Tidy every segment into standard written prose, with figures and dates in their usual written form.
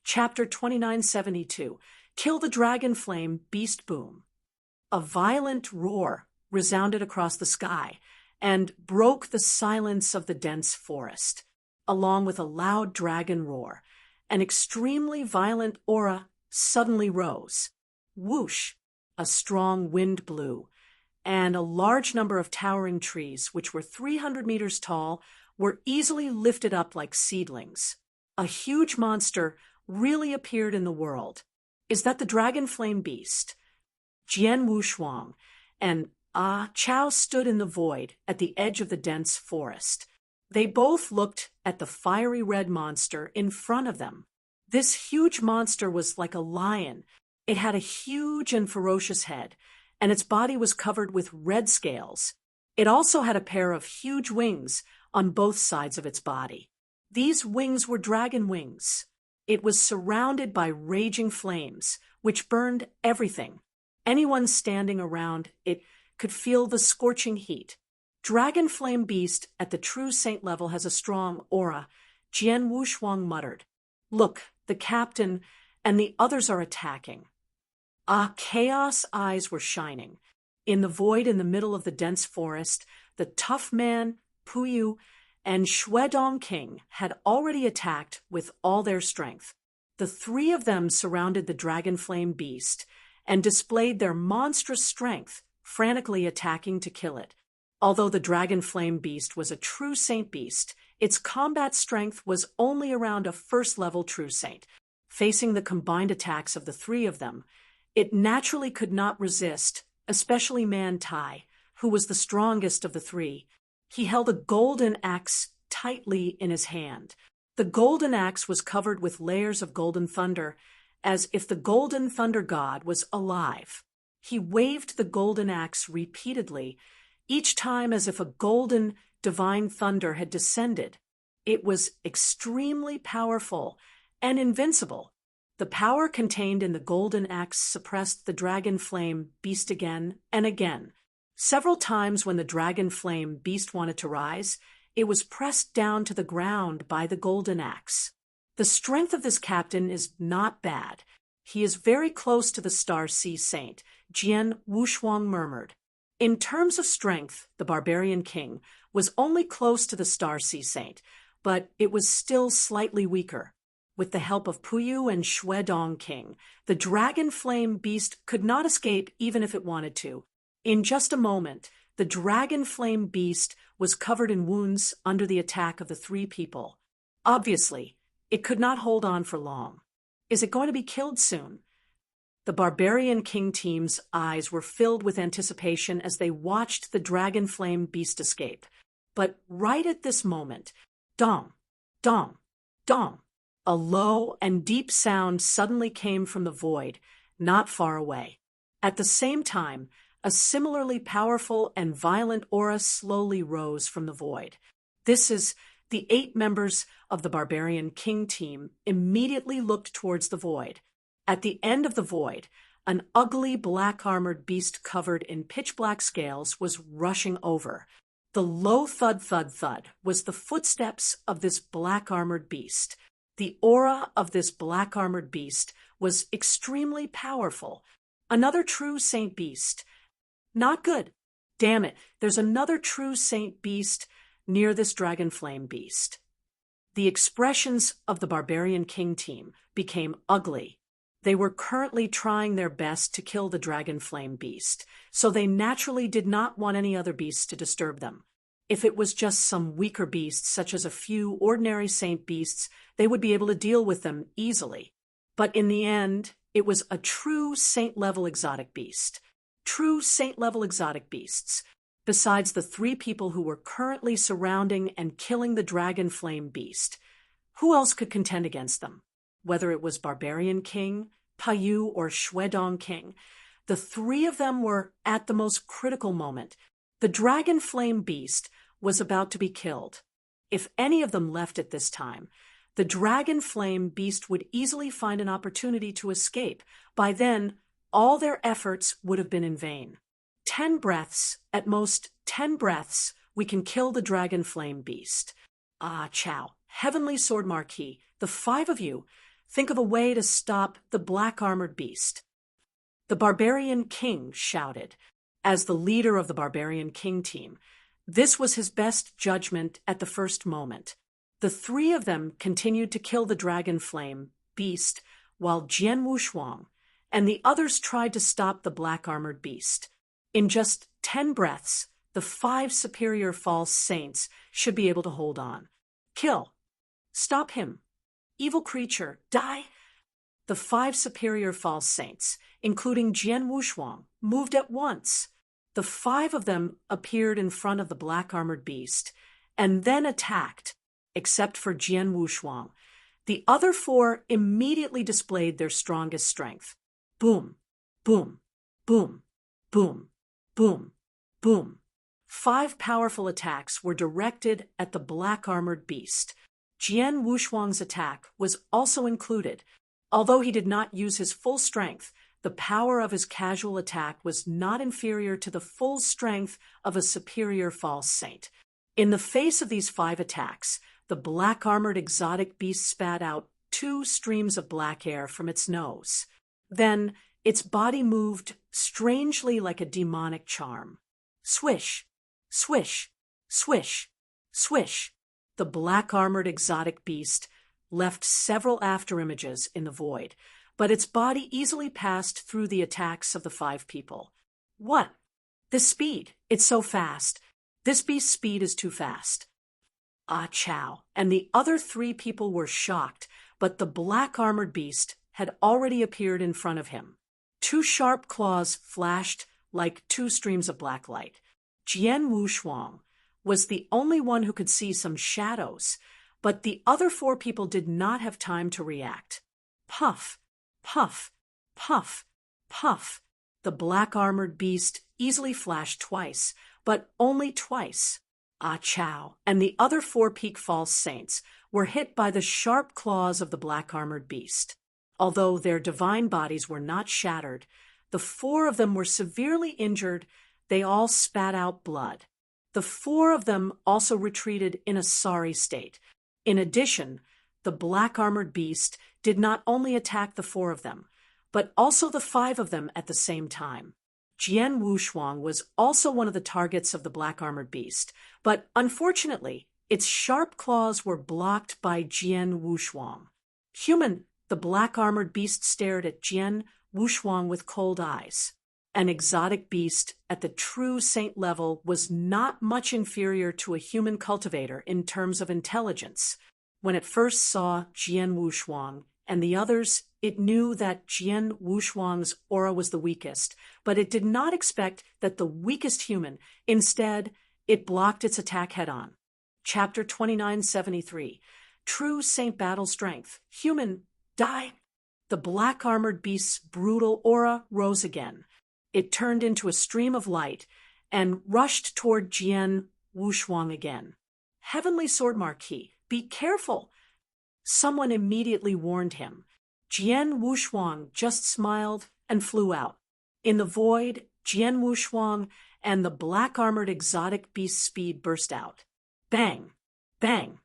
Chapter 2972. Kill the Dragon Flame Beast Boom. A violent roar resounded across the sky and broke the silence of the dense forest. Along with a loud dragon roar, an extremely violent aura suddenly rose. Whoosh! A strong wind blew, and a large number of towering trees, which were 300 meters tall, were easily lifted up like seedlings. A huge monster really appeared in the world. Is that the Dragon Flame Beast? Jian Wushuang and Chao stood in the void at the edge of the dense forest. They both looked at the fiery red monster in front of them. This huge monster was like a lion. It had a huge and ferocious head, and its body was covered with red scales. It also had a pair of huge wings on both sides of its body. These wings were dragon wings. It was surrounded by raging flames, which burned everything. Anyone standing around it could feel the scorching heat. Dragon Flame Beast at the true saint level has a strong aura, Jian Wushuang muttered. Look, the captain and the others are attacking. Chaos eyes were shining. In the void in the middle of the dense forest, the tough man, Puyu, and Shuedong King had already attacked with all their strength. The three of them surrounded the Dragon Flame Beast and displayed their monstrous strength, frantically attacking to kill it. Although the Dragon Flame Beast was a true saint beast, its combat strength was only around a first-level true saint. Facing the combined attacks of the three of them, it naturally could not resist, especially Man Tai, who was the strongest of the three. He held a golden axe tightly in his hand. The golden axe was covered with layers of golden thunder, as if the golden thunder god was alive. He waved the golden axe repeatedly, each time as if a golden divine thunder had descended. It was extremely powerful and invincible. The power contained in the golden axe suppressed the Dragon Flame Beast again and again. Several times when the Dragon Flame Beast wanted to rise, it was pressed down to the ground by the golden axe. The strength of this captain is not bad. He is very close to the Star Sea Saint, Jian Wushuang murmured. In terms of strength, the Barbarian King was only close to the Star Sea Saint, but it was still slightly weaker. With the help of Puyu and Shuedong King, the Dragon Flame Beast could not escape even if it wanted to. In just a moment, the Dragon Flame Beast was covered in wounds under the attack of the three people. Obviously, it could not hold on for long. Is it going to be killed soon? The Barbarian King team's eyes were filled with anticipation as they watched the Dragon Flame Beast escape. But right at this moment, dong, dong, dong, a low and deep sound suddenly came from the void, not far away. At the same time, a similarly powerful and violent aura slowly rose from the void. This is the 8 members of the Barbarian King team immediately looked towards the void. At the end of the void, an ugly black-armored beast covered in pitch-black scales was rushing over. The low thud-thud-thud was the footsteps of this black-armored beast. The aura of this black-armored beast was extremely powerful. Another true saint beast. Not good. Damn it, there's another true saint beast near this Dragon Flame Beast. The expressions of the Barbarian King team became ugly. They were currently trying their best to kill the Dragon Flame Beast, so they naturally did not want any other beasts to disturb them. If it was just some weaker beasts, such as a few ordinary saint beasts, they would be able to deal with them easily. But in the end, it was a true saint-level exotic beast. True saint-level exotic beasts. Besides the 3 people who were currently surrounding and killing the Dragon Flame Beast, who else could contend against them? Whether it was Barbarian King, Puyu, or Shuedong King, the 3 of them were at the most critical moment. The Dragon Flame Beast was about to be killed. If any of them left at this time, the Dragon Flame Beast would easily find an opportunity to escape. By then, all their efforts would have been in vain. 10 breaths, at most 10 breaths, we can kill the Dragon Flame Beast. Chao, Heavenly Sword Marquis, the 5 of you, think of a way to stop the black-armored beast." The Barbarian King shouted. As the leader of the Barbarian King team, this was his best judgment at the first moment. The three of them continued to kill the dragon flame beast, while Jian Wushuang and the others tried to stop the black-armored beast. In just 10 breaths, the 5 superior false saints should be able to hold on. "Kill! Stop him! Evil creature, die!" The 5 superior false saints, including Jian Wushuang, moved at once. The 5 of them appeared in front of the black-armored beast, and then attacked, except for Jian Wushuang. The other 4 immediately displayed their strongest strength. Boom, boom, boom, boom, boom, boom. 5 powerful attacks were directed at the black-armored beast. Jian Wushuang's attack was also included. Although he did not use his full strength, the power of his casual attack was not inferior to the full strength of a superior false saint. In the face of these 5 attacks, the black-armored exotic beast spat out 2 streams of black air from its nose. Then, its body moved strangely like a demonic charm. Swish, swish, swish, swish. The black-armored exotic beast left several afterimages in the void, but its body easily passed through the attacks of the 5 people. What? This speed! It's so fast! This beast's speed is too fast. Ah Chow and the other 3 people were shocked, but the black-armored beast had already appeared in front of him. 2 sharp claws flashed like 2 streams of black light. Jian Wushuang was the only one who could see some shadows, but the other 4 people did not have time to react. Puff, puff, puff, puff. The black-armored beast easily flashed twice, but only twice. Ah Chow and the other 4 peak false saints were hit by the sharp claws of the black-armored beast. Although their divine bodies were not shattered, the 4 of them were severely injured. They all spat out blood. The 4 of them also retreated in a sorry state. In addition, the black-armored beast did not only attack the 4 of them, but also the 5 of them at the same time. Jian Wushuang was also one of the targets of the black-armored beast, but unfortunately, its sharp claws were blocked by Jian Wushuang. Human, the black-armored beast stared at Jian Wushuang with cold eyes. An exotic beast at the true saint level was not much inferior to a human cultivator in terms of intelligence. When it first saw Jian Wushuang and the others, it knew that Jian Wushuang's aura was the weakest, but it did not expect that the weakest human. Instead, it blocked its attack head-on. Chapter 2973. True Saint Battle Strength. Human, die! The black-armored beast's brutal aura rose again. It turned into a stream of light and rushed toward Jian Wushuang again. Heavenly Sword Marquis, be careful! Someone immediately warned him. Jian Wushuang just smiled and flew out. In the void, Jian Wushuang and the black-armored exotic beast's speed burst out. Bang! Bang!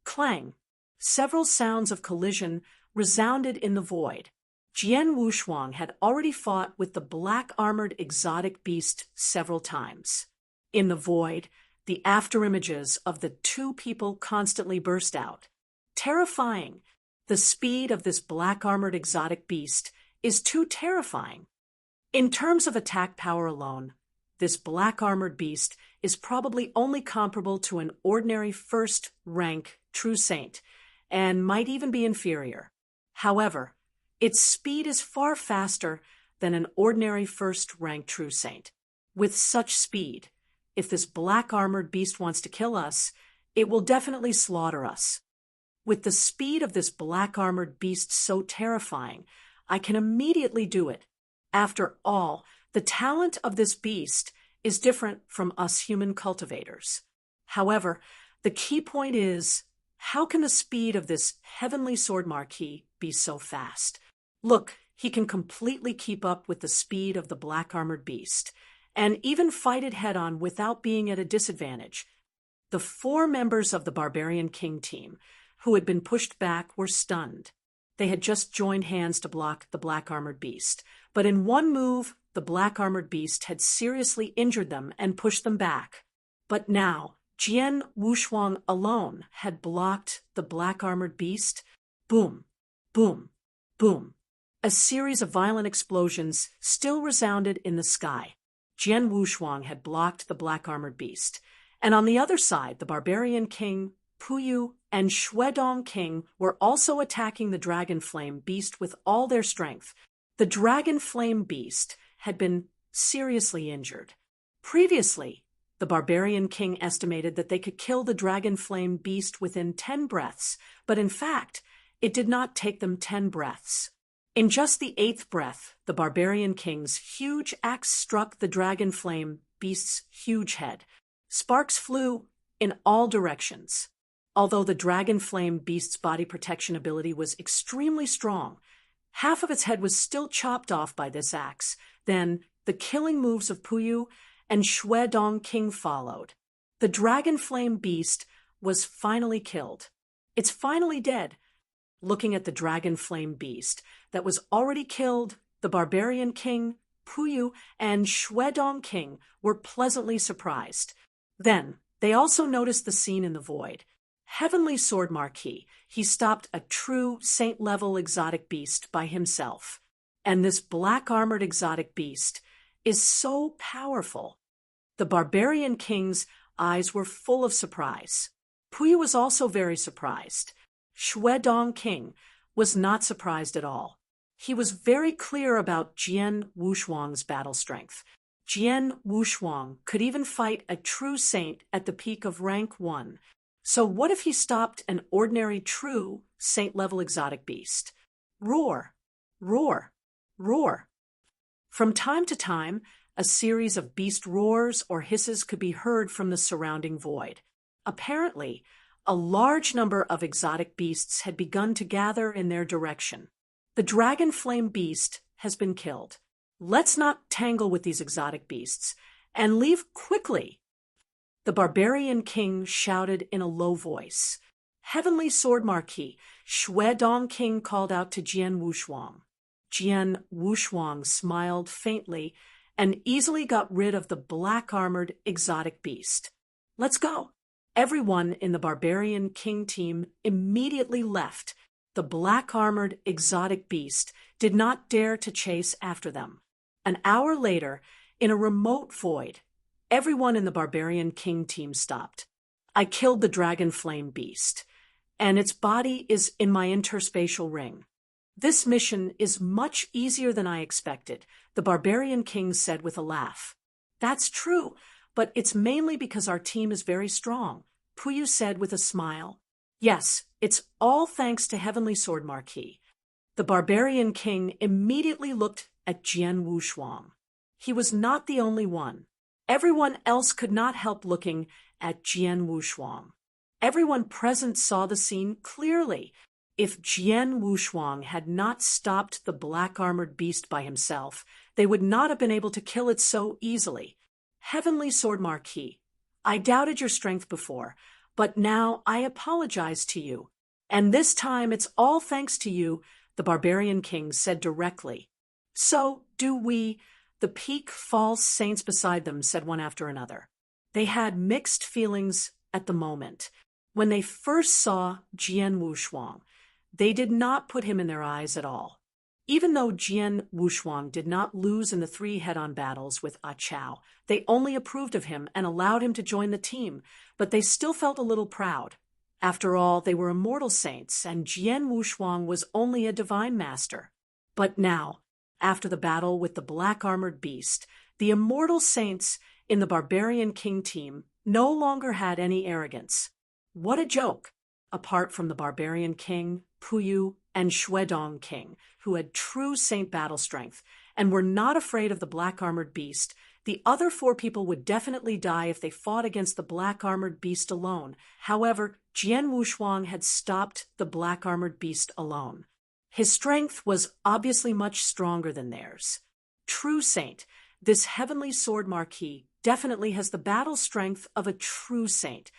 Clang! Several sounds of collision resounded in the void. Jian Wushuang had already fought with the black-armored exotic beast several times. In the void, the afterimages of the 2 people constantly burst out. Terrifying! The speed of this black-armored exotic beast is too terrifying. In terms of attack power alone, this black-armored beast is probably only comparable to an ordinary first-rank true saint, and might even be inferior. However, its speed is far faster than an ordinary first-rank true saint. With such speed, if this black-armored beast wants to kill us, it will definitely slaughter us. With the speed of this black-armored beast so terrifying, I can immediately do it. After all, the talent of this beast is different from us human cultivators. However, the key point is, how can the speed of this heavenly sword marquis be so fast? Look, he can completely keep up with the speed of the black-armored beast, and even fight it head-on without being at a disadvantage. The 4 members of the Barbarian King team, who had been pushed back, were stunned. they had just joined hands to block the black-armored beast. But in one move, the black-armored beast had seriously injured them and pushed them back. But now, Qian Wushuang alone had blocked the black-armored beast. Boom, boom, boom. A series of violent explosions still resounded in the sky. Qian Wushuang had blocked the black-armored beast. And on the other side, the barbarian king, Puyu, and Shuedong king were also attacking the dragon flame beast with all their strength. The dragon flame beast had been seriously injured. Previously, the barbarian king estimated that they could kill the dragon flame beast within 10 breaths, but in fact, it did not take them 10 breaths. In just the 8th breath, the barbarian king's huge axe struck the dragon flame beast's huge head. Sparks flew in all directions. Although the dragon flame beast's body protection ability was extremely strong, half of its head was still chopped off by this axe. Then the killing moves of Puyu and Shuedong king followed. The dragon flame beast was finally killed. It's finally dead. Looking at the dragon flame beast that was already killed, the barbarian king, Puyu, and Shuedong king were pleasantly surprised. Then they also noticed the scene in the void. Heavenly Sword Marquis, he stopped a true saint-level exotic beast by himself. And this black-armored exotic beast is so powerful. The barbarian king's eyes were full of surprise. Puyu was also very surprised. Shuedong king was not surprised at all. He was very clear about Qian Wushuang's battle strength. Qian Wushuang could even fight a true saint at the peak of rank 1. So what if he stopped an ordinary true saint-level exotic beast? Roar, roar, roar. From time to time, a series of beast roars or hisses could be heard from the surrounding void. Apparently, a large number of exotic beasts had begun to gather in their direction. The dragon flame beast has been killed. Let's not tangle with these exotic beasts, and leave quickly. The barbarian king shouted in a low voice. Heavenly Sword Marquis, Shuedong king called out to Qian Wushuang. Qian Wushuang smiled faintly and easily got rid of the black-armored exotic beast. Let's go. Everyone in the barbarian king team immediately left. The black-armored exotic beast did not dare to chase after them. An hour later, in a remote void, everyone in the barbarian king team stopped. I killed the dragon flame beast, and its body is in my interspatial ring. This mission is much easier than I expected, the barbarian king said with a laugh. That's true, but it's mainly because our team is very strong, Puyu said with a smile. Yes, it's all thanks to Heavenly Sword Marquis. The barbarian king immediately looked at Qian Wushuang. He was not the only one. Everyone else could not help looking at Qian Wushuang. Everyone present saw the scene clearly. If Qian Wushuang had not stopped the black-armored beast by himself, they would not have been able to kill it so easily. Heavenly Sword Marquis, I doubted your strength before, but now I apologize to you. And this time it's all thanks to you, the barbarian king said directly. So do we. The peak false saints beside them said one after another. They had mixed feelings at the moment. When they first saw Qian Wushuang, they did not put him in their eyes at all. Even though Qian Wushuang did not lose in the 3 head-on battles with Ah Chao, they only approved of him and allowed him to join the team, but they still felt a little proud. After all, they were immortal saints, and Qian Wushuang was only a divine master. But now, after the battle with the black-armored beast, the immortal saints in the barbarian king team no longer had any arrogance. What a joke! Apart from the barbarian king, Puyu, and Shuedong king, who had true saint battle strength and were not afraid of the black-armored beast, the other 4 people would definitely die if they fought against the black-armored beast alone. However, Qian Wushuang had stopped the black-armored beast alone. His strength was obviously much stronger than theirs. True saint, this Heavenly Sword Marquis definitely has the battle strength of a true saint.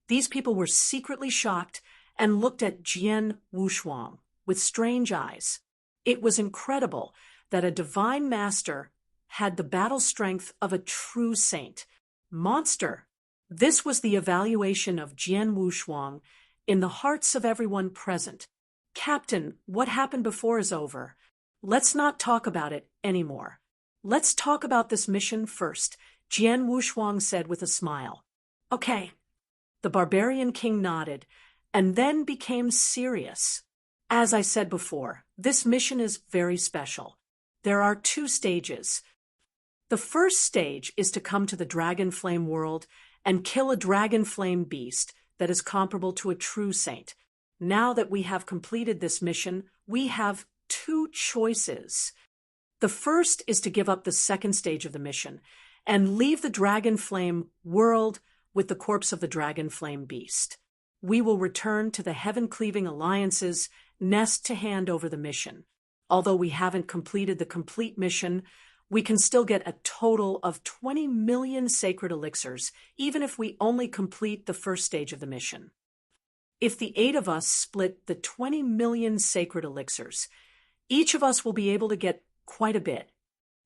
These people were secretly shocked and looked at Qian Wushuang with strange eyes. It was incredible that a divine master had the battle strength of a true saint. Monster! This was the evaluation of Jian Wushuang in the hearts of everyone present. Captain, what happened before is over. Let's not talk about it anymore. Let's talk about this mission first, Jian Wushuang said with a smile. Okay. The barbarian king nodded, and then became serious. As I said before, this mission is very special. There are 2 stages. The first stage is to come to the dragon flame world and kill a dragon flame beast that is comparable to a true saint. Now that we have completed this mission, we have 2 choices. The first is to give up the second stage of the mission and leave the dragon flame world with the corpse of the dragon flame beast. We will return to the heaven-cleaving alliance's nest to hand over the mission. Although we haven't completed the complete mission, we can still get a total of 20 million sacred elixirs, even if we only complete the first stage of the mission. If the 8 of us split the 20 million sacred elixirs, each of us will be able to get quite a bit.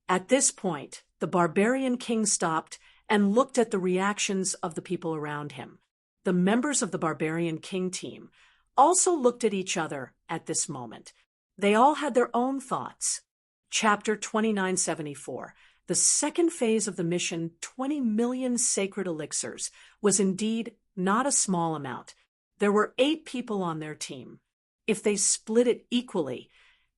At this point, the barbarian king stopped and looked at the reactions of the people around him. The members of the barbarian king team also looked at each other at this moment. They all had their own thoughts. Chapter 2974. The second phase of the mission, 20 million sacred elixirs, was indeed not a small amount. There were 8 people on their team. If they split it equally,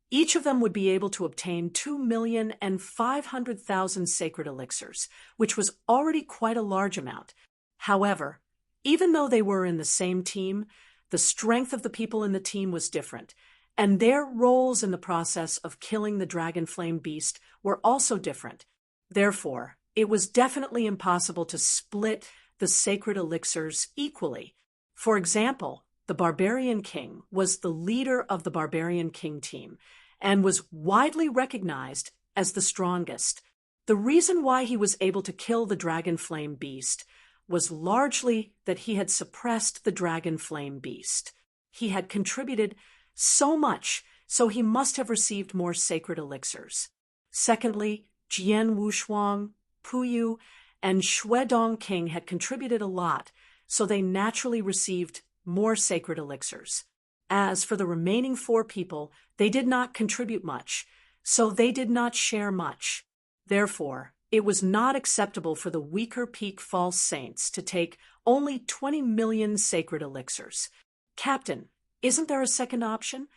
each of them would be able to obtain 2,500,000 sacred elixirs, which was already quite a large amount. However, even though they were in the same team, the strength of the people in the team was different, and their roles in the process of killing the dragon flame beast were also different. Therefore, it was definitely impossible to split the sacred elixirs equally. For example, the barbarian king was the leader of the barbarian king team and was widely recognized as the strongest. The reason why he was able to kill the dragon flame beast was largely that he had suppressed the dragon flame beast. He had contributed so much, so he must have received more sacred elixirs. Secondly, Jian Wushuang, Puyu, and Shuedong King had contributed a lot, so they naturally received more sacred elixirs. As for the remaining 4 people, they did not contribute much, so they did not share much. Therefore, it was not acceptable for the weaker peak false saints to take only 20 million sacred elixirs. Captain, isn't there a second option?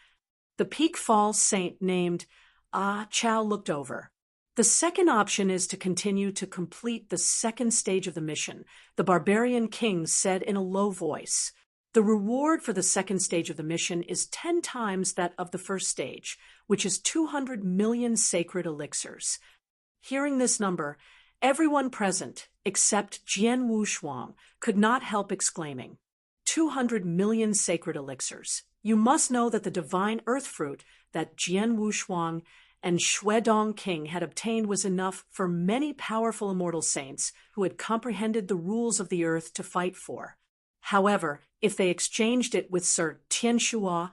The peak false saint named Chao looked over. The second option is to continue to complete the second stage of the mission, the barbarian king said in a low voice. The reward for the second stage of the mission is 10 times that of the first stage, which is 200 million sacred elixirs. Hearing this number, everyone present, except Jian Wushuang, could not help exclaiming, 200 million sacred elixirs. You must know that the divine earth fruit that Jian Wushuang and Shuedong King had obtained was enough for many powerful immortal saints who had comprehended the rules of the earth to fight for. However, if they exchanged it with Sir Tianshua,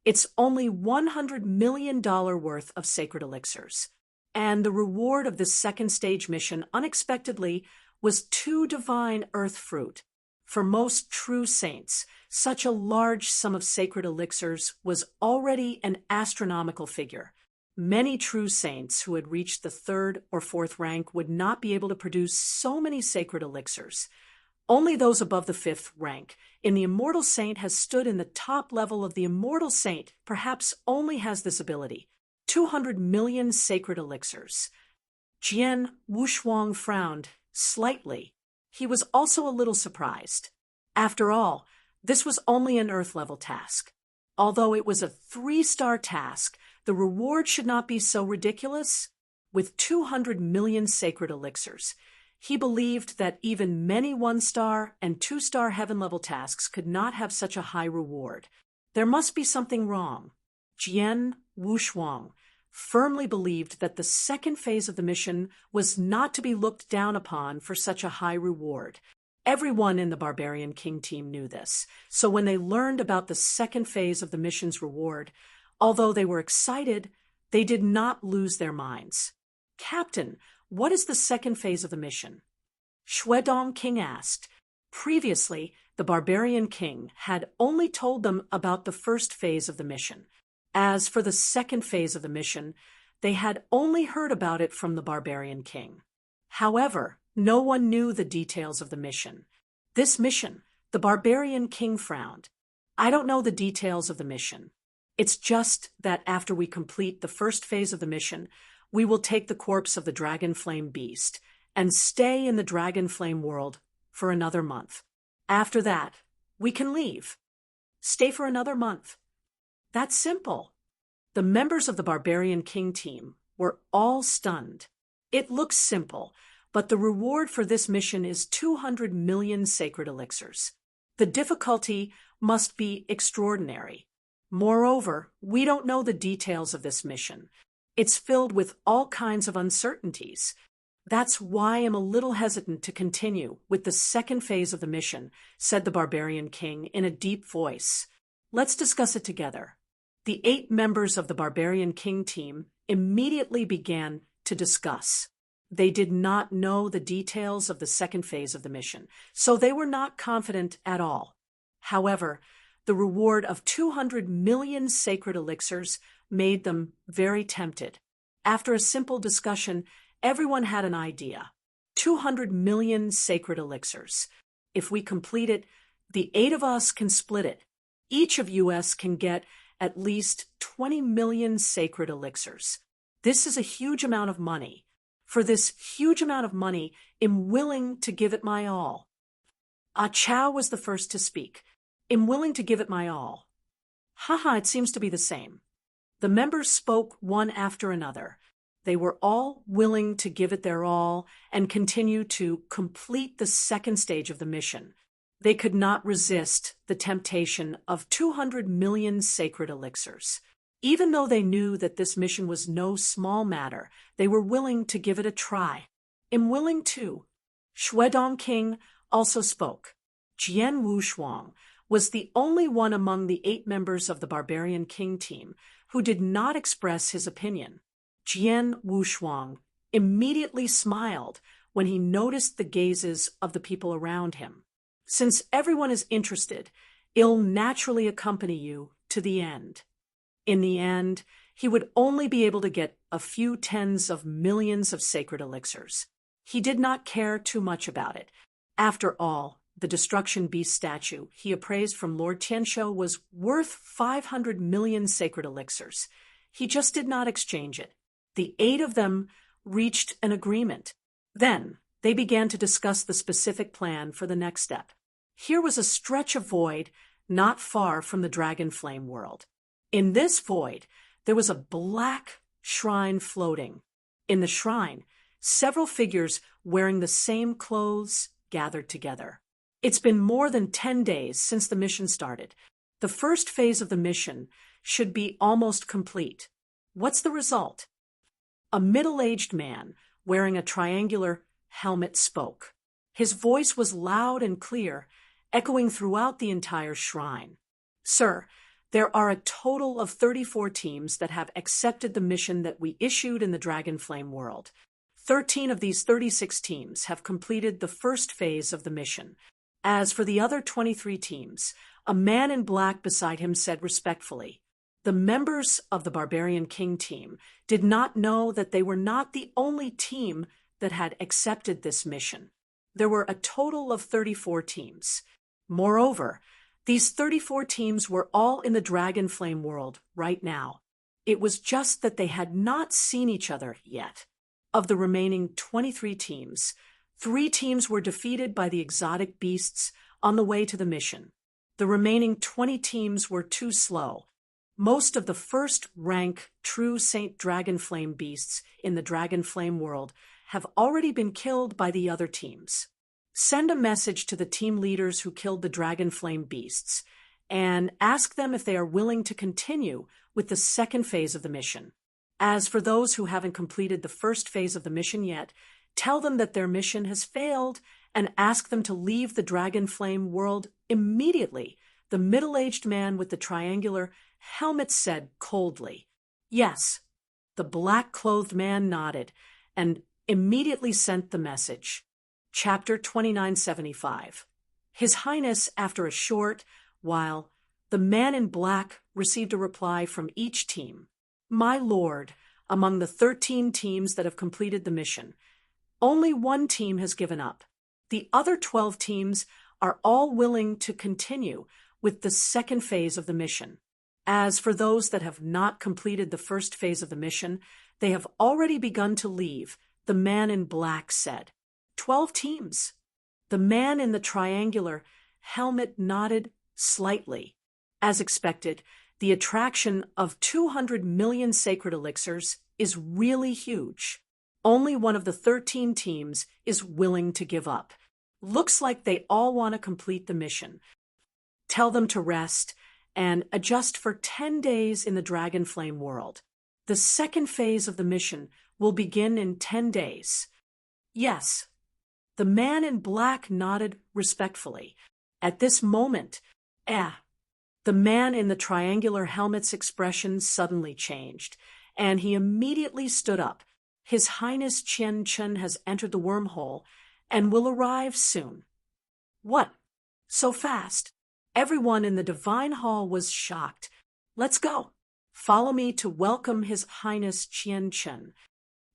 it's only $100 million worth of sacred elixirs. And the reward of this second stage mission, unexpectedly, was 2 divine earth fruit. For most true saints, such a large sum of sacred elixirs was already an astronomical figure. Many true saints who had reached the 3rd or 4th rank would not be able to produce so many sacred elixirs. Only those above the 5th rank in the immortal saint has stood in the top level of the immortal saint, perhaps only has this ability. 200 million sacred elixirs. Jian Wushuang frowned slightly. He was also a little surprised. After all, this was only an Earth-level task. Although it was a 3-star task, the reward should not be so ridiculous. With 200 million sacred elixirs, he believed that even many 1-star and 2-star heaven-level tasks could not have such a high reward. There must be something wrong. Jian Wushuang firmly believed that the second phase of the mission was not to be looked down upon for such a high reward. Everyone in the Barbarian King team knew this, so when they learned about the second phase of the mission's reward, Although they were excited, they did not lose their minds. "Captain, what is the second phase of the mission?" Shuedong King asked. Previously, the barbarian king had only told them about the first phase of the mission. As for the second phase of the mission, they had only heard about it from the barbarian king. However, no one knew the details of the mission. This mission, the barbarian king frowned. "I don't know the details of the mission. It's just that after we complete the first phase of the mission, we will take the corpse of the dragon flame beast and stay in the dragon flame world for another month. After that, we can leave. Stay for another month. That's simple." The members of the Barbarian King team were all stunned. It looks simple, but the reward for this mission is 200 million sacred elixirs. The difficulty must be extraordinary. Moreover, we don't know the details of this mission. It's filled with all kinds of uncertainties. "That's why I'm a little hesitant to continue with the second phase of the mission," said the Barbarian King in a deep voice. "Let's discuss it together." The 8 members of the Barbarian King team immediately began to discuss. They did not know the details of the second phase of the mission, so they were not confident at all. However, the reward of 200 million sacred elixirs made them very tempted. After a simple discussion, everyone had an idea. 200 million sacred elixirs. If we complete it, the 8 of us can split it. Each of us can get at least 20 million sacred elixirs. This is a huge amount of money. For this huge amount of money, I'm willing to give it my all. Chao was the first to speak. "I'm willing to give it my all." "Haha, it seems to be the same." The members spoke one after another. They were all willing to give it their all and continue to complete the second stage of the mission. They could not resist the temptation of 200 million sacred elixirs. Even though they knew that this mission was no small matter, they were willing to give it a try. "I'm willing too." Shuedong King also spoke. Jian Wushuang was the only one among the 8 members of the Barbarian King team who did not express his opinion. Jian Wushuang immediately smiled when he noticed the gazes of the people around him. "Since everyone is interested, I'll naturally accompany you to the end." In the end, he would only be able to get a few tens of millions of sacred elixirs. He did not care too much about it. After all, the destruction beast statue he appraised from Lord Tianshou was worth 500 million sacred elixirs. He just did not exchange it. The 8 of them reached an agreement. Then they began to discuss the specific plan for the next step. Here was a stretch of void not far from the dragon flame world. In this void, there was a black shrine floating. In the shrine, several figures wearing the same clothes gathered together. It's been more than 10 days since the mission started. The first phase of the mission should be almost complete. What's the result? A middle-aged man wearing a triangular helmet spoke. His voice was loud and clear, echoing throughout the entire shrine. "Sir, there are a total of 34 teams that have accepted the mission that we issued in the Dragon Flame world. 13 of these 36 teams have completed the first phase of the mission. As for the other 23 teams, a man in black beside him said respectfully, the members of the Barbarian King team did not know that they were not the only team that had accepted this mission. There were a total of 34 teams. Moreover, these 34 teams were all in the Dragon Flame world right now. It was just that they had not seen each other yet. Of the remaining 23 teams, 3 teams were defeated by the exotic beasts on the way to the mission. The remaining 20 teams were too slow. Most of the first-rank true Saint Dragon Flame beasts in the Dragon Flame world have already been killed by the other teams. Send a message to the team leaders who killed the Dragon Flame beasts and ask them if they are willing to continue with the second phase of the mission. As for those who haven't completed the first phase of the mission yet, tell them that their mission has failed and ask them to leave the Dragon Flame world immediately." The middle-aged man with the triangular Helmet said coldly. Yes. The black-clothed man nodded and immediately sent the message. Chapter 2975. His Highness, after a short while, the man in black received a reply from each team. My lord, among the 13 teams that have completed the mission, only one team has given up. The other 12 teams are all willing to continue with the second phase of the mission. As for those that have not completed the first phase of the mission, they have already begun to leave, the man in black said. 12 teams. The man in the triangular helmet nodded slightly. As expected, the attraction of 200 million sacred elixirs is really huge. Only one of the 13 teams is willing to give up. Looks like they all want to complete the mission. Tell them to rest and adjust for 10 days in the Dragon Flame world. The second phase of the mission will begin in 10 days. Yes. The man in black nodded respectfully. At this moment, the man in the triangular helmet's expression suddenly changed, and he immediately stood up. His Highness Chen has entered the wormhole and will arrive soon. What? So fast? Everyone in the Divine Hall was shocked. Let's go. Follow me to welcome His Highness Chen.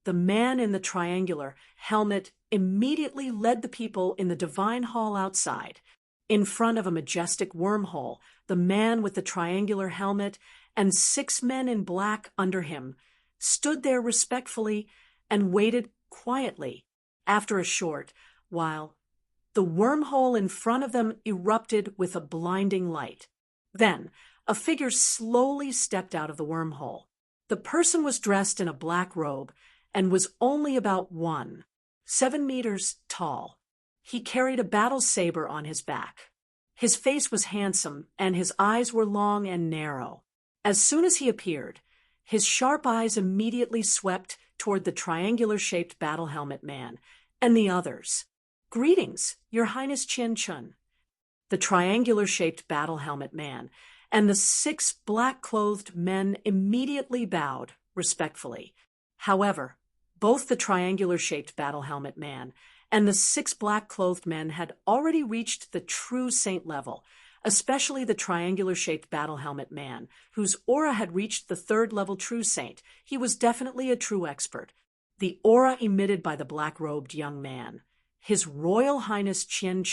The man in the triangular helmet immediately led the people in the Divine Hall outside. In front of a majestic wormhole, the man with the triangular helmet and 6 men in black under him stood there respectfully and waited quietly. After a short while, the wormhole in front of them erupted with a blinding light. Then, a figure slowly stepped out of the wormhole. The person was dressed in a black robe and was only about 7 meters tall. He carried a battle saber on his back. His face was handsome, and his eyes were long and narrow. As soon as he appeared, his sharp eyes immediately swept toward the triangular-shaped battle helmet man and the others. Greetings, Your Highness Chen. The triangular-shaped battle helmet man and the 6 black-clothed men immediately bowed respectfully. However, both the triangular-shaped battle helmet man and the 6 black-clothed men had already reached the true saint level, especially the triangular-shaped battle helmet man, whose aura had reached the 3rd level true saint. He was definitely a true expert. The aura emitted by the black-robed young man, His Royal Highness Chen,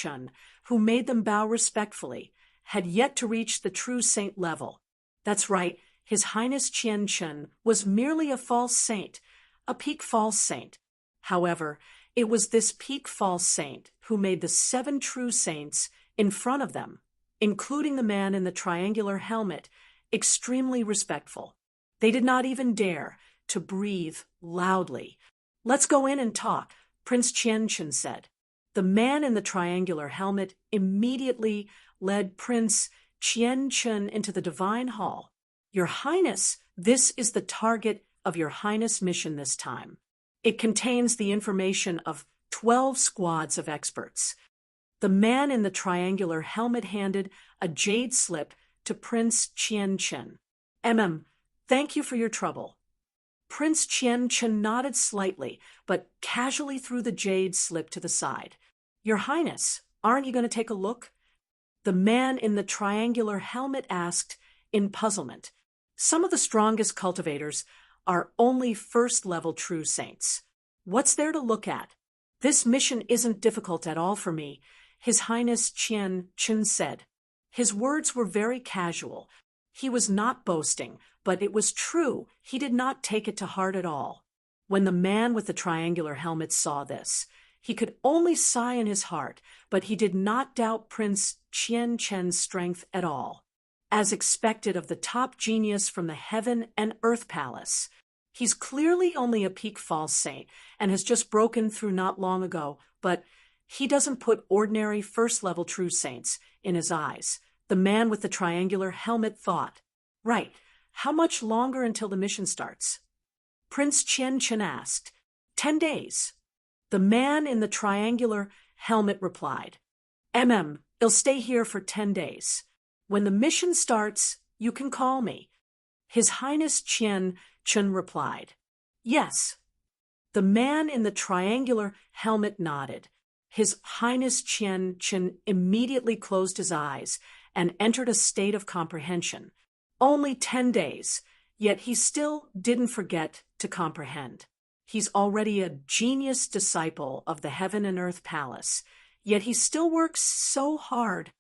who made them bow respectfully, had yet to reach the true saint level. That's right, His Highness Chen was merely a false saint, a peak false saint. However, it was this peak false saint who made the 7 true saints in front of them, including the man in the triangular helmet, extremely respectful. They did not even dare to breathe loudly. Let's go in and talk, Prince Chen said. The man in the triangular helmet immediately led Prince Chen into the Divine Hall. Your Highness, this is the target of Your Highness mission this time. It contains the information of 12 squads of experts. The man in the triangular helmet handed a jade slip to Prince Chen. Thank you for your trouble. Prince Chen nodded slightly, but casually threw the jade slip to the side. Your Highness, aren't you going to take a look? The man in the triangular helmet asked in puzzlement. Some of the strongest cultivators are only 1st level true saints. What's there to look at? This mission isn't difficult at all for me, His Highness Chen said. His words were very casual. He was not boasting, but it was true. He did not take it to heart at all. When the man with the triangular helmet saw this, he could only sigh in his heart, but he did not doubt Prince Chen's strength at all. As expected of the top genius from the Heaven and Earth Palace, he's clearly only a peak false saint and has just broken through not long ago, but he doesn't put ordinary 1st level true saints in his eyes. The man with the triangular helmet thought. Right, how much longer until the mission starts? Prince Chen asked. 10 days. The man in the triangular helmet replied. It'll stay here for 10 days. When the mission starts, you can call me." His Highness Chen replied, "Yes." The man in the triangular helmet nodded. His Highness Chen immediately closed his eyes and entered a state of comprehension. Only 10 days, yet he still didn't forget to comprehend. He's already a genius disciple of the Heaven and Earth Palace, yet he still works so hard.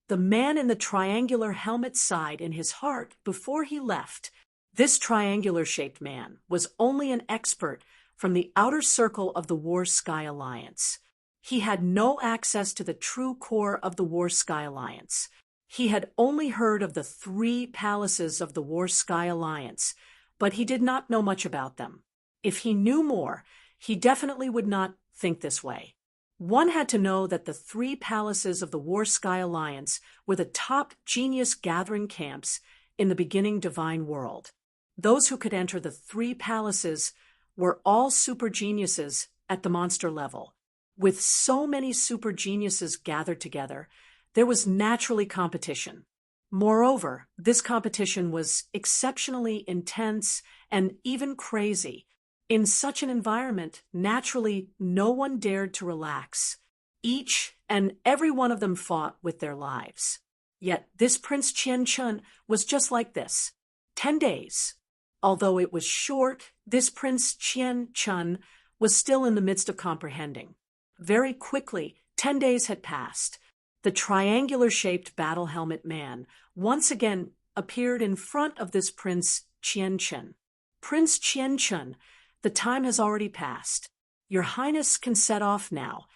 The man in the triangular helmet sighed in his heart before he left. This triangular-shaped man was only an expert from the outer circle of the War Sky Alliance. He had no access to the true core of the War Sky Alliance. He had only heard of the 3 palaces of the War Sky Alliance, but he did not know much about them. If he knew more, he definitely would not think this way. One had to know that the 3 palaces of the War Sky Alliance were the top genius gathering camps in the beginning divine world. Those who could enter the 3 palaces were all super geniuses at the monster level. With so many super geniuses gathered together, there was naturally competition. Moreover, this competition was exceptionally intense and even crazy. In such an environment, naturally, no one dared to relax. Each and every one of them fought with their lives. Yet this Prince Qian was just like this. 10 days. Although it was short, this Prince Qian was still in the midst of comprehending. Very quickly, 10 days had passed. The triangular-shaped battle helmet man once again appeared in front of this Prince Qian. "Prince Qian, the time has already passed. Your Highness can set off now,"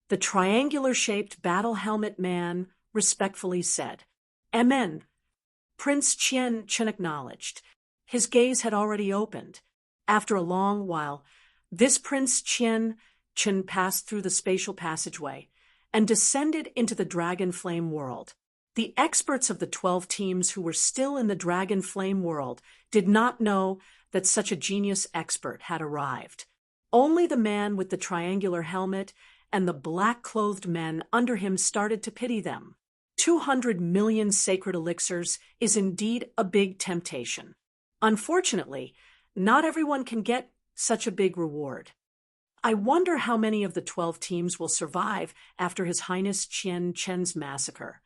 the triangular-shaped battle helmet man respectfully said. "Amen." Prince Qian acknowledged. His gaze had already opened. After a long while, this Prince Qian passed through the spatial passageway and descended into the Dragon Flame world. The experts of the 12 teams who were still in the Dragon Flame world did not know that such a genius expert had arrived. Only the man with the triangular helmet and the black-clothed men under him started to pity them. 200 million sacred elixirs is indeed a big temptation. Unfortunately, not everyone can get such a big reward. I wonder how many of the 12 teams will survive after His Highness Chen's massacre.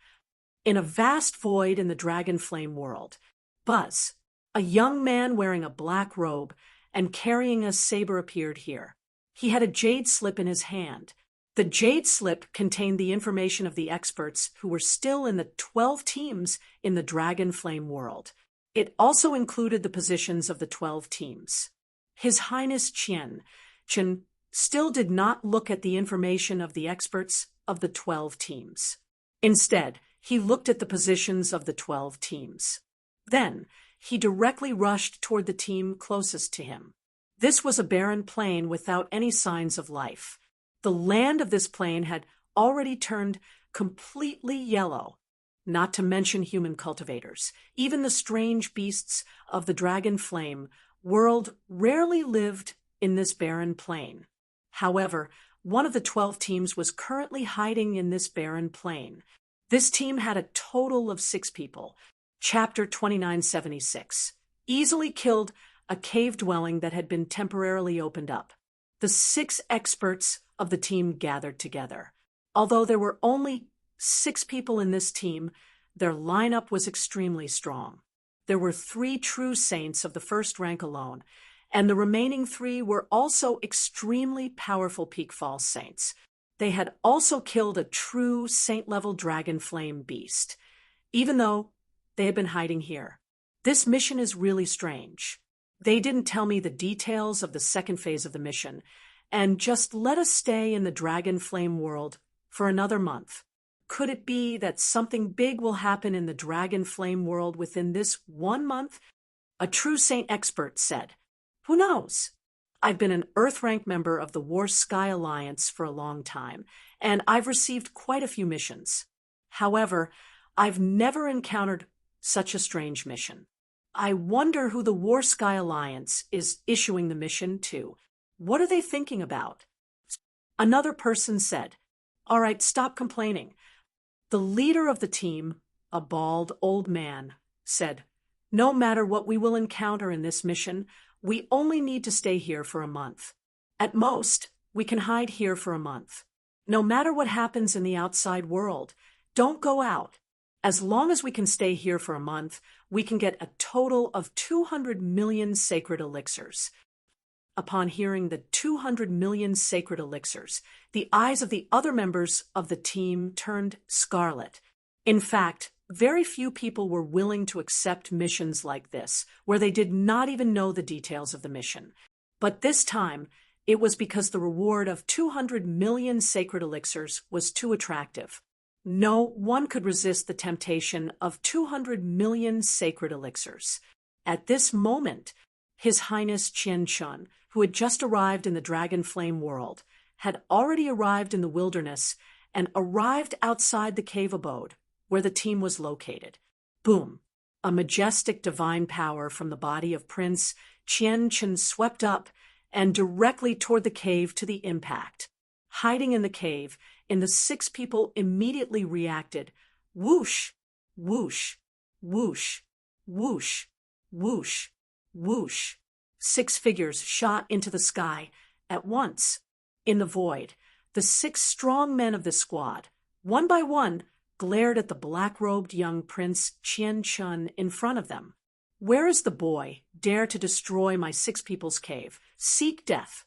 In a vast void in the Dragon Flame world, Buzz, a young man wearing a black robe and carrying a saber, appeared here. He had a jade slip in his hand. The jade slip contained the information of the experts who were still in the 12 teams in the Dragon Flame world. It also included the positions of the 12 teams. His Highness Chen still did not look at the information of the experts of the 12 teams. Instead, he looked at the positions of the 12 teams. Then, he directly rushed toward the team closest to him. This was a barren plain without any signs of life. The land of this plain had already turned completely yellow, not to mention human cultivators. Even the strange beasts of the Dragon Flame world rarely lived in this barren plain. However, one of the 12 teams was currently hiding in this barren plain. This team had a total of 6 people. Chapter 2976. Easily killed a cave dwelling that had been temporarily opened up. The 6 experts of the team gathered together. Although there were only 6 people in this team, their lineup was extremely strong. There were 3 true saints of the first rank alone, and the remaining 3 were also extremely powerful Peak Falls saints. They had also killed a true saint-level dragon flame beast, even though they had been hiding here. This mission is really strange. They didn't tell me the details of the second phase of the mission, and just let us stay in the Dragon Flame world for another month. Could it be that something big will happen in the Dragon Flame world within this 1 month? A true saint expert said. Who knows? I've been an Earth-rank member of the War Sky Alliance for a long time, and I've received quite a few missions. However, I've never encountered such a strange mission. I wonder who the War Sky Alliance is issuing the mission to. What are they thinking about? Another person said, All right, stop complaining. The leader of the team, a bald old man, said, "No matter what we will encounter in this mission, we only need to stay here for a month. At most, we can hide here for a month. No matter what happens in the outside world, don't go out. As long as we can stay here for a month, we can get a total of 200 million sacred elixirs." Upon hearing the 200 million sacred elixirs, the eyes of the other members of the team turned scarlet. In fact, very few people were willing to accept missions like this, where they did not even know the details of the mission. But this time, it was because the reward of 200 million sacred elixirs was too attractive. No one could resist the temptation of 200 million sacred elixirs. At this moment, His Highness Qian, who had just arrived in the dragon flame world, had already arrived in the wilderness and arrived outside the cave abode, where the team was located. Boom! A majestic divine power from the body of Prince Qian swept up and directly toward the cave to the impact. Hiding in the cave, the 6 people immediately reacted. Whoosh! Whoosh! Whoosh! Whoosh! Whoosh! Whoosh! 6 figures shot into the sky at once. In the void, the 6 strong men of the squad, one by one, glared at the black-robed young Prince Qian in front of them. "Where is the boy dare to destroy my 6 people's cave? Seek death!"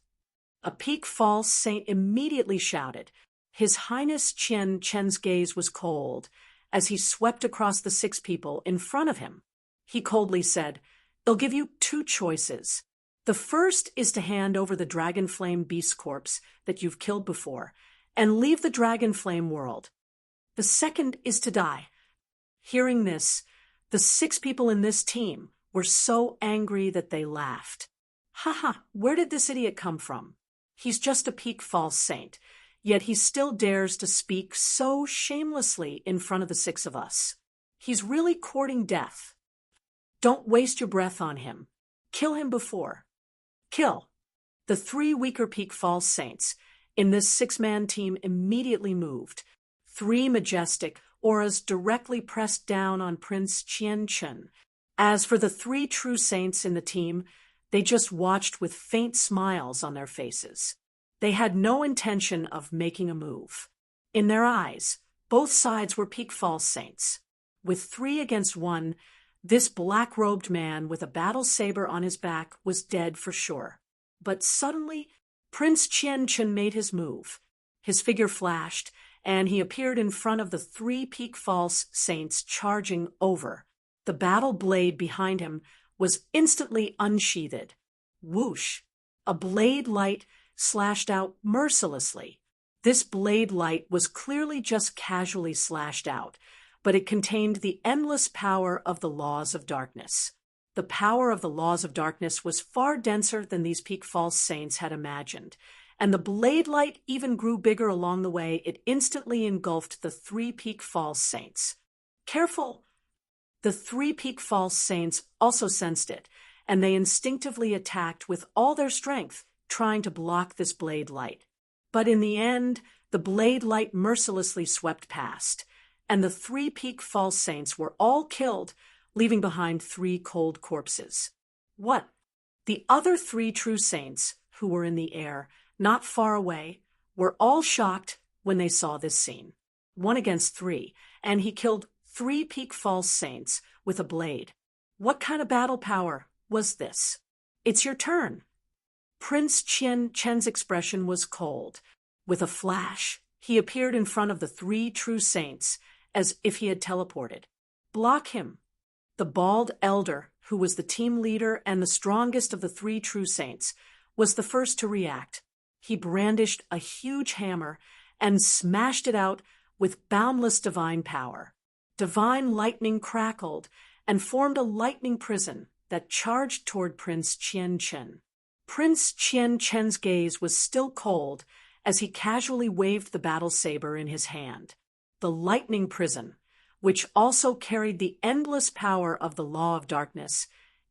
A peak false saint immediately shouted. His Highness Chen's gaze was cold as he swept across the 6 people in front of him. He coldly said, "They'll give you 2 choices. The first is to hand over the dragon flame beast corpse that you've killed before and leave the dragon flame world. The second is to die." Hearing this, the 6 people in this team were so angry that they laughed. "Haha, where did this idiot come from? He's just a peak false saint, yet he still dares to speak so shamelessly in front of the 6 of us. He's really courting death. Don't waste your breath on him. Kill him before." Kill! The 3 weaker peak false saints in this 6-man team immediately moved. 3 majestic auras directly pressed down on Prince Qian. As for the 3 true saints in the team, they just watched with faint smiles on their faces. They had no intention of making a move. In their eyes, both sides were peak false saints. With 3 against 1, this black-robed man with a battle saber on his back was dead for sure. But suddenly, Prince Qian made his move. His figure flashed, and he appeared in front of the 3 peak false saints charging over. The battle blade behind him was instantly unsheathed. Whoosh! A blade light slashed out mercilessly. This blade light was clearly just casually slashed out, but it contained the endless power of the laws of darkness. The power of the laws of darkness was far denser than these peak false saints had imagined, and the blade light even grew bigger along the way. It instantly engulfed the 3 peak false saints. "Careful!" The 3 peak false saints also sensed it, and they instinctively attacked with all their strength, trying to block this blade light. But in the end, the blade light mercilessly swept past, and the 3 peak false saints were all killed, leaving behind 3 cold corpses. What? The other 3 true saints, who were in the air, not far away, were all shocked when they saw this scene. 1 against 3, and he killed 3 peak false saints with a blade. What kind of battle power was this? "It's your turn." Prince Chen's expression was cold. With a flash, he appeared in front of the 3 true saints, as if he had teleported. "Block him." The bald elder, who was the team leader and the strongest of the 3 true saints, was the first to react. He brandished a huge hammer and smashed it out with boundless divine power. Divine lightning crackled and formed a lightning prison that charged toward Prince Qian. Prince Qian's gaze was still cold as he casually waved the battle saber in his hand. The lightning prison, which also carried the endless power of the law of darkness,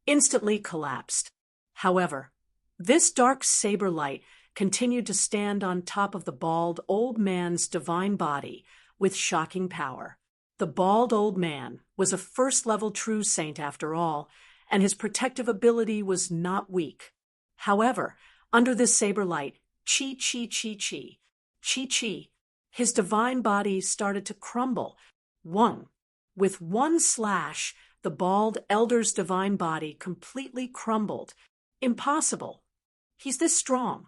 instantly collapsed. However, this dark saber light continued to stand on top of the bald old man's divine body with shocking power. The bald old man was a first-level true saint after all, and his protective ability was not weak. However, under this saber light, chi, his divine body started to crumble. With one slash, the bald elder's divine body completely crumbled. Impossible. He's this strong.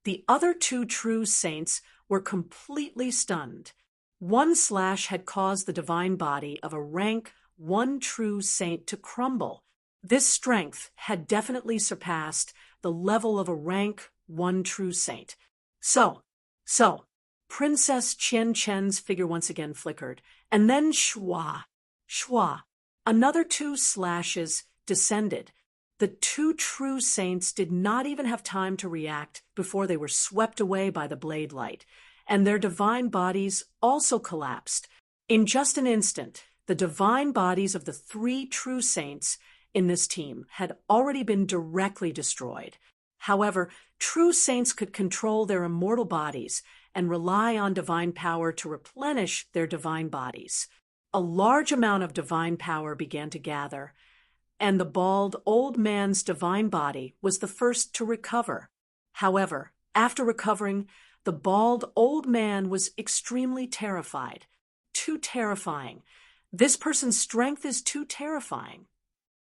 The other two true saints were completely stunned. One slash had caused the divine body of a rank 1 true saint to crumble. This strength had definitely surpassed the level of a rank 1 true saint. So, Princess Chen's figure once again flickered, and then shwa, another 2 slashes descended. The 2 true saints did not even have time to react before they were swept away by the blade light, and their divine bodies also collapsed. In just an instant, the divine bodies of the 3 true saints in this team had already been directly destroyed. However, true saints could control their immortal bodies and rely on divine power to replenish their divine bodies. A large amount of divine power began to gather, and the bald old man's divine body was the first to recover. However, after recovering, the bald old man was extremely terrified. Too terrifying. This person's strength is too terrifying.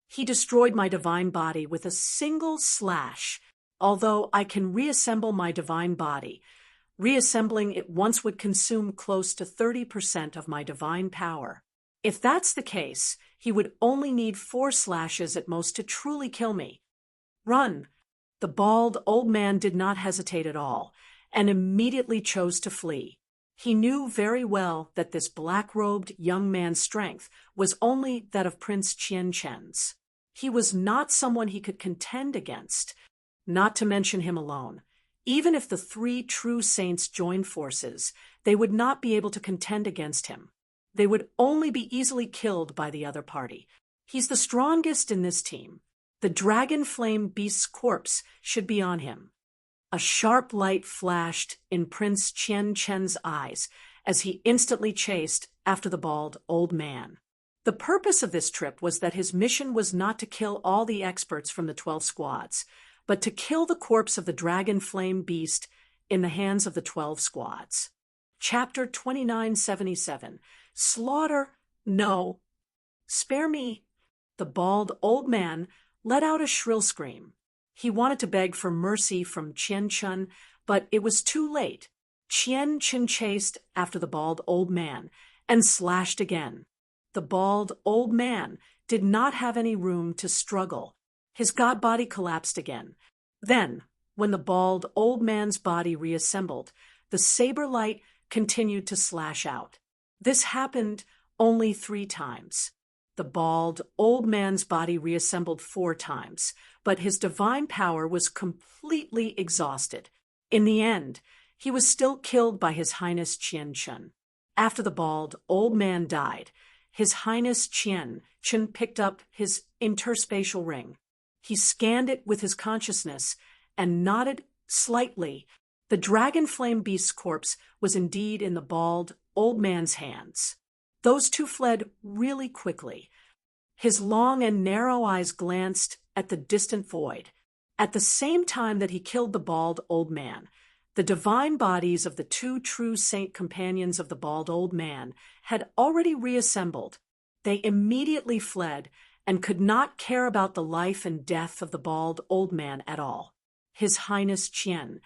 He destroyed my divine body with a single slash. Although I can reassemble my divine body, reassembling it once would consume close to 30% of my divine power. If that's the case, he would only need 4 slashes at most to truly kill me. Run! The bald old man did not hesitate at all, and immediately chose to flee. He knew very well that this black-robed young man's strength was only that of Prince Chen's. He was not someone he could contend against, not to mention him alone. Even if the 3 true saints joined forces, they would not be able to contend against him. They would only be easily killed by the other party. He's the strongest in this team. The dragon flame beast's corpse should be on him. A sharp light flashed in Prince Chen's eyes as he instantly chased after the bald old man. The purpose of this trip was that his mission was not to kill all the experts from the 12 squads, but to kill the corpse of the dragon flame beast in the hands of the 12 squads. Chapter 2977. Slaughter? No. Spare me. The bald old man let out a shrill scream. He wanted to beg for mercy from Chen, but it was too late. Chen chased after the bald old man and slashed again. The bald old man did not have any room to struggle. His god body collapsed again. Then, when the bald old man's body reassembled, the saber light continued to slash out. This happened only 3 times. The bald old man's body reassembled 4 times, but his divine power was completely exhausted. In the end, he was still killed by His Highness Chen. After the bald old man died, His Highness Chen picked up his interspatial ring. He scanned it with his consciousness and nodded slightly. The dragon flame beast's corpse was indeed in the bald old man's hands. Those 2 fled really quickly. His long and narrow eyes glanced at the distant void. At the same time that he killed the bald old man, the divine bodies of the 2 true saint companions of the bald old man had already reassembled. They immediately fled and could not care about the life and death of the bald old man at all. His Highness Chen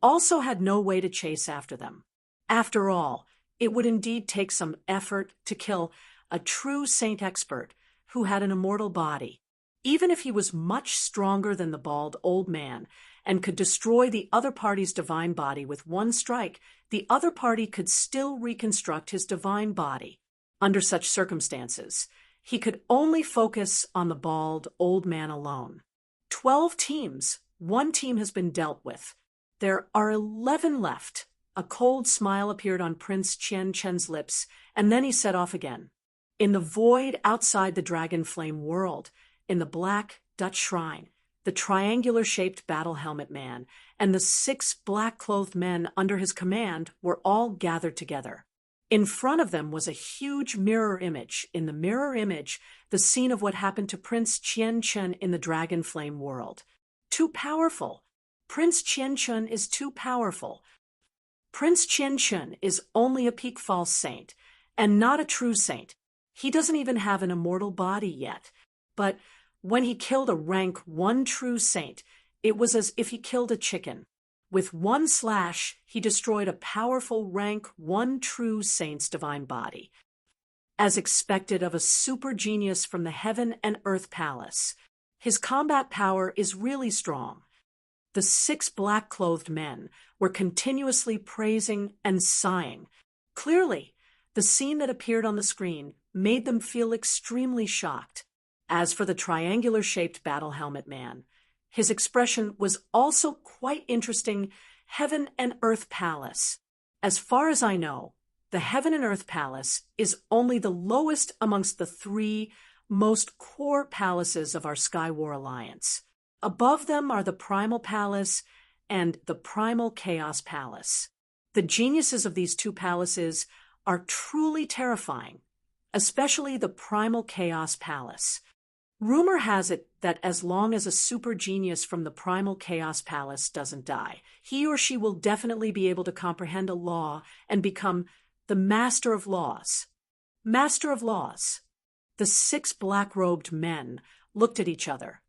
also had no way to chase after them. After all, it would indeed take some effort to kill a true saint expert who had an immortal body. Even if he was much stronger than the bald old man and could destroy the other party's divine body with 1 strike, the other party could still reconstruct his divine body. Under such circumstances, he could only focus on the bald old man alone. 12 teams. 1 team has been dealt with. There are 11 left. A cold smile appeared on Prince Chen's lips, and then he set off again. In the void outside the dragon flame world, in the black Dutch shrine, the triangular-shaped battle helmet man and the 6 black-clothed men under his command were all gathered together. In front of them was a huge mirror image. In the mirror image, the scene of what happened to Prince Chen in the Dragon Flame world. Too powerful. Prince Chen is too powerful. Prince Chen is only a peak false saint, and not a true saint. He doesn't even have an immortal body yet. But when he killed a rank 1 true saint, it was as if he killed a chicken. With one slash, he destroyed a powerful rank 1 true saint's divine body. As expected of a super genius from the Heaven and Earth Palace, his combat power is really strong. The 6 black-clothed men were continuously praising and sighing. Clearly, the scene that appeared on the screen made them feel extremely shocked. As for the triangular-shaped battle helmet man, his expression was also quite interesting. Heaven and Earth Palace. As far as I know, the Heaven and Earth Palace is only the lowest amongst the 3 most core palaces of our Skywar Alliance. Above them are the Primal Palace and the Primal Chaos Palace. The geniuses of these 2 palaces are truly terrifying, especially the Primal Chaos Palace. Rumor has it that as long as a super genius from the Primal Chaos Palace doesn't die, he or she will definitely be able to comprehend a law and become the Master of Laws. Master of Laws. The 6 black-robed men looked at each other,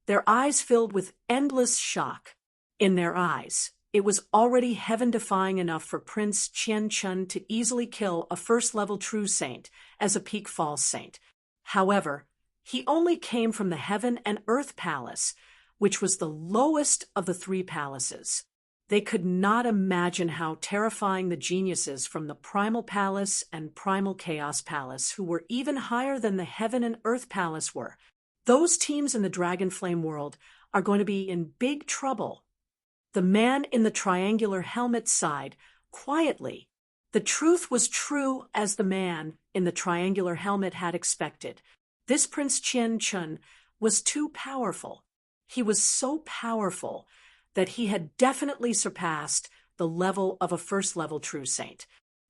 their eyes filled with endless shock. In their eyes, it was already heaven-defying enough for Prince Chen to easily kill a first-level true saint as a peak false saint. However, he only came from the Heaven and Earth Palace, which was the lowest of the 3 palaces. They could not imagine how terrifying the geniuses from the Primal Palace and Primal Chaos Palace, who were even higher than the Heaven and Earth Palace, were. Those teams in the Dragon Flame world are going to be in big trouble. The man in the triangular helmet sighed quietly. The truth was true as the man in the triangular helmet had expected. This Prince Chen was too powerful. He was so powerful that he had definitely surpassed the level of a first-level true saint.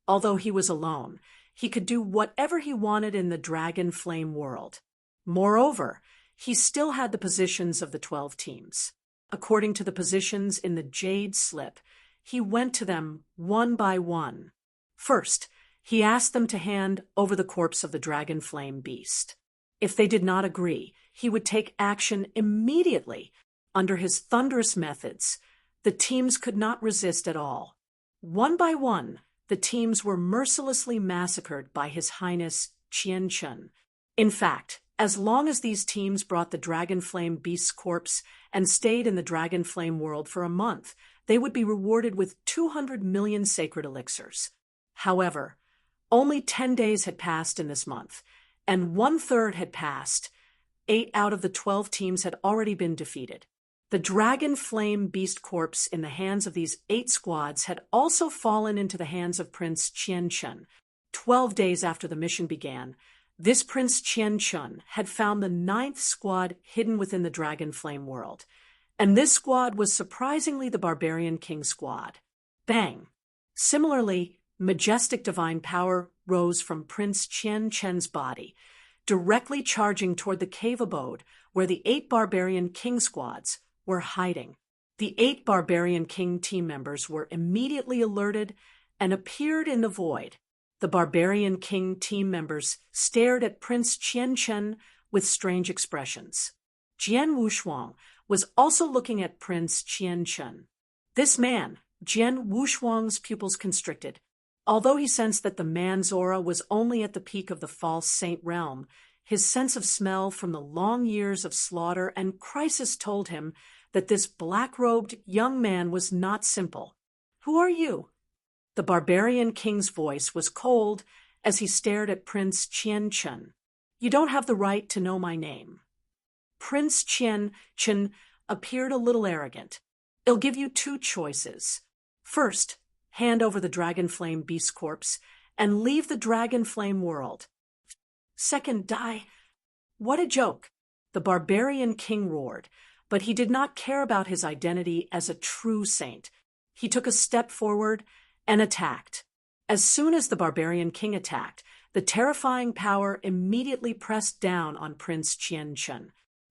Although he was alone, he could do whatever he wanted in the Dragon Flame world. Moreover, he still had the positions of the 12 teams. According to the positions in the Jade Slip, he went to them one by one. First, he asked them to hand over the corpse of the Dragon Flame beast. If they did not agree, he would take action immediately. Under his thunderous methods, the teams could not resist at all. One by one, the teams were mercilessly massacred by His Highness Qian. In fact, as long as these teams brought the Dragon Flame beast's corpse and stayed in the Dragon Flame world for a month, they would be rewarded with 200 million sacred elixirs. However, only 10 days had passed in this month, and 1/3 had passed. 8 out of the 12 teams had already been defeated. The Dragon Flame beast corpse in the hands of these 8 squads had also fallen into the hands of Prince Chen. 12 days after the mission began, this Prince Chen had found the 9th squad hidden within the Dragon Flame world, and this squad was surprisingly the Barbarian King squad. Bang! Similarly, majestic divine power rose from Prince Chen's body, directly charging toward the cave abode where the 8 Barbarian King squads were hiding. The 8 Barbarian King team members were immediately alerted and appeared in the void. The Barbarian King team members stared at Prince Chen with strange expressions. Jian Wushuang was also looking at Prince Chen. This man, Jian Wushuang's pupils constricted. Although he sensed that the man's aura was only at the peak of the false saint realm, his sense of smell from the long years of slaughter and crisis told him that this black-robed young man was not simple. "Who are you?" The Barbarian King's voice was cold as he stared at Prince Chen. "You don't have the right to know my name." Prince Chen appeared a little arrogant. "I'll give you 2 choices. First, hand over the Dragon Flame beast corpse and leave the Dragon Flame world. Second, die." What a joke! The Barbarian King roared, but he did not care about his identity as a true saint. He took a step forward and attacked. As soon as the barbarian king attacked, the terrifying power immediately pressed down on Prince Chen.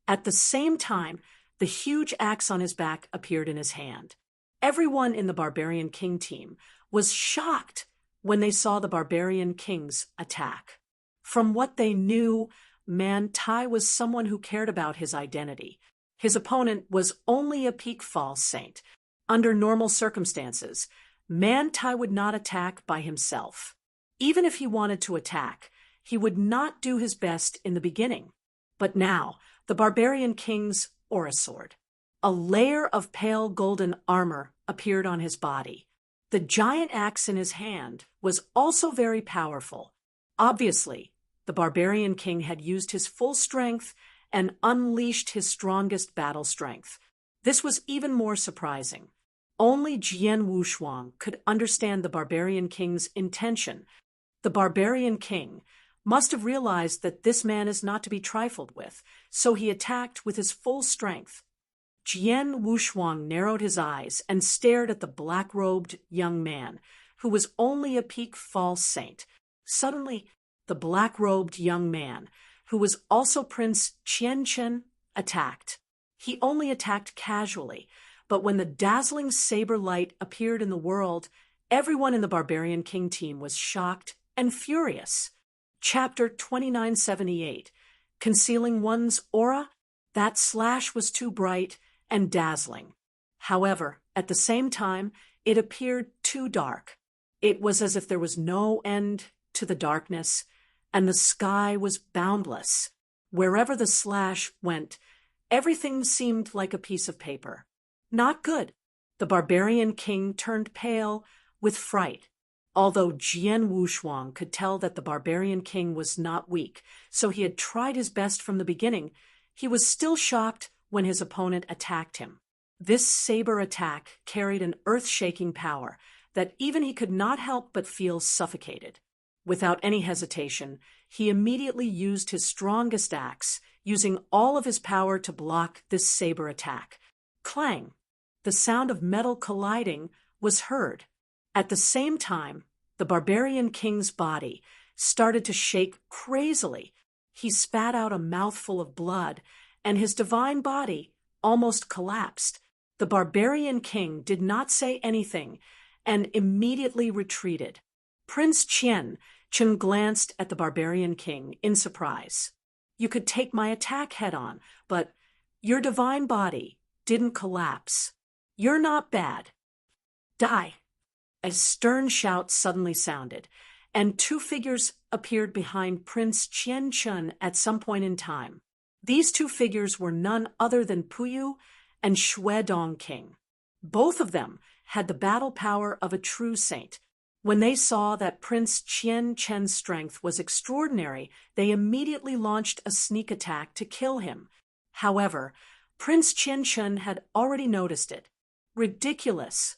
At the same time, the huge axe on his back appeared in his hand. Everyone in the barbarian king team was shocked when they saw the barbarian king's attack. From what they knew, Man Tai was someone who cared about his identity. His opponent was only a peak false saint. Under normal circumstances, Man Tai would not attack by himself. Even if he wanted to attack, he would not do his best in the beginning. But now, the barbarian king's aura sword. A layer of pale golden armor appeared on his body. The giant axe in his hand was also very powerful. Obviously, the barbarian king had used his full strength and unleashed his strongest battle strength. This was even more surprising. Only Jian Wushuang could understand the barbarian king's intention. The barbarian king must have realized that this man is not to be trifled with, so he attacked with his full strength. Jian Wushuang narrowed his eyes and stared at the black-robed young man, who was only a peak false saint. Suddenly, the black-robed young man, who was also Prince Chen, attacked. He only attacked casually, but when the dazzling saber light appeared in the world, everyone in the Barbarian King team was shocked and furious. Chapter 2978. Concealing one's aura? That slash was too bright and dazzling. However, at the same time, it appeared too dark. It was as if there was no end to the darkness, and the sky was boundless. Wherever the slash went, everything seemed like a piece of paper. Not good. The barbarian king turned pale with fright. Although Jian Wushuang could tell that the barbarian king was not weak, so he had tried his best from the beginning, he was still shocked when his opponent attacked him. This saber attack carried an earth-shaking power that even he could not help but feel suffocated. Without any hesitation, he immediately used his strongest axe, using all of his power to block this saber attack. Clang! The sound of metal colliding was heard. At the same time, the barbarian king's body started to shake crazily. He spat out a mouthful of blood, and his divine body almost collapsed. The barbarian king did not say anything and immediately retreated. Prince Chen glanced at the barbarian king in surprise. You could take my attack head on, but your divine body didn't collapse. You're not bad. Die. A stern shout suddenly sounded, and two figures appeared behind Prince Chen at some point in time. These two figures were none other than Puyu and Shui Dongqing. Both of them had the battle power of a true saint. When they saw that Prince Chen's strength was extraordinary, they immediately launched a sneak attack to kill him. However, Prince Chen had already noticed it. Ridiculous!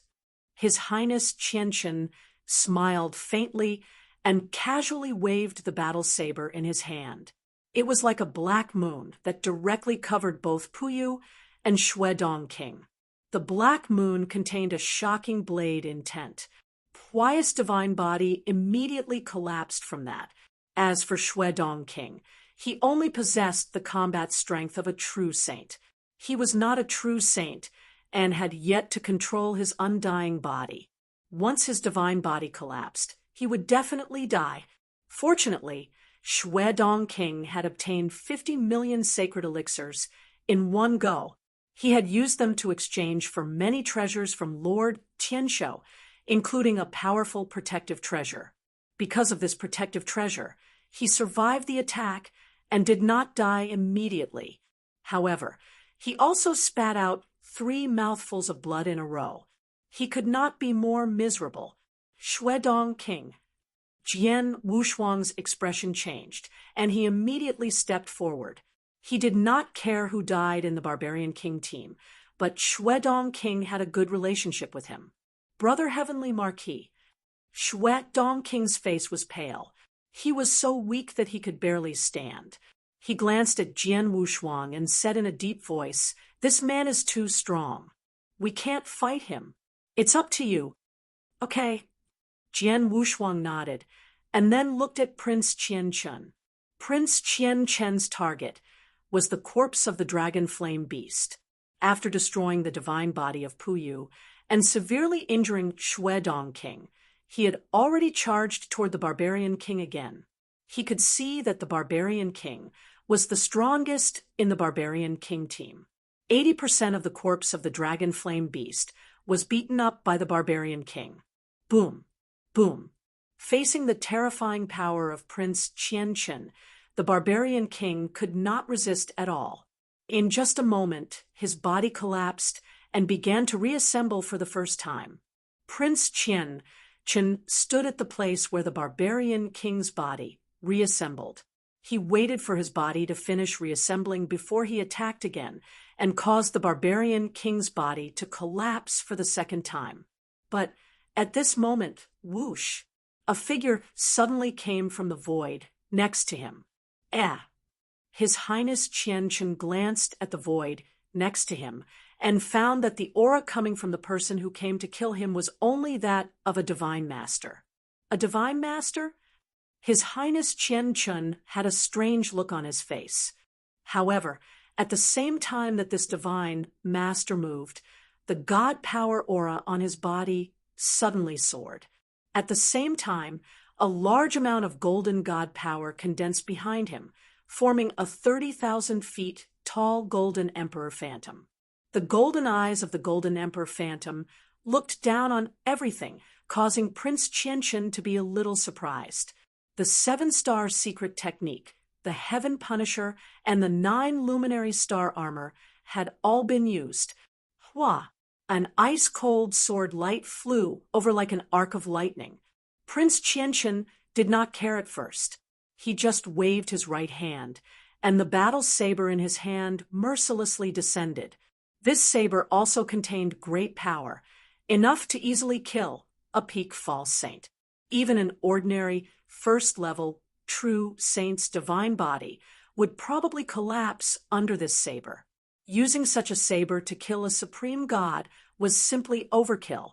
His Highness Chen smiled faintly and casually waved the battle saber in his hand. It was like a black moon that directly covered both Puyu and Shui Dongqing. The black moon contained a shocking blade intent. Puyi's divine body immediately collapsed from that. As for Shui Dongqing, he only possessed the combat strength of a true saint. He was not a true saint and had yet to control his undying body. Once his divine body collapsed, he would definitely die. Fortunately, Shui Dongqing had obtained 50 million sacred elixirs in one go. He had used them to exchange for many treasures from Lord Tianshou, including a powerful protective treasure. Because of this protective treasure, he survived the attack and did not die immediately. However, he also spat out 3 mouthfuls of blood in a row. He could not be more miserable. Shui Dongqing. Jian Wushuang's expression changed, and he immediately stepped forward. He did not care who died in the Barbarian King team, but Shui Dongqing had a good relationship with him. Brother Heavenly Marquis. Shui Dongqing's face was pale. He was so weak that he could barely stand. He glanced at Jian Wushuang and said in a deep voice, "This man is too strong. We can't fight him. It's up to you." "Okay." Jian Wushuang nodded, and then looked at Prince Qian Chen. Prince Qian Chen's target was the corpse of the dragon flame beast. After destroying the divine body of Puyu and severely injuring Shuedong King, he had already charged toward the barbarian king again. He could see that the barbarian king was the strongest in the barbarian king team. 80% of the corpse of the dragon flame beast was beaten up by the barbarian king. Boom, boom. Facing the terrifying power of Prince Qian Chen, the barbarian king could not resist at all. In just a moment, his body collapsed and began to reassemble for the first time. Prince Qian Chen stood at the place where the barbarian king's body reassembled. He waited for his body to finish reassembling before he attacked again and caused the barbarian king's body to collapse for the second time. But at this moment, whoosh, a figure suddenly came from the void next to him. His Highness Qian Chen glanced at the void next to him and found that the aura coming from the person who came to kill him was only that of a divine master. A divine master? His Highness Qian Chen had a strange look on his face. However, at the same time that this divine master moved, the god power aura on his body suddenly soared. At the same time, a large amount of golden god power condensed behind him, forming a 30,000 feet tall golden emperor phantom. The golden eyes of the golden emperor phantom looked down on everything, causing Prince Qian Chen to be a little surprised. The 7-star secret technique, the Heaven Punisher, and the 9 luminary star armor had all been used. Hua! An ice-cold sword light flew over like an arc of lightning. Prince Qian Chen did not care at first. He just waved his right hand, and the battle saber in his hand mercilessly descended. This saber also contained great power, enough to easily kill a peak false saint. Even an ordinary, first-level, true saint's divine body would probably collapse under this saber. Using such a saber to kill a supreme god was simply overkill.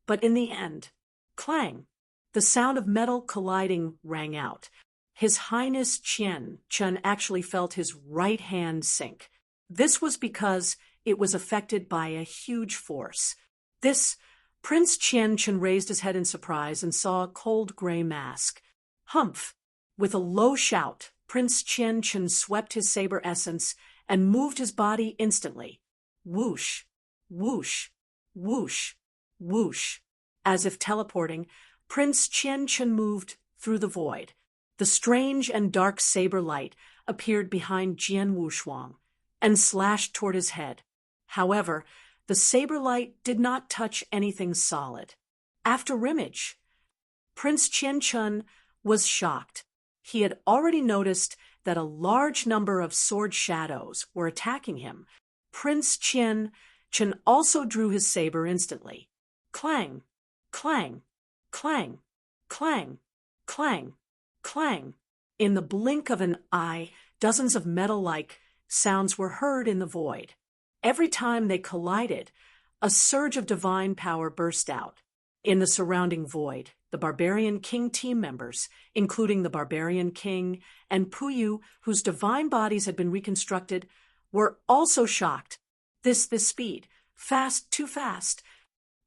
But in the end, clang! The sound of metal colliding rang out. His Highness Qian Chen actually felt his right hand sink. This was because it was affected by a huge force. Prince Qian Chen raised his head in surprise and saw a cold gray mask. Humph! With a low shout, Prince Qian Chen swept his saber essence and moved his body instantly. Whoosh! Whoosh! Whoosh! Whoosh! As if teleporting, Prince Qian Chen moved through the void. The strange and dark saber light appeared behind Jian Wushuang and slashed toward his head. However, the saber light did not touch anything solid. After Rimage, Prince Qian Chen was shocked. He had already noticed that a large number of sword shadows were attacking him. Prince Qian Chen also drew his saber instantly. Clang! Clang! Clang! Clang! Clang! Clang! In the blink of an eye, dozens of metal-like sounds were heard in the void. Every time they collided, a surge of divine power burst out. In the surrounding void, the Barbarian King team members, including the Barbarian King and Puyu, whose divine bodies had been reconstructed, were also shocked. This speed. Fast, too fast.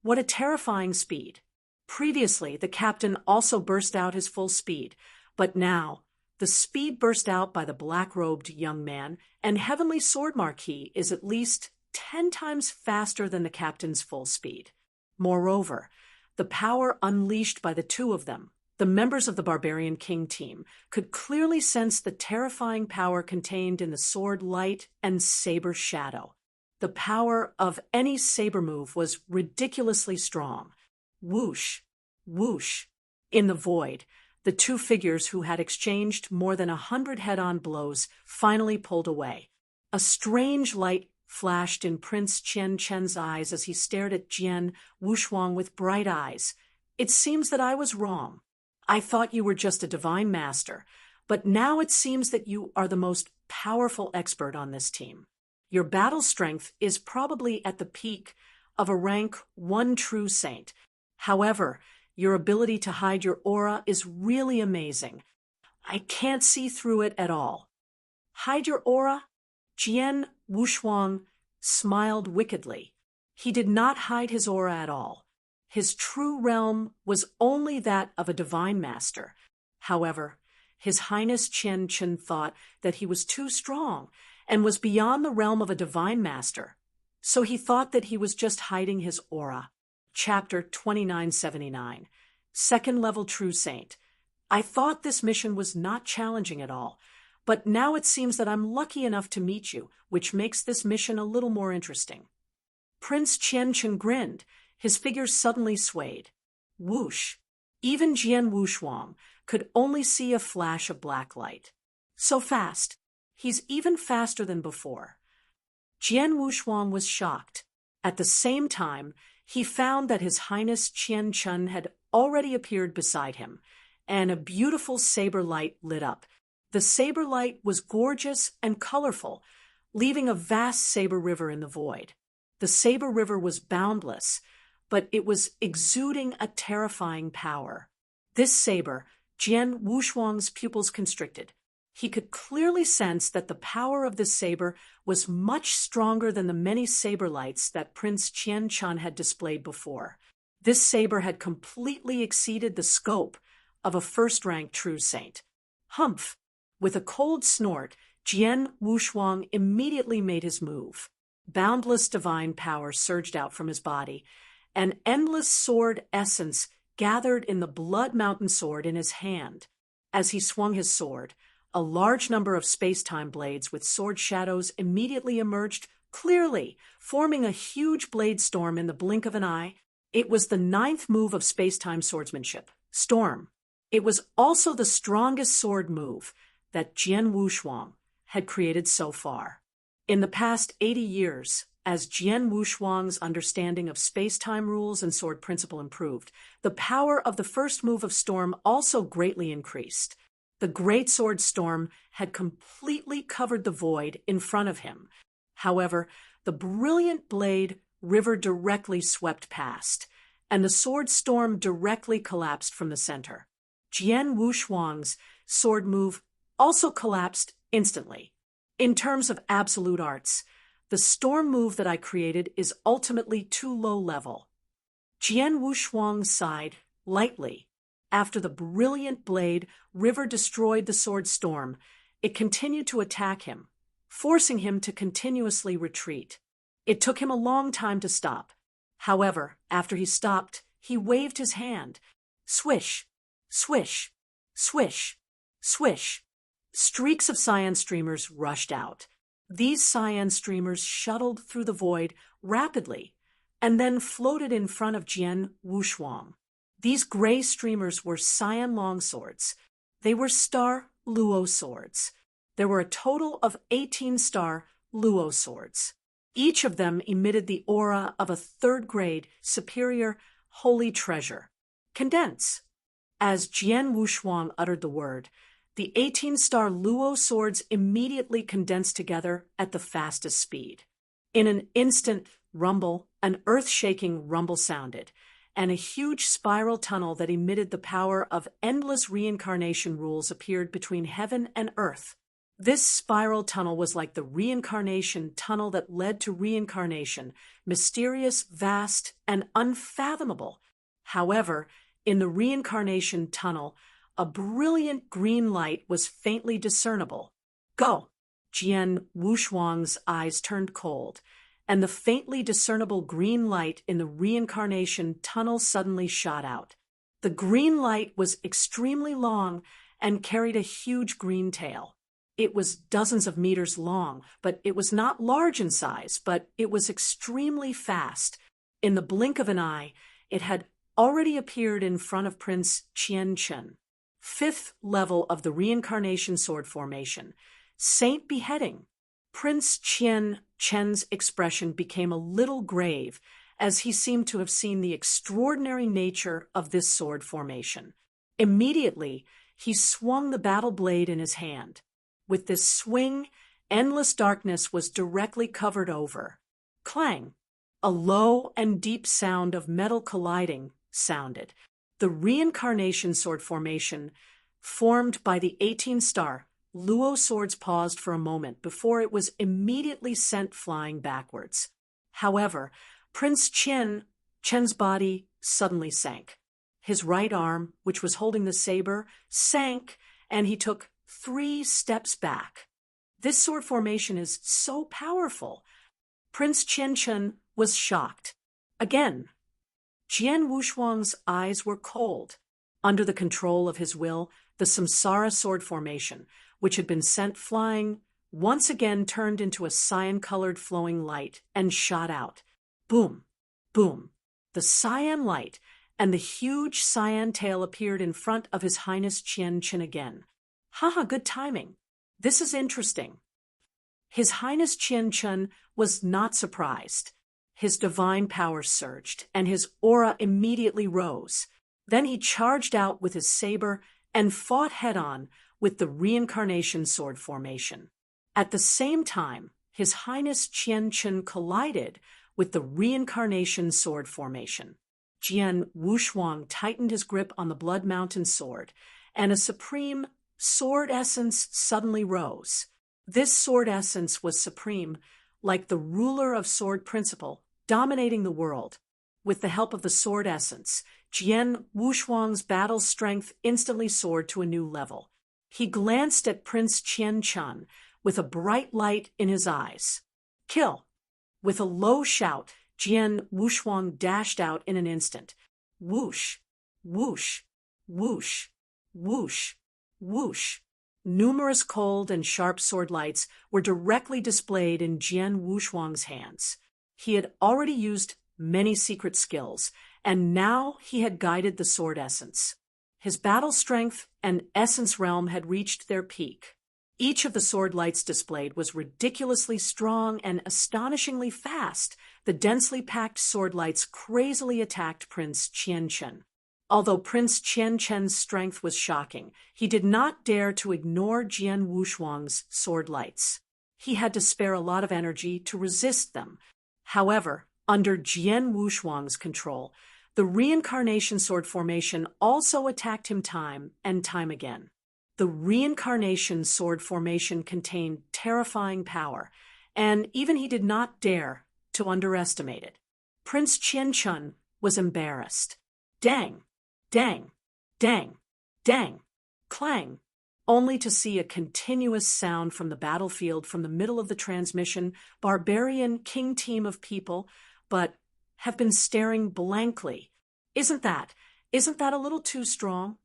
What a terrifying speed. Previously, the captain also burst out his full speed, but now, the speed burst out by the black-robed young man and Heavenly Sword Marquis is at least 10 times faster than the captain's full speed. Moreover, the power unleashed by the two of them, the members of the Barbarian King team, could clearly sense the terrifying power contained in the sword light and saber shadow. The power of any saber move was ridiculously strong. Whoosh! Whoosh! In the void, the two figures who had exchanged more than 100 head-on blows finally pulled away. A strange light flashed in Prince Qian Chen's eyes as he stared at Jian Wushuang with bright eyes. It seems that I was wrong. I thought you were just a divine master, but now it seems that you are the most powerful expert on this team. Your battle strength is probably at the peak of a rank 1 true saint. However, Your ability to hide your aura is really amazing. I can't see through it at all." "Hide your aura?" Qian Wushuang smiled wickedly. He did not hide his aura at all. His true realm was only that of a divine master. However, His Highness Chen thought that he was too strong and was beyond the realm of a divine master, so he thought that he was just hiding his aura. Chapter 2979. Second Level True Saint. I thought this mission was not challenging at all, but now it seems that I'm lucky enough to meet you, which makes this mission a little more interesting. Prince Qian grinned. His figure suddenly swayed. Whoosh! Even Jian Wushuang could only see a flash of black light. So fast! He's even faster than before. Jian Wushuang was shocked. At the same time, he found that His Highness Qian had already appeared beside him, and a beautiful saber light lit up. The saber light was gorgeous and colorful, leaving a vast saber river in the void. The saber river was boundless, but it was exuding a terrifying power. This saber, Jian Wushuang's pupils constricted. He could clearly sense that the power of this saber was much stronger than the many saber lights that Prince Qian had displayed before. This saber had completely exceeded the scope of a first-rank true saint. Humph! With a cold snort, Jian Wushuang immediately made his move. Boundless divine power surged out from his body. An endless sword essence gathered in the Blood Mountain sword in his hand. As he swung his sword, a large number of space-time blades with sword shadows immediately emerged clearly, forming a huge blade storm in the blink of an eye. It was the 9th move of space-time swordsmanship, Storm. It was also the strongest sword move that Jian Wushuang had created so far. In the past 80 years, as Jian Wushuang's understanding of space-time rules and sword principle improved, the power of the first move of Storm also greatly increased. The great sword Storm had completely covered the void in front of him. However, the brilliant blade river directly swept past, and the sword Storm directly collapsed from the center. Jian Wushuang's sword move also collapsed instantly. In terms of absolute arts, the storm move that I created is ultimately too low level. Jian Wushuang sighed lightly. After the brilliant blade river destroyed the sword Storm, it continued to attack him, forcing him to continuously retreat. It took him a long time to stop. However, after he stopped, he waved his hand. Swish, swish, swish, swish. Streaks of cyan streamers rushed out. These cyan streamers shuttled through the void rapidly and then floated in front of Jian Wushuang. These gray streamers were cyan longswords. They were star luo swords. There were a total of 18 star luo swords. Each of them emitted the aura of a 3rd-grade superior holy treasure. Condense. As Jian Wushuang uttered the word, the 18-star luo swords immediately condensed together at the fastest speed. In an instant rumble, an earth-shaking rumble sounded, and a huge spiral tunnel that emitted the power of endless reincarnation rules appeared between heaven and earth. This spiral tunnel was like the reincarnation tunnel that led to reincarnation, mysterious, vast, and unfathomable. However, in the reincarnation tunnel, a brilliant green light was faintly discernible. Go! Jian Wushuang's eyes turned cold, and the faintly discernible green light in the reincarnation tunnel suddenly shot out. The green light was extremely long and carried a huge green tail. It was dozens of meters long, but it was not large in size, but it was extremely fast. In the blink of an eye, it had already appeared in front of Prince Qian. 5th level of the reincarnation sword formation. Saint beheading. Prince Chen's expression became a little grave as he seemed to have seen the extraordinary nature of this sword formation. Immediately, he swung the battle blade in his hand. With this swing, endless darkness was directly covered over. Clang! A low and deep sound of metal colliding sounded. The reincarnation sword formation, formed by the 18-star Luo swords, paused for a moment before it was immediately sent flying backwards. However, Prince Chen's body suddenly sank. His right arm, which was holding the saber, sank, and he took 3 steps back. This sword formation is so powerful. Prince Chen was shocked. Again, Jian Wushuang's eyes were cold. Under the control of his will, the Samsara sword formation, which had been sent flying, once again turned into a cyan-colored flowing light and shot out. Boom! Boom! The cyan light and the huge cyan tail appeared in front of His Highness Chen again. Haha, good timing. This is interesting. His Highness Chen was not surprised. His divine power surged, and his aura immediately rose. Then he charged out with his saber and fought head-on with the reincarnation sword formation. At the same time, His Highness Chen collided with the reincarnation sword formation. Jian Wushuang tightened his grip on the Blood Mountain sword, and a supreme sword essence suddenly rose. This sword essence was supreme, like the ruler of sword principle, dominating the world. With the help of the sword essence, Jian Wushuang's battle strength instantly soared to a new level. He glanced at Prince Chen with a bright light in his eyes. Kill! With a low shout, Jian Wushuang dashed out in an instant. Whoosh! Whoosh! Whoosh! Whoosh! Whoosh! Numerous cold and sharp sword lights were directly displayed in Jian Wushuang's hands. He had already used many secret skills, and now he had guided the sword essence. His battle strength and essence realm had reached their peak. Each of the sword lights displayed was ridiculously strong and astonishingly fast. The densely packed sword lights crazily attacked Prince Chen. Although Prince Chen's strength was shocking, he did not dare to ignore Jian Wushuang's sword lights. He had to spare a lot of energy to resist them. However, under Jian Wushuang's control, the reincarnation sword formation also attacked him time and time again. The reincarnation sword formation contained terrifying power, and even he did not dare to underestimate it. Prince Chen was embarrassed. Dang! Dang! Dang! Dang! Clang! Only to see a continuous sound from the battlefield from the middle of the transmission. Barbarian king team of people, but have been staring blankly. Isn't that a little too strong?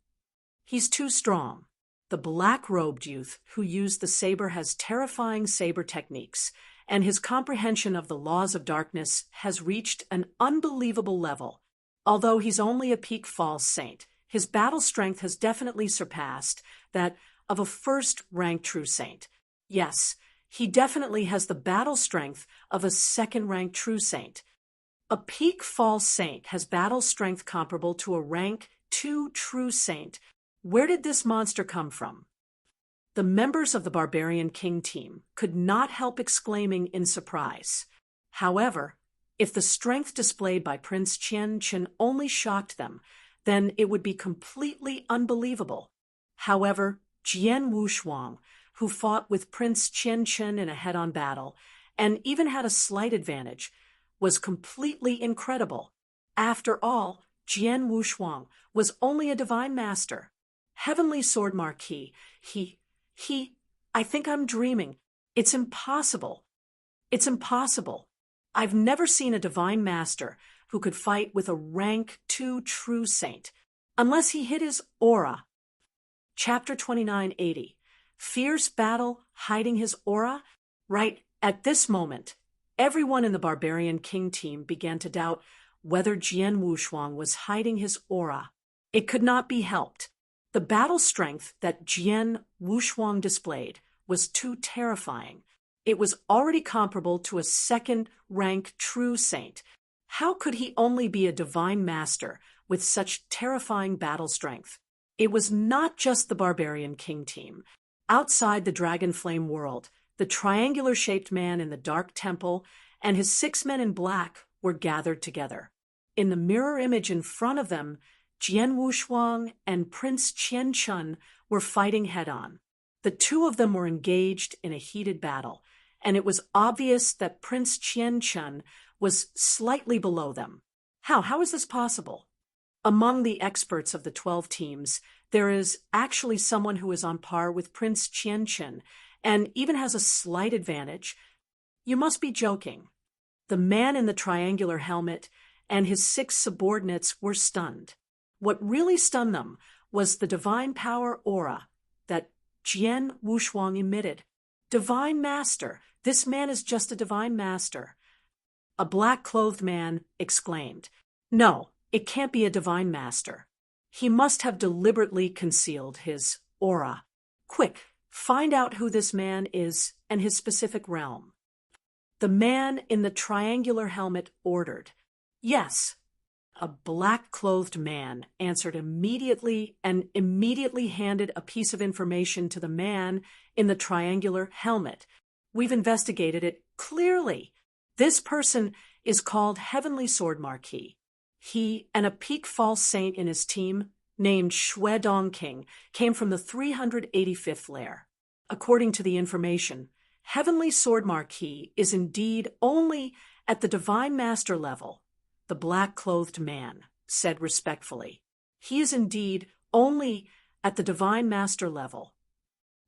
He's too strong. The black-robed youth who used the saber has terrifying saber techniques, and his comprehension of the laws of darkness has reached an unbelievable level. Although he's only a peak false saint, his battle strength has definitely surpassed that of a first-rank true saint. Yes, he definitely has the battle strength of a second-rank true saint. A peak false saint has battle strength comparable to a rank 2 true saint. Where did this monster come from? The members of the Barbarian King team could not help exclaiming in surprise. However, if the strength displayed by Prince Chen only shocked them, then it would be completely unbelievable. However, Jian Wushuang, who fought with Prince Chen in a head-on battle, and even had a slight advantage, was completely incredible. After all, Jian Wushuang was only a divine master. Heavenly Sword Marquis, I think I'm dreaming. It's impossible. It's impossible. I've never seen a divine master who could fight with a rank 2 true saint, unless he hid his aura. Chapter 2980. Fierce battle hiding his aura? Right at this moment, everyone in the Barbarian King team began to doubt whether Jian Wushuang was hiding his aura. It could not be helped. The battle strength that Jian Wushuang displayed was too terrifying. It was already comparable to a second-rank true saint. How could he only be a divine master with such terrifying battle strength? It was not just the Barbarian King team. Outside the Dragon Flame world, the triangular-shaped man in the Dark Temple and his 6 men in black were gathered together. In the mirror image in front of them, Jian Wushuang and Prince Qian were fighting head-on. The two of them were engaged in a heated battle, and it was obvious that Prince Qian was slightly below them. How is this possible? Among the experts of the 12 teams, there is actually someone who is on par with Prince Qian and even has a slight advantage. You must be joking. The man in the triangular helmet and his 6 subordinates were stunned. What really stunned them was the divine power aura that Jian Wushuang emitted. Divine Master! This man is just a divine master. A black-clothed man exclaimed, "No, it can't be a divine master. He must have deliberately concealed his aura. Quick, find out who this man is and his specific realm." The man in the triangular helmet ordered. "Yes." A black-clothed man answered immediately and immediately handed a piece of information to the man in the triangular helmet. "We've investigated it clearly. This person is called Heavenly Sword Marquis. He and a peak false saint in his team, named Shui Dongqing, came from the 385th layer. According to the information, Heavenly Sword Marquis is indeed only at the Divine Master level," the black-clothed man said respectfully. "He is indeed only at the Divine Master level."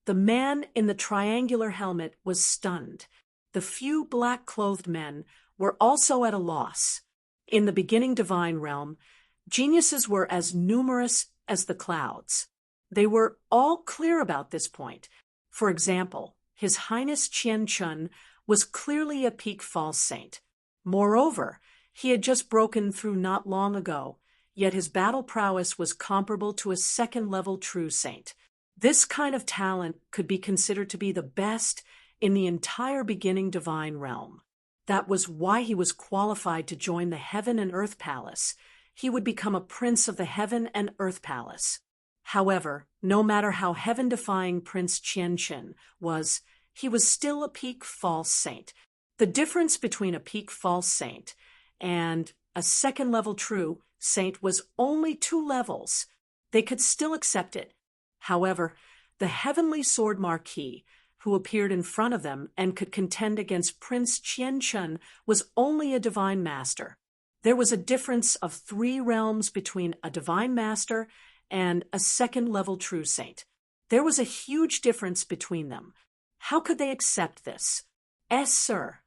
The man in the triangular helmet was stunned. The few black-clothed men were also at a loss. In the beginning divine realm, geniuses were as numerous as the clouds. They were all clear about this point. For example, His Highness Chen was clearly a peak false saint. Moreover, he had just broken through not long ago, yet his battle prowess was comparable to a second-level true saint. This kind of talent could be considered to be the best in the entire beginning divine realm. That was why he was qualified to join the Heaven and Earth Palace. He would become a prince of the Heaven and Earth Palace. However, no matter how heaven-defying Prince Qian was, he was still a peak false saint. The difference between a peak false saint and a second-level true saint was only 2 levels. They could still accept it. However, the Heavenly Sword Marquis, who appeared in front of them and could contend against Prince Qian was only a divine master. There was a difference of 3 realms between a divine master and a second-level true saint. There was a huge difference between them. How could they accept this? "Yes, sir."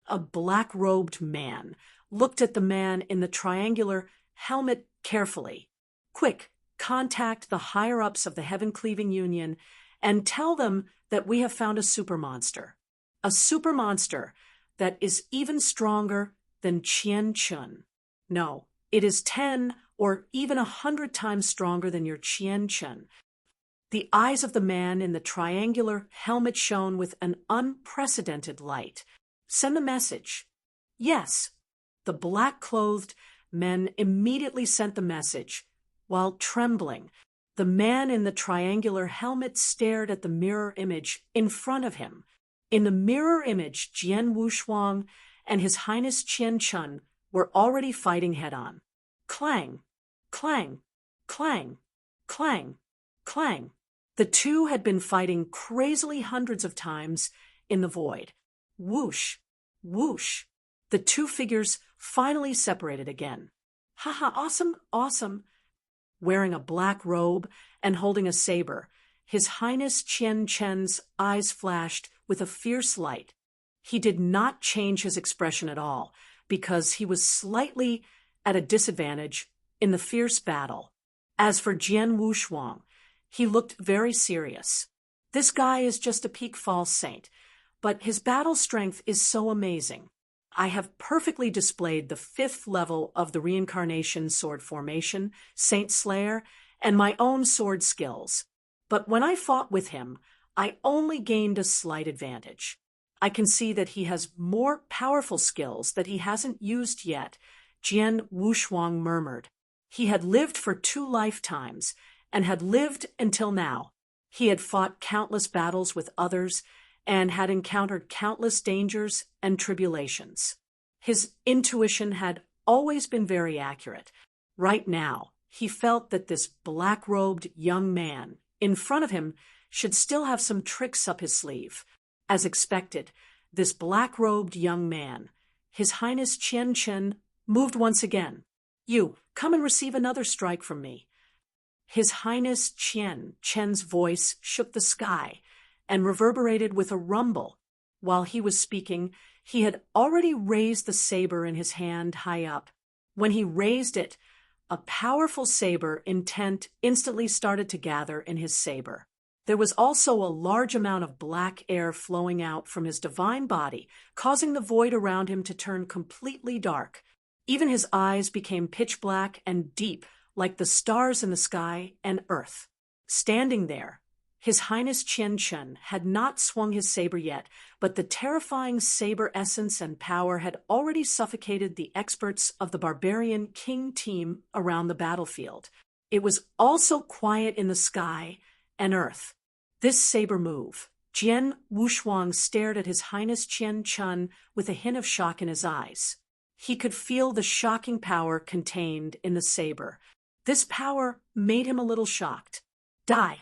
A black-robed man looked at the man in the triangular helmet carefully. "Quick, contact the higher-ups of the Heaven-Cleaving Union and tell them that we have found a supermonster. A supermonster that is even stronger than Qian. No, it is 10 or even 100 times stronger than your Qian. The eyes of the man in the triangular helmet shone with an unprecedented light. "Send the message." "Yes." The black-clothed men immediately sent the message. While trembling, the man in the triangular helmet stared at the mirror image in front of him. In the mirror image, Jian Wushuang and His Highness Qian were already fighting head-on. Clang, clang, clang, clang, clang. The two had been fighting crazily hundreds of times in the void. Whoosh, whoosh. The 2 figures finally separated again. "Haha, awesome, awesome." Wearing a black robe and holding a saber, His Highness Chen's eyes flashed with a fierce light. He did not change his expression at all, because he was slightly at a disadvantage in the fierce battle. As for Jian Wushuang, he looked very serious. This guy is just a peak false saint, but his battle strength is so amazing. I have perfectly displayed the 5th level of the reincarnation sword formation, Saint Slayer, and my own sword skills. But when I fought with him, I only gained a slight advantage. I can see that he has more powerful skills that he hasn't used yet, Jian Wushuang murmured. He had lived for 2 lifetimes, and had lived until now. He had fought countless battles with others, and had encountered countless dangers and tribulations. His intuition had always been very accurate. Right now, he felt that this black-robed young man in front of him should still have some tricks up his sleeve. As expected, this black-robed young man, His Highness Chen, moved once again. "You, come and receive another strike from me." His Highness Chen's voice shook the sky and reverberated with a rumble. While he was speaking, he had already raised the saber in his hand high up. When he raised it, a powerful saber intent instantly started to gather in his saber. There was also a large amount of black air flowing out from his divine body, causing the void around him to turn completely dark. Even his eyes became pitch black and deep, like the stars in the sky and earth. Standing there, His Highness Chen had not swung his saber yet, but the terrifying saber essence and power had already suffocated the experts of the barbarian king team around the battlefield. It was also quiet in the sky and earth. This saber move, Jian Wushuang stared at His Highness Chen with a hint of shock in his eyes. He could feel the shocking power contained in the saber. This power made him a little shocked. "Die!"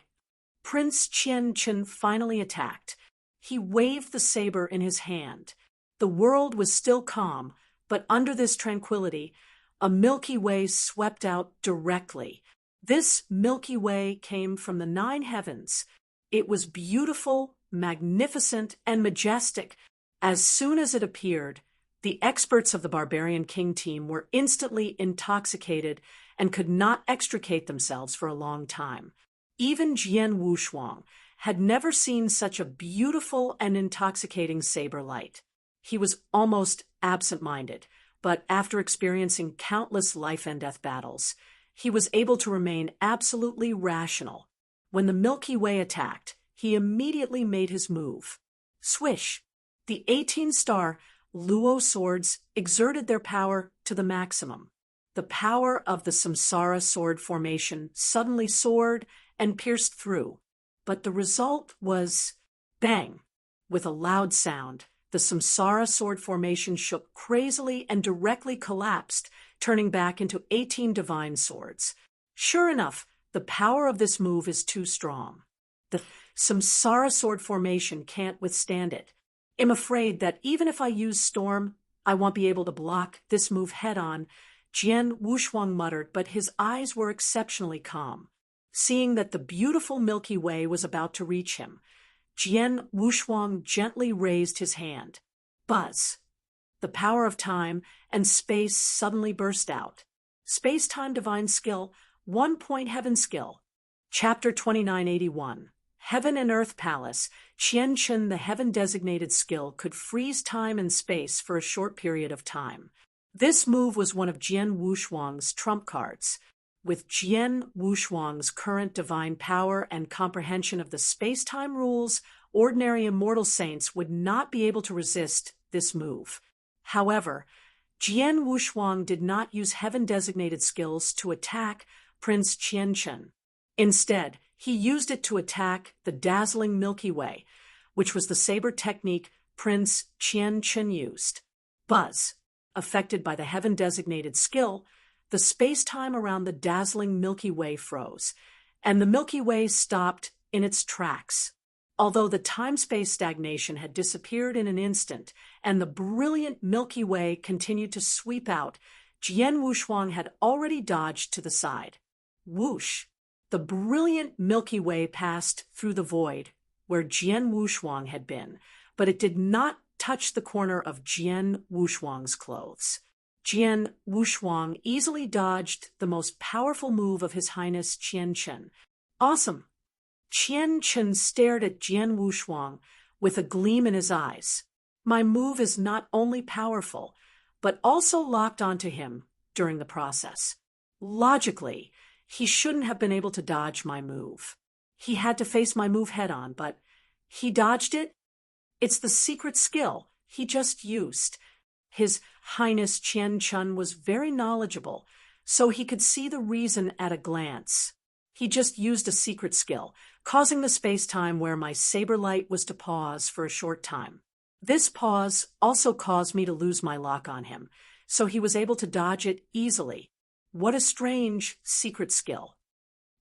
Prince Chen finally attacked. He waved the saber in his hand. The world was still calm, but under this tranquility, a Milky Way swept out directly. This Milky Way came from the 9 heavens. It was beautiful, magnificent, and majestic. As soon as it appeared, the experts of the Barbarian King team were instantly intoxicated and could not extricate themselves for a long time. Even Jian Wushuang had never seen such a beautiful and intoxicating saber light. He was almost absent-minded, but after experiencing countless life and death battles, he was able to remain absolutely rational. When the Milky Way attacked, he immediately made his move. Swish! The 18-star Luo swords exerted their power to the maximum. The power of the Samsara sword formation suddenly soared and pierced through. But the result was bang! With a loud sound, the Samsara sword formation shook crazily and directly collapsed, turning back into 18 divine swords. Sure enough, the power of this move is too strong. The Samsara sword formation can't withstand it. I'm afraid that even if I use Storm, I won't be able to block this move head-on, Jian Wushuang muttered, but his eyes were exceptionally calm. Seeing that the beautiful Milky Way was about to reach him, Jian Wushuang gently raised his hand. Buzz! The power of time and space suddenly burst out. Space-Time Divine Skill, 1-point Heaven Skill. Chapter 2981. Heaven and Earth Palace. Chen, the heaven-designated skill, could freeze time and space for a short period of time. This move was one of Jian Wushuang's trump cards. With Jian Wushuang's current divine power and comprehension of the space-time rules, ordinary immortal saints would not be able to resist this move. However, Jian Wushuang did not use heaven-designated skills to attack Prince Chen. Instead, he used it to attack the dazzling Milky Way, which was the saber technique Prince Chen used. Buzz! Affected by the heaven-designated skill, the space-time around the dazzling Milky Way froze, and the Milky Way stopped in its tracks. Although the time-space stagnation had disappeared in an instant, and the brilliant Milky Way continued to sweep out, Jian Wushuang had already dodged to the side. Whoosh! The brilliant Milky Way passed through the void where Jian Wushuang had been, but it did not touch the corner of Jian Wushuang's clothes. Jian Wushuang easily dodged the most powerful move of His Highness Chen. Awesome! Chen stared at Jian Wushuang with a gleam in his eyes. My move is not only powerful, but also locked onto him during the process. Logically, he shouldn't have been able to dodge my move. He had to face my move head-on, but he dodged it? It's the secret skill he just used. His Highness Chen was very knowledgeable, so he could see the reason at a glance. He just used a secret skill, causing the space-time where my saber light was to pause for a short time. This pause also caused me to lose my lock on him, so he was able to dodge it easily. What a strange secret skill.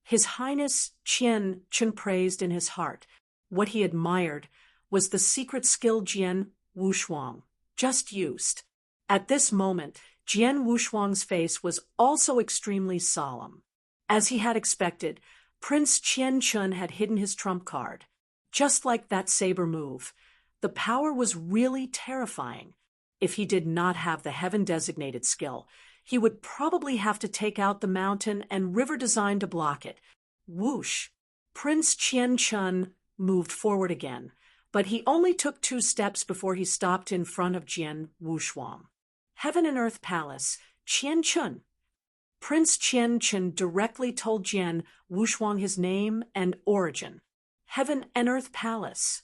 His Highness Chen praised in his heart. What he admired was the secret skill Jian Wushuang just used. At this moment, Jian Wushuang's face was also extremely solemn. As he had expected, Prince Qian Chun had hidden his trump card. Just like that saber move, the power was really terrifying. If he did not have the heaven-designated skill, he would probably have to take out the mountain and river design to block it. Whoosh! Prince Qian Chun moved forward again, but he only took 2 steps before he stopped in front of Jian Wushuang. Heaven and Earth Palace, Qian Chun. Prince Qian Chun directly told Jian Wushuang his name and origin. Heaven and Earth Palace.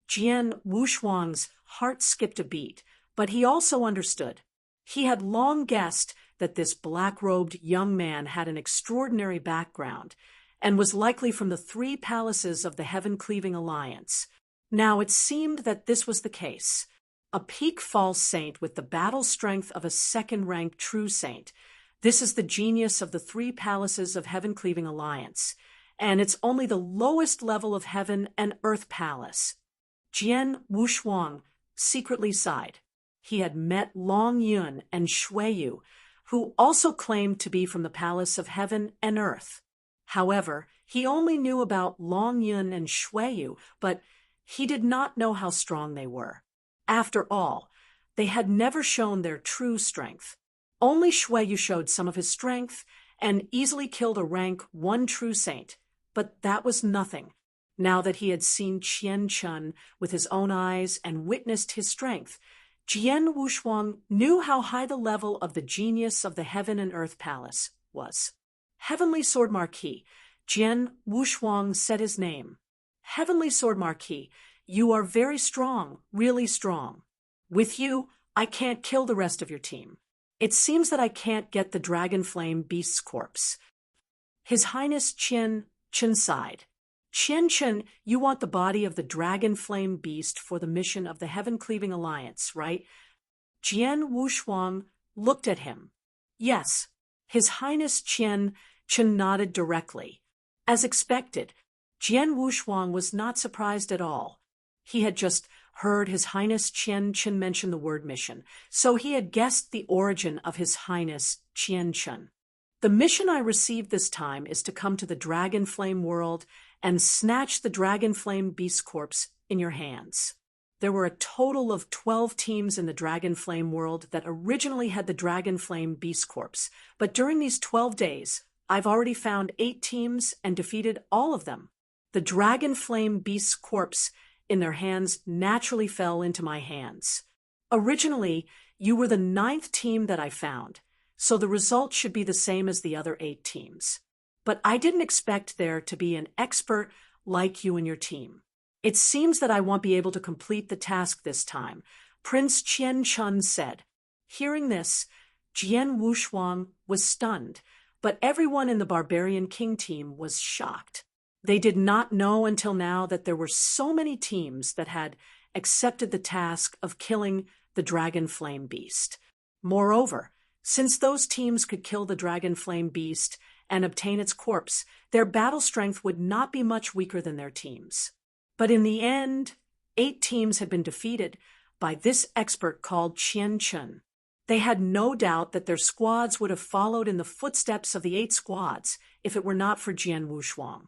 Jian Wushuang's heart skipped a beat, but he also understood. He had long guessed that this black-robed young man had an extraordinary background and was likely from the 3 palaces of the Heaven-Cleaving Alliance. Now it seemed that this was the case. A peak false saint with the battle strength of a second-ranked true saint. This is the genius of the 3 palaces of Heaven-Cleaving Alliance, and it's only the lowest level of Heaven and Earth Palace. Jian Wushuang secretly sighed. He had met Long Yun and Shui Yu, who also claimed to be from the Palace of Heaven and Earth. However, he only knew about Long Yun and Shui Yu, but he did not know how strong they were. After all, they had never shown their true strength. Only Shui Yu showed some of his strength and easily killed a rank 1 true saint, but that was nothing. Now that he had seen Qian Chun with his own eyes and witnessed his strength, Jian Wushuang knew how high the level of the genius of the Heaven and Earth Palace was. Heavenly Sword Marquis, Jian Wushuang said his name. Heavenly Sword Marquis, you are very strong, really strong. With you, I can't kill the rest of your team. It seems that I can't get the Dragon Flame Beast's corpse. His Highness Chen sighed. Chen, you want the body of the Dragon Flame Beast for the mission of the Heaven-Cleaving Alliance, right? Jian Wushuang looked at him. Yes. His Highness Chen nodded directly. As expected, Jian Wushuang was not surprised at all. He had just heard His Highness Chen mention the word mission, so he had guessed the origin of His Highness Qian Chun. The mission I received this time is to come to the Dragon Flame world and snatch the Dragon Flame Beast corpse in your hands. There were a total of 12 teams in the Dragon Flame world that originally had the Dragon Flame Beast corpse, but during these 12 days, I've already found 8 teams and defeated all of them. The Dragon Flame Beast's corpse in their hands naturally fell into my hands. Originally, you were the 9th team that I found, so the result should be the same as the other 8 teams. But I didn't expect there to be an expert like you and your team. It seems that I won't be able to complete the task this time, Prince Qian Chun said. Hearing this, Jian Wushuang was stunned, but everyone in the Barbarian King team was shocked. They did not know until now that there were so many teams that had accepted the task of killing the Dragon Flame Beast. Moreover, since those teams could kill the Dragon Flame Beast and obtain its corpse, their battle strength would not be much weaker than their teams. But in the end, 8 teams had been defeated by this expert called Qian Chun. They had no doubt that their squads would have followed in the footsteps of the 8 squads if it were not for Jian Wushuang.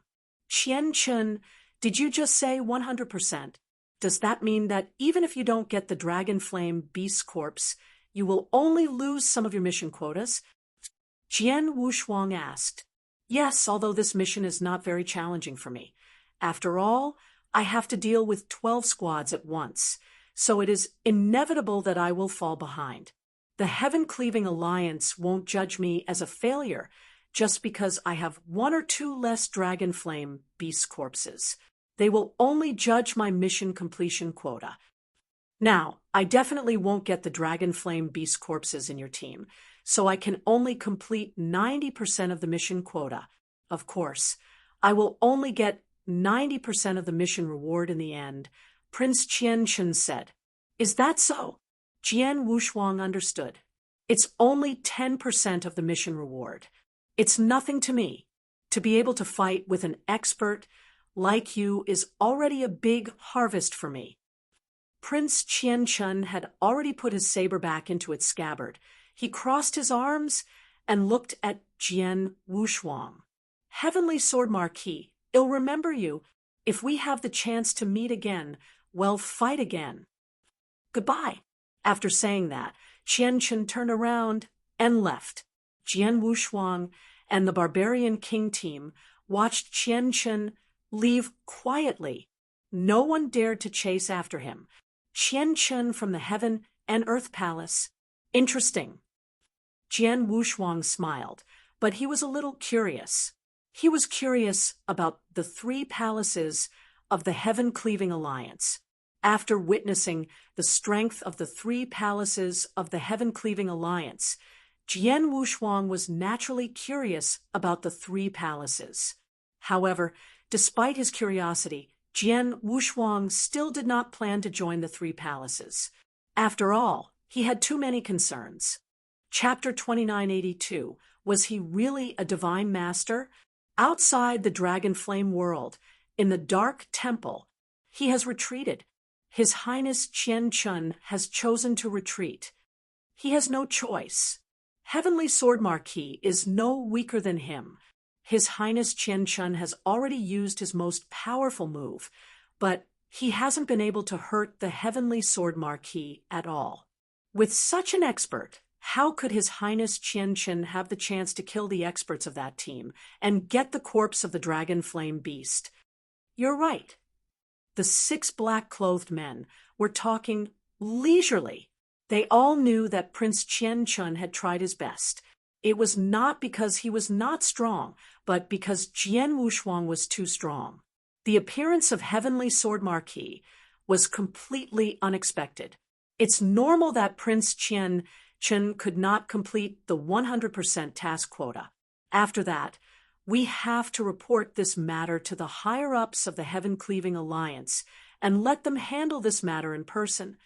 Qian Chun, did you just say 100%? Does that mean that even if you don't get the Dragon Flame Beast corpse, you will only lose some of your mission quotas? Jian Wushuang asked. Yes, although this mission is not very challenging for me. After all, I have to deal with 12 squads at once, so it is inevitable that I will fall behind. The Heaven-Cleaving Alliance won't judge me as a failure just because I have 1 or 2 less Dragon Flame Beast corpses. They will only judge my mission completion quota. Now, I definitely won't get the Dragon Flame Beast corpses in your team, so I can only complete 90% of the mission quota. Of course, I will only get 90% of the mission reward in the end, Prince Qian Chun said. Is that so? Jian Wushuang understood. It's only 10% of the mission reward. It's nothing to me. To be able to fight with an expert like you is already a big harvest for me." Prince Qian had already put his saber back into its scabbard. He crossed his arms and looked at Jian Wushuang. "Heavenly Sword Marquis, I'll remember you. If we have the chance to meet again, we'll fight again. Goodbye." After saying that, Qian turned around and left. Jian Wushuang and the Barbarian King team watched Qian leave quietly. No one dared to chase after him. Qian from the Heaven and Earth Palace. Interesting. Jian Wushuang smiled, but he was a little curious. He was curious about the three palaces of the Heaven-Cleaving Alliance. After witnessing the strength of the three palaces of the Heaven-Cleaving Alliance, Jian Wushuang was naturally curious about the three palaces. However, despite his curiosity, Jian Wushuang still did not plan to join the three palaces. After all, he had too many concerns. Chapter 2982, was he really a divine master? Outside the dragon flame world, in the dark temple, he has retreated. His Highness Qian has chosen to retreat. He has no choice. Heavenly Sword Marquis is no weaker than him. His Highness Qian has already used his most powerful move, but he hasn't been able to hurt the Heavenly Sword Marquis at all. With such an expert, how could His Highness Qian have the chance to kill the experts of that team and get the corpse of the dragon flame beast? You're right. The 6 black-clothed men were talking leisurely. They all knew that Prince Qian had tried his best. It was not because he was not strong, but because Jian Wushuang was too strong. The appearance of Heavenly Sword Marquis was completely unexpected. It's normal that Prince Chen could not complete the 100% task quota. After that, we have to report this matter to the higher-ups of the Heaven-Cleaving Alliance and let them handle this matter in person,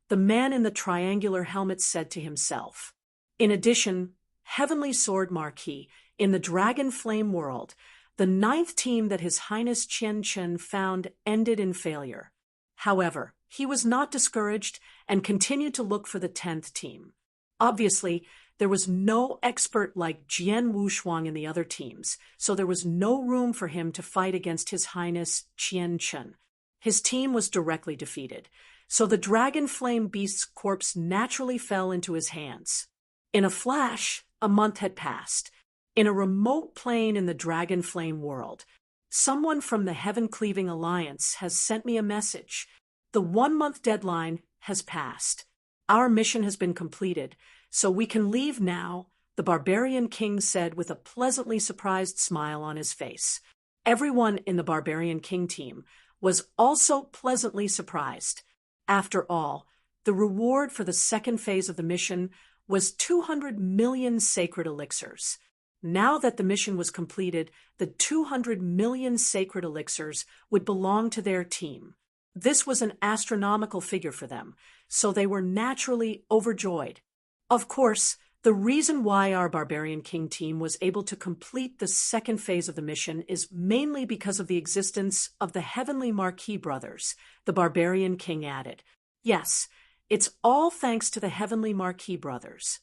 the man in the triangular helmet said to himself. In addition, Heavenly Sword Marquis, in the Dragon Flame world, the 9th team that His Highness Qian found ended in failure. However, he was not discouraged and continued to look for the 10th team. Obviously, there was no expert like Jian Wushuang in the other teams, so there was no room for him to fight against His Highness Qian. His team was directly defeated, so the Dragon Flame Beast's corpse naturally fell into his hands. In a flash, a month had passed. In a remote plane in the Dragon Flame world, someone from the Heaven-Cleaving Alliance has sent me a message. The 1-month deadline has passed. Our mission has been completed, so we can leave now, the Barbarian King said with a pleasantly surprised smile on his face. Everyone in the Barbarian King team was also pleasantly surprised. After all, the reward for the second phase of the mission was 200 million sacred elixirs. Now that the mission was completed, the 200 million sacred elixirs would belong to their team. This was an astronomical figure for them, so they were naturally overjoyed. Of course, the reason why our Barbarian King team was able to complete the second phase of the mission is mainly because of the existence of the Heavenly Marquis brothers, the Barbarian King added. Yes, it's all thanks to the Heavenly Marquis brothers.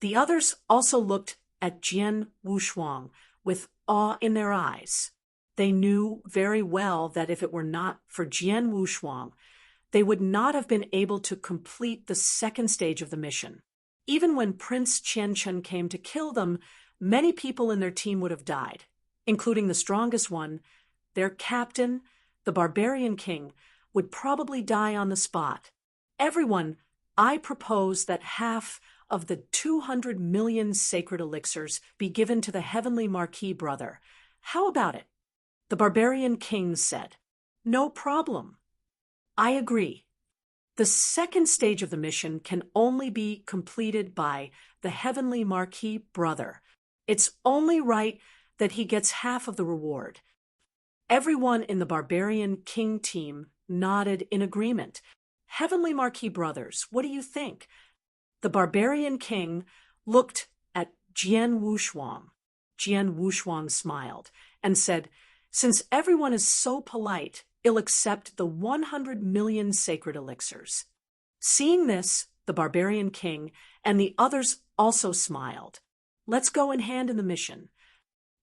The others also looked at Jian Wushuang with awe in their eyes. They knew very well that if it were not for Jian Wushuang, they would not have been able to complete the second stage of the mission. Even when Prince Qian came to kill them, many people in their team would have died, including the strongest one. Their captain, the Barbarian King, would probably die on the spot. Everyone, I propose that half of the 200 million sacred elixirs be given to the Heavenly Marquis brother. How about it? The Barbarian King said. No problem. I agree. The second stage of the mission can only be completed by the Heavenly Marquis brother. It's only right that he gets half of the reward. Everyone in the Barbarian King team nodded in agreement. Heavenly Marquis brothers, what do you think? The Barbarian King looked at Jian Wushuang. Jian Wushuang smiled and said, "Since everyone is so polite, he'll accept the 100 million sacred elixirs." Seeing this, the barbarian king and the others also smiled. "Let's go in hand in the mission."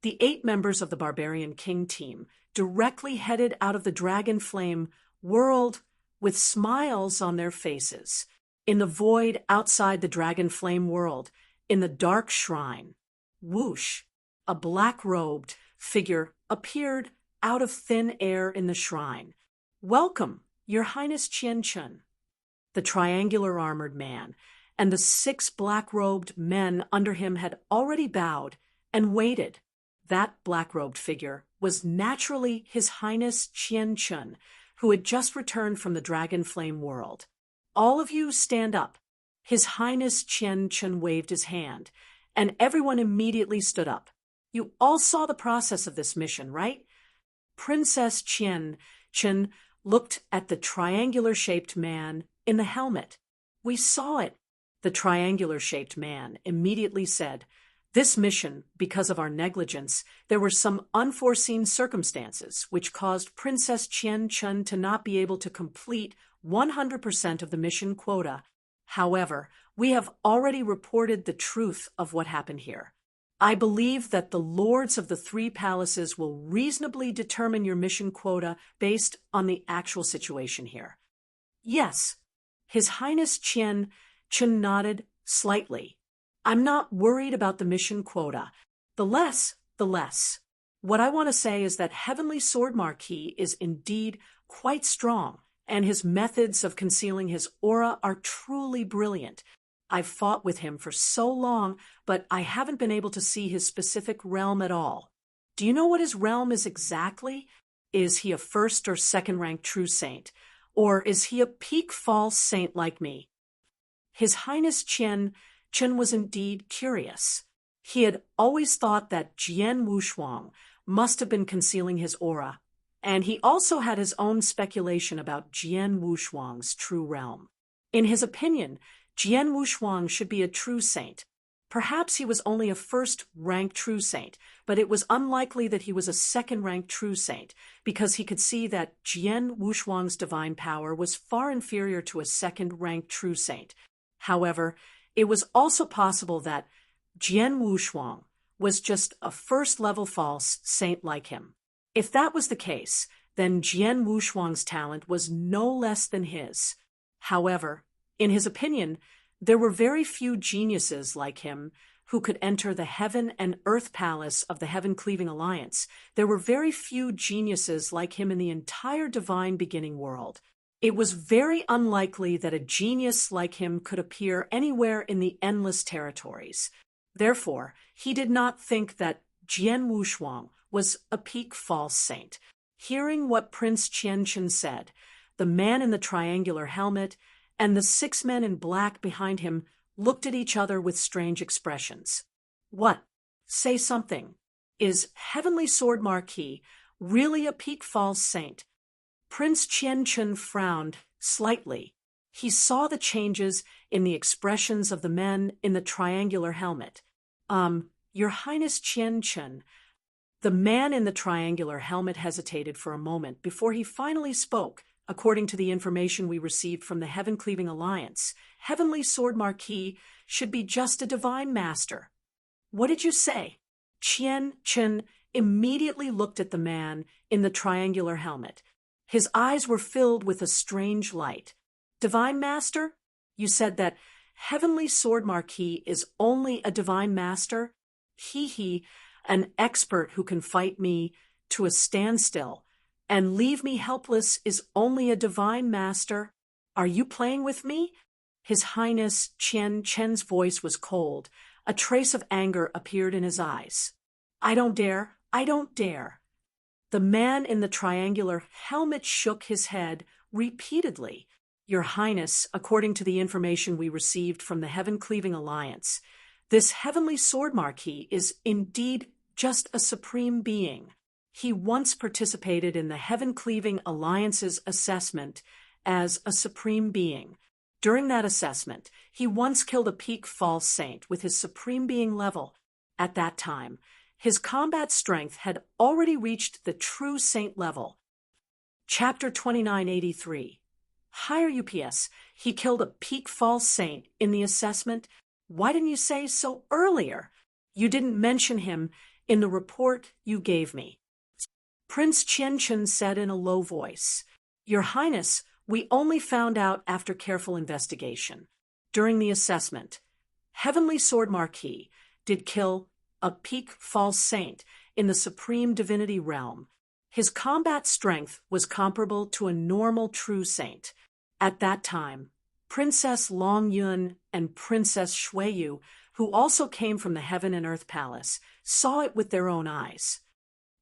The 8 members of the barbarian king team directly headed out of the dragon flame world with smiles on their faces. In the void outside the dragon flame world, in the dark shrine, whoosh, a black-robed figure appeared out of thin air in the shrine. "Welcome, Your Highness Chen." The triangular armored man and the 6 black-robed men under him had already bowed and waited. That black-robed figure was naturally His Highness Chen, who had just returned from the dragon flame world. "All of you stand up." His Highness Chen waved his hand, and everyone immediately stood up. "You all saw the process of this mission, right?" Princess Chen looked at the triangular-shaped man in the helmet. "We saw it." The triangular-shaped man immediately said, "This mission, because of our negligence, there were some unforeseen circumstances which caused Princess Chen to not be able to complete 100% of the mission quota. However, we have already reported the truth of what happened here. I believe that the lords of the 3 palaces will reasonably determine your mission quota based on the actual situation here." "Yes." His Highness Chen nodded slightly. "I'm not worried about the mission quota. The less, the less. What I want to say is that Heavenly Sword Marquis is indeed quite strong, and his methods of concealing his aura are truly brilliant. I've fought with him for so long, but I haven't been able to see his specific realm at all. Do you know what his realm is exactly? Is he a 1st or 2nd rank true saint? Or is he a peak false saint like me?" His Highness Chen was indeed curious. He had always thought that Jian Wushuang must have been concealing his aura, and he also had his own speculation about Jian Wushuang's true realm. In his opinion, Jian Wushuang should be a true saint. Perhaps he was only a 1st-rank true saint, but it was unlikely that he was a 2nd-rank true saint, because he could see that Jian Wushuang's divine power was far inferior to a 2nd-rank true saint. However, it was also possible that Jian Wushuang was just a 1st-level false saint like him. If that was the case, then Jian Wushuang's talent was no less than his. However, in his opinion, there were very few geniuses like him who could enter the heaven and earth palace of the Heaven-Cleaving Alliance. There were very few geniuses like him in the entire divine beginning world. It was very unlikely that a genius like him could appear anywhere in the endless territories. Therefore, he did not think that Jian Wushuang was a peak false saint. Hearing what Prince Chen said, the man in the triangular helmet and the 6 men in black behind him looked at each other with strange expressions. "What? Say something. Is Heavenly Sword Marquis really a peak false saint?" Prince Chen frowned slightly. He saw the changes in the expressions of the men in the triangular helmet. Your Highness Chen. The man in the triangular helmet hesitated for a moment before he finally spoke. "According to the information we received from the Heaven-Cleaving Alliance, Heavenly Sword Marquis should be just a divine master." "What did you say?" Chen immediately looked at the man in the triangular helmet. His eyes were filled with a strange light. "Divine master? You said that Heavenly Sword Marquis is only a divine master? He, an expert who can fight me to a standstill and leave me helpless, is only a divine master? Are you playing with me?" His Highness Chen's voice was cold. A trace of anger appeared in his eyes. "I don't dare. I don't dare." The man in the triangular helmet shook his head repeatedly. "Your Highness, according to the information we received from the Heaven-Cleaving Alliance, this Heavenly Sword Marquis is indeed just a supreme being. He once participated in the Heaven-Cleaving Alliance's assessment as a supreme being. During that assessment, he once killed a peak false saint with his supreme being level. At that time, his combat strength had already reached the true saint level. Chapter 2983. Higher UPS, he killed a peak false saint in the assessment. Why didn't you say so earlier? You didn't mention him in the report you gave me. Prince Qian said in a low voice, Your Highness, we only found out after careful investigation. During the assessment, Heavenly Sword Marquis did kill a peak false saint in the supreme divinity realm. His combat strength was comparable to a normal true saint. At that time, Princess Long Yun and Princess Shuiyu, who also came from the Heaven and Earth Palace, saw it with their own eyes.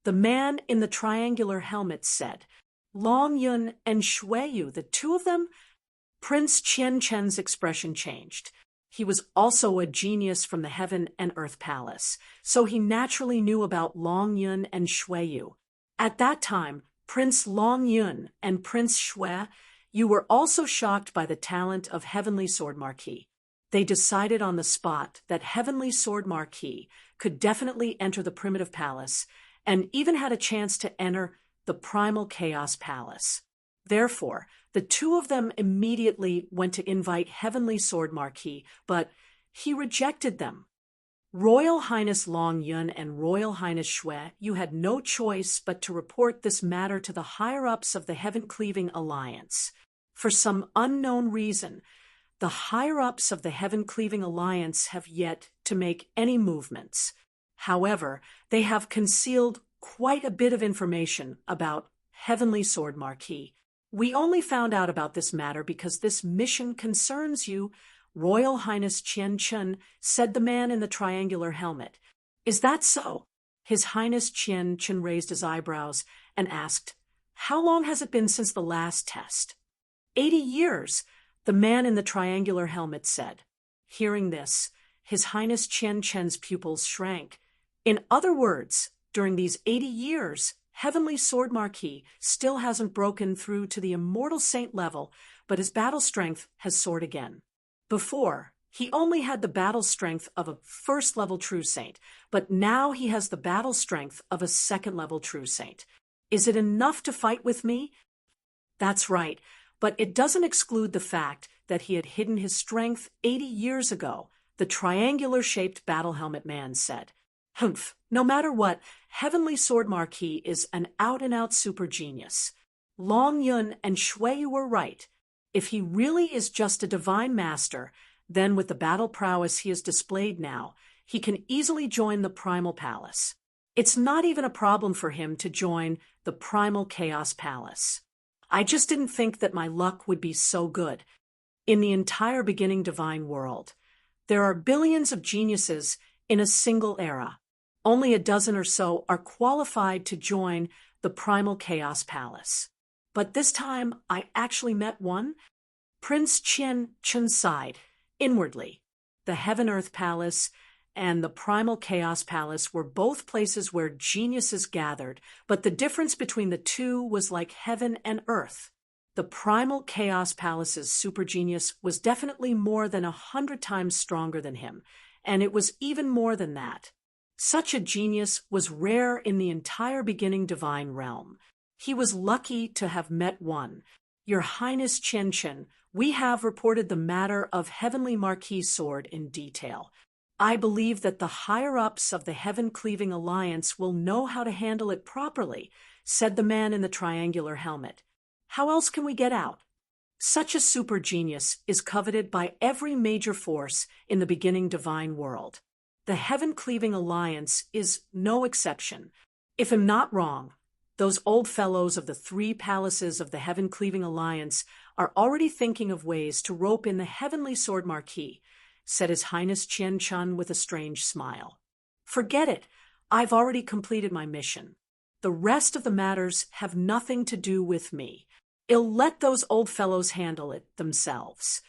The man in the triangular helmet said, Long Yun and Shuiyu, the two of them? Prince Chen's expression changed. He was also a genius from the Heaven and Earth Palace, so he naturally knew about Long Yun and Shuiyu. At that time, Prince Long Yun and Prince Shui, you were also shocked by the talent of Heavenly Sword Marquis. They decided on the spot that Heavenly Sword Marquis could definitely enter the Primitive Palace, and even had a chance to enter the Primal Chaos Palace. Therefore, the two of them immediately went to invite Heavenly Sword Marquis, but he rejected them. Royal Highness Long Yun and Royal Highness Shui, you had no choice but to report this matter to the higher-ups of the Heaven-Cleaving Alliance. For some unknown reason, the higher-ups of the Heaven-Cleaving Alliance have yet to make any movements. However, they have concealed quite a bit of information about Heavenly Sword Marquis. We only found out about this matter because this mission concerns you, Royal Highness Chen, said the man in the triangular helmet. Is that so? His Highness Chen raised his eyebrows and asked, How long has it been since the last test? 80 years, the man in the triangular helmet said. Hearing this, His Highness Chen's pupils shrank. In other words, during these 80 years, Heavenly Sword Marquis still hasn't broken through to the immortal saint level, but his battle strength has soared again. Before, he only had the battle strength of a first-level true saint, but now he has the battle strength of a second-level true saint. Is it enough to fight with me? That's right, but it doesn't exclude the fact that he had hidden his strength 80 years ago, the triangular-shaped battle helmet man said. Humph, no matter what, Heavenly Sword Marquis is an out-and-out super genius. Long Yun and Shuiyu were right. If he really is just a divine master, then with the battle prowess he has displayed now, he can easily join the Primal Palace. It's not even a problem for him to join the Primal Chaos Palace. I just didn't think that my luck would be so good. In the entire beginning divine world, there are billions of geniuses in a single era. Only a dozen or so are qualified to join the Primal Chaos Palace. But this time, I actually met one. Prince Chen sighed inwardly. The Heaven-Earth Palace and the Primal Chaos Palace were both places where geniuses gathered, but the difference between the two was like heaven and earth. The Primal Chaos Palace's super genius was definitely more than 100 times stronger than him, and it was even more than that. Such a genius was rare in the entire beginning divine realm. He was lucky to have met one. Your Highness Chen, we have reported the matter of Heavenly Marquis Sword in detail. I believe that the higher-ups of the Heaven-Cleaving Alliance will know how to handle it properly, said the man in the triangular helmet. How else can we get out? Such a super genius is coveted by every major force in the beginning divine world. The Heaven-Cleaving Alliance is no exception. If I'm not wrong, those old fellows of the 3 palaces of the Heaven-Cleaving Alliance are already thinking of ways to rope in the Heavenly Sword Marquis, said His Highness Chen with a strange smile. Forget it. I've already completed my mission. The rest of the matters have nothing to do with me. I'll let those old fellows handle it themselves.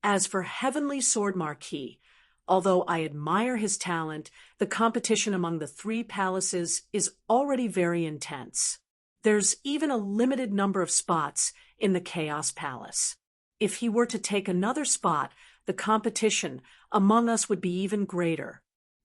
As for Heavenly Sword Marquis, although I admire his talent, the competition among the 3 palaces is already very intense. There's even a limited number of spots in the Chaos Palace. if he were to take another spot, the competition among us would be even greater.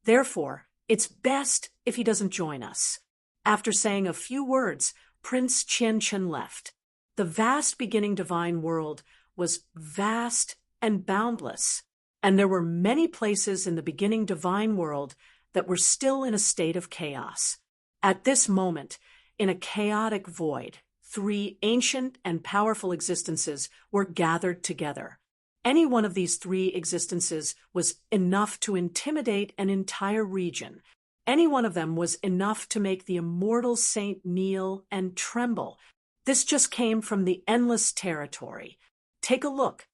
Therefore, it's best if he doesn't join us." After saying a few words, Prince Qian left. The vast beginning divine world was vast and boundless, and there were many places in the beginning divine world that were still in a state of chaos. At this moment, in a chaotic void, three ancient and powerful existences were gathered together. Any one of these three existences was enough to intimidate an entire region. Any one of them was enough to make the immortal saint kneel and tremble. This just came from the endless territory. Take a look.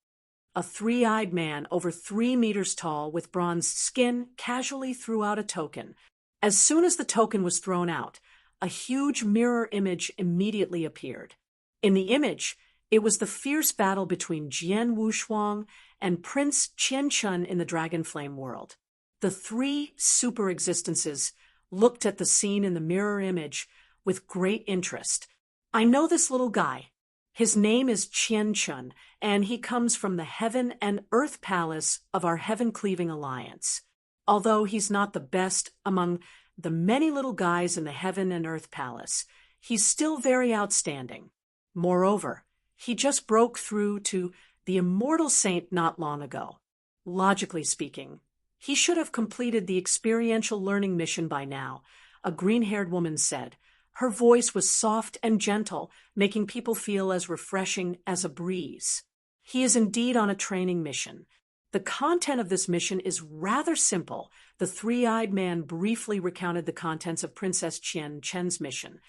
A three-eyed man over 3 meters tall with bronzed skin casually threw out a token. As soon as the token was thrown out, a huge mirror image immediately appeared. In the image, it was the fierce battle between Jian Wushuang and Prince Qian in the Dragon Flame world. The three super existences looked at the scene in the mirror image with great interest. "I know this little guy. His name is Qian, and he comes from the Heaven and Earth Palace of our Heaven-Cleaving Alliance. Although he's not the best among the many little guys in the Heaven and Earth Palace, he's still very outstanding. Moreover, he just broke through to the immortal saint not long ago. Logically speaking, he should have completed the experiential learning mission by now," a green-haired woman said. Her voice was soft and gentle, making people feel as refreshing as a breeze. "He is indeed on a training mission. The content of this mission is rather simple." The three-eyed man briefly recounted the contents of Princess Chen's mission.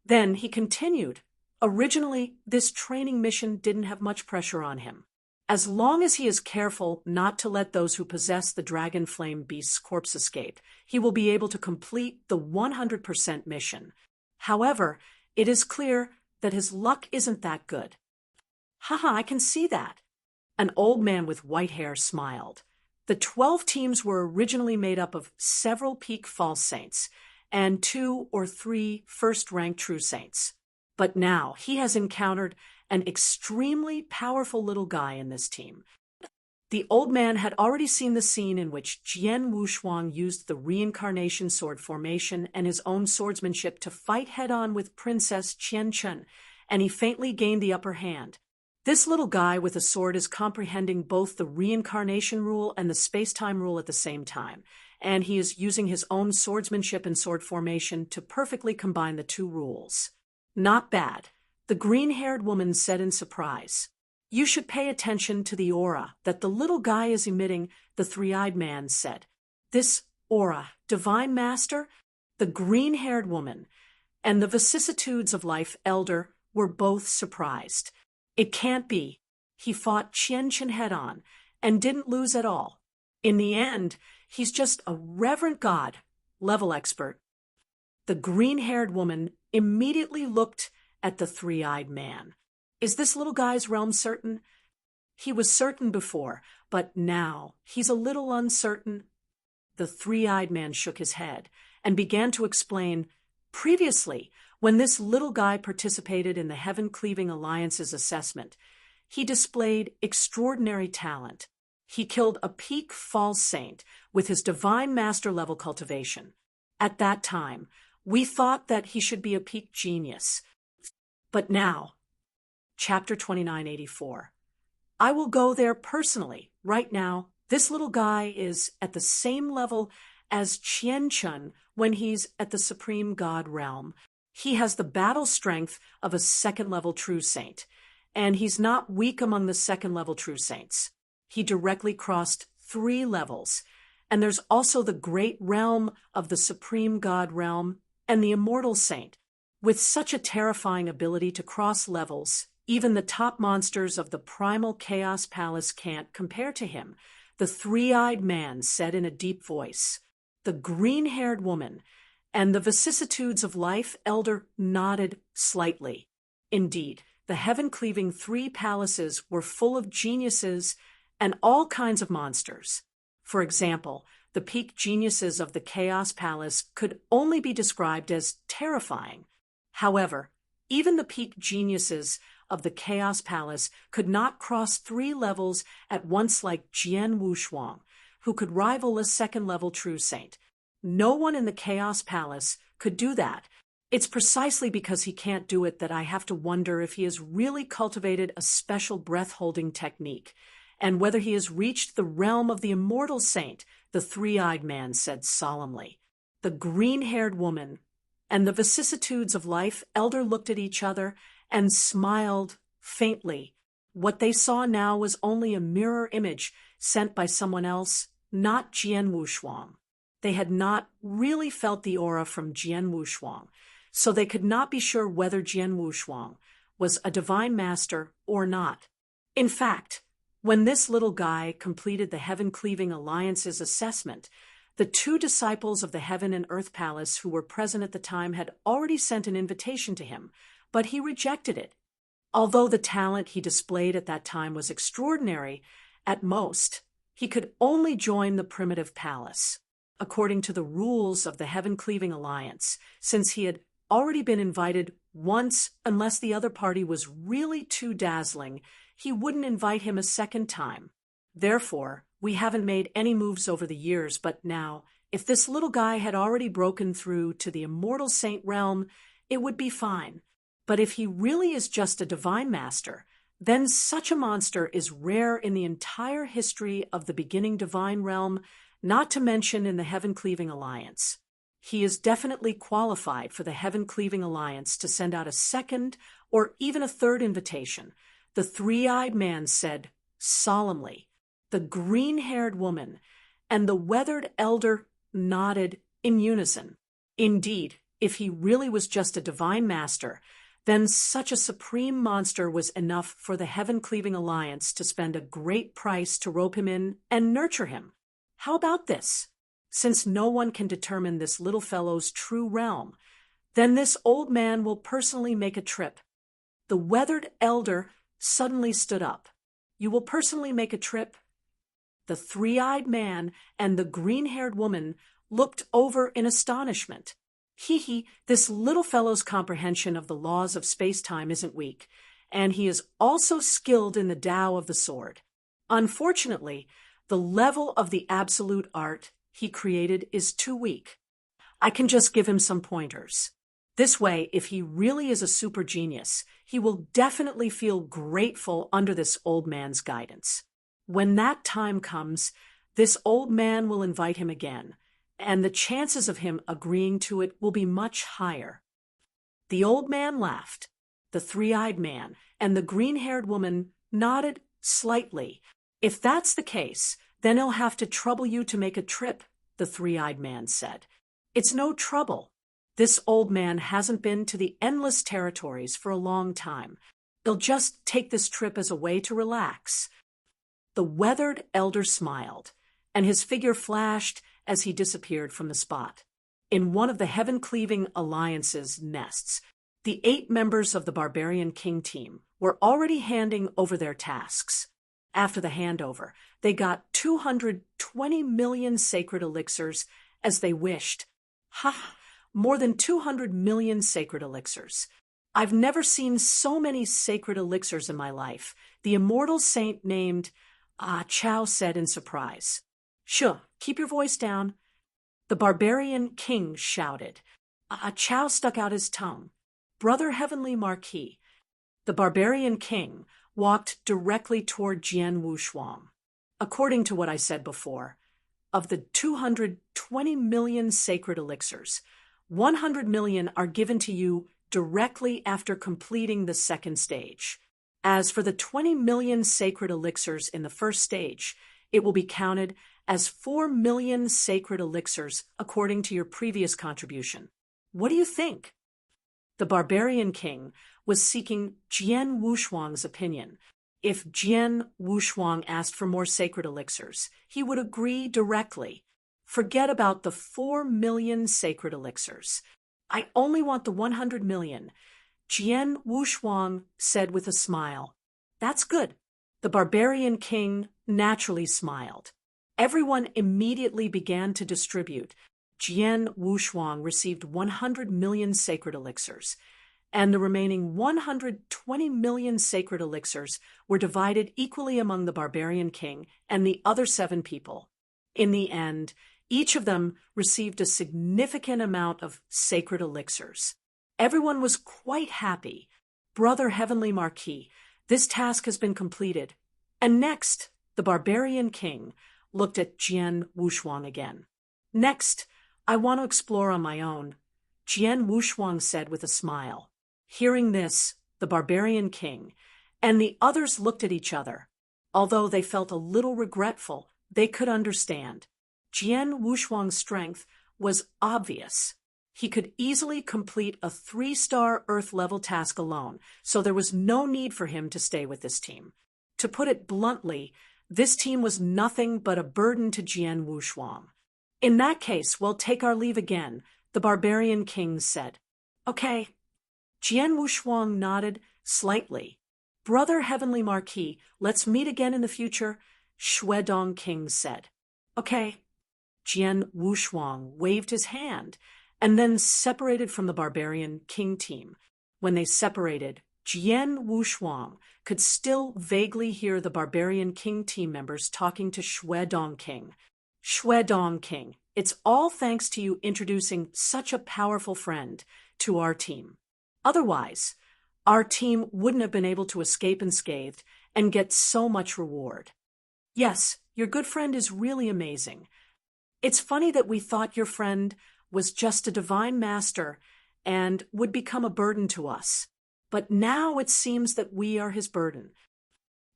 Then he continued. "Originally, this training mission didn't have much pressure on him. As long as he is careful not to let those who possess the Dragon Flame Beast's corpse escape, he will be able to complete the 100% mission. However, it is clear that his luck isn't that good." "Haha, I can see that." An old man with white hair smiled. The 12 teams were originally made up of several peak false saints and 2 or 3 first-rank true saints. But now he has encountered an extremely powerful little guy in this team. The old man had already seen the scene in which Jian Wushuang used the reincarnation sword formation and his own swordsmanship to fight head-on with Princess Qian, and he faintly gained the upper hand. This little guy with a sword is comprehending both the reincarnation rule and the space-time rule at the same time, and he is using his own swordsmanship and sword formation to perfectly combine the two rules. "Not bad," the green-haired woman said in surprise. "You should pay attention to the aura that the little guy is emitting," the three-eyed man said. "This aura, Divine Master?" The green-haired woman and the vicissitudes of life elder were both surprised. "It can't be. He fought Qian head-on and didn't lose at all. In the end, he's just a reverent god, level expert." The green-haired woman immediately looked at the three-eyed man. "Is this little guy's realm certain?" "He was certain before, but now he's a little uncertain." The three-eyed man shook his head and began to explain. Previously, when this little guy participated in the Heaven-Cleaving Alliance's assessment, he displayed extraordinary talent. He killed a peak false saint with his Divine Master level cultivation. At that time, we thought that he should be a peak genius. But now, Chapter 2984. "I will go there personally. Right now, this little guy is at the same level as Qian when he's at the Supreme God realm. He has the battle strength of a second-level true saint, and he's not weak among the second-level true saints. He directly crossed 3 levels, and there's also the great realm of the Supreme God realm and the Immortal Saint. With such a terrifying ability to cross levels, even the top monsters of the Primal Chaos Palace can't compare to him," the three-eyed man said in a deep voice. The green-haired woman and the vicissitudes of life elder nodded slightly. Indeed, the heaven-cleaving 3 palaces were full of geniuses and all kinds of monsters. For example, the peak geniuses of the Chaos Palace could only be described as terrifying. However, even the peak geniuses of the Chaos Palace could not cross 3 levels at once like Qian Wushuang, who could rival a second-level true saint. No one in the Chaos Palace could do that. It's precisely because he can't do it that I have to wonder if he has really cultivated a special breath-holding technique, and whether he has reached the realm of the immortal saint, the three-eyed man said solemnly. The green-haired woman and the vicissitudes of life elder looked at each other and smiled faintly. What they saw now was only a mirror image sent by someone else, not Jian Wushuang. They had not really felt the aura from Jian Wushuang, so they could not be sure whether Jian Wushuang was a divine master or not. In fact, when this little guy completed the Heaven-Cleaving Alliance's assessment, the 2 disciples of the Heaven and Earth Palace who were present at the time had already sent an invitation to him, but he rejected it. Although the talent he displayed at that time was extraordinary, at most, he could only join the primitive palace, according to the rules of the Heaven-Cleaving Alliance, since he had already been invited once. Unless the other party was really too dazzling, he wouldn't invite him a second time. Therefore, we haven't made any moves over the years, but now, if this little guy had already broken through to the immortal saint realm, it would be fine. But if he really is just a divine master, then such a monster is rare in the entire history of the beginning divine realm, not to mention in the Heaven-Cleaving Alliance. He is definitely qualified for the Heaven-Cleaving Alliance to send out a second or even a third invitation, the three-eyed man said solemnly. The green-haired woman and the weathered elder nodded in unison. Indeed, if he really was just a divine master, then such a supreme monster was enough for the Heaven-Cleaving Alliance to spend a great price to rope him in and nurture him. How about this? Since no one can determine this little fellow's true realm, then this old man will personally make a trip. The weathered elder suddenly stood up. You will personally make a trip? The three-eyed man and the green-haired woman looked over in astonishment. This little fellow's comprehension of the laws of space-time isn't weak, and he is also skilled in the Tao of the sword. Unfortunately, the level of the absolute art he created is too weak. I can just give him some pointers. This way, if he really is a super genius, he will definitely feel grateful under this old man's guidance. When that time comes, this old man will invite him again, and the chances of him agreeing to it will be much higher. The old man laughed. The three-eyed man and the green-haired woman nodded slightly. If that's the case, then he'll have to trouble you to make a trip, the three-eyed man said. It's no trouble. This old man hasn't been to the endless territories for a long time. He'll just take this trip as a way to relax. The weathered elder smiled, and his figure flashed as he disappeared from the spot. In one of the Heaven-Cleaving Alliance's nests, the 8 members of the Barbarian King team were already handing over their tasks. After the handover, they got 220 million sacred elixirs as they wished. More than 200 million sacred elixirs. I've never seen so many sacred elixirs in my life, the immortal saint named Chao said in surprise. Sure, keep your voice down. The Barbarian King shouted. Chao stuck out his tongue. Brother Heavenly Marquis. The Barbarian King walked directly toward Jian Wushuang. According to what I said before, of the 220 million sacred elixirs, 100 million are given to you directly after completing the second stage. As for the 20 million sacred elixirs in the first stage, it will be counted as 4 million sacred elixirs according to your previous contribution. What do you think? The Barbarian King was seeking Jian Wushuang's opinion. If Jian Wushuang asked for more sacred elixirs, he would agree directly. Forget about the 4 million sacred elixirs. I only want the 100 million. Jian Wushuang said with a smile. That's good. The Barbarian King naturally smiled. Everyone immediately began to distribute. Jian Wushuang received 100 million sacred elixirs. and the remaining 120 million sacred elixirs were divided equally among the barbarian king and the other 7 people. In the end, each of them received a significant amount of sacred elixirs. Everyone was quite happy. Brother Heavenly Marquis, this task has been completed. And next, the barbarian king looked at Qian Wushuang again. Next, I want to explore on my own, Qian Wushuang said with a smile. Hearing this, the barbarian king and the others looked at each other. Although they felt a little regretful, they could understand. Qian Wushuang's strength was obvious. He could easily complete a 3-star Earth-level task alone, so there was no need for him to stay with this team. To put it bluntly, this team was nothing but a burden to Qian Wushuang. In that case, we'll take our leave again, the barbarian king said. Okay. Qian Wushuang nodded slightly. Brother Heavenly Marquis, let's meet again in the future, Shuedong King said. Okay. Qian Wushuang waved his hand and then separated from the barbarian king team. When they separated, Qian Wushuang could still vaguely hear the barbarian king team members talking to Shuedong King. Shuedong King, it's all thanks to you introducing such a powerful friend to our team. Otherwise, our team wouldn't have been able to escape unscathed and get so much reward. Yes, your good friend is really amazing. It's funny that we thought your friend was just a divine master and would become a burden to us. But now it seems that we are his burden.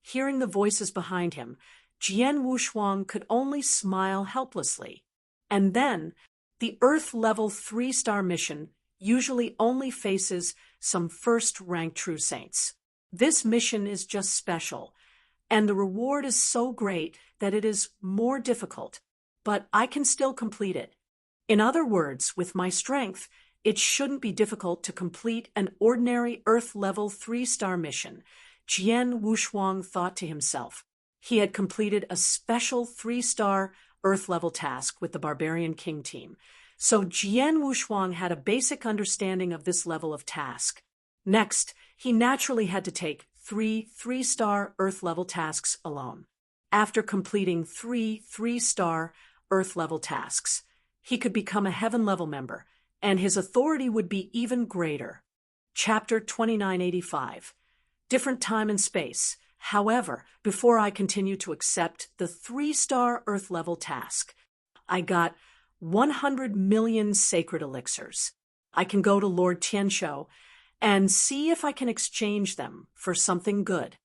Hearing the voices behind him, Qian Wushuang could only smile helplessly. And then, the Earth-level 3-star mission usually only faces some first-rank true saints. This mission is just special, and the reward is so great that it is more difficult, but I can still complete it. In other words, with my strength, it shouldn't be difficult to complete an ordinary Earth-level 3-star mission, Qian Wushuang thought to himself. He had completed a special 3-star Earth-level task with the Barbarian King team, so Qian Wushuang had a basic understanding of this level of task. Next, he naturally had to take 3-star Earth-level tasks alone. After completing 3-star Earth-level tasks, he could become a Heaven-level member, and his authority would be even greater. Chapter 2985. Different time and space. However, before I continue to accept the 3-star Earth-level task, I got 100 million sacred elixirs. I can go to Lord Tianshou and see if I can exchange them for something good.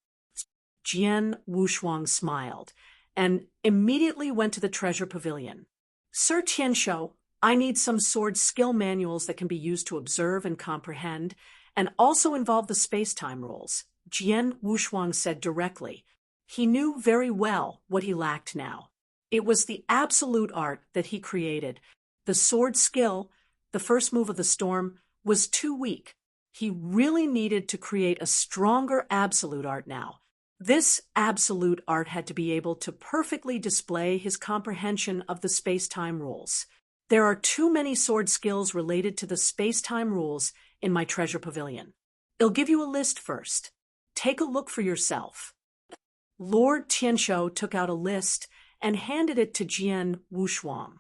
Qian Wushuang smiled and immediately went to the treasure pavilion. Sir Tianshou, I need some sword skill manuals that can be used to observe and comprehend, and also involve the space-time rules, Qian Wushuang said directly. He knew very well what he lacked now. It was the absolute art that he created. The sword skill, the first move of the storm, was too weak. He really needed to create a stronger absolute art now. This absolute art had to be able to perfectly display his comprehension of the space-time rules. There are too many sword skills related to the space-time rules in my treasure pavilion. I'll give you a list first. Take a look for yourself. Lord Tianshou took out a list and handed it to Qian Wushuang.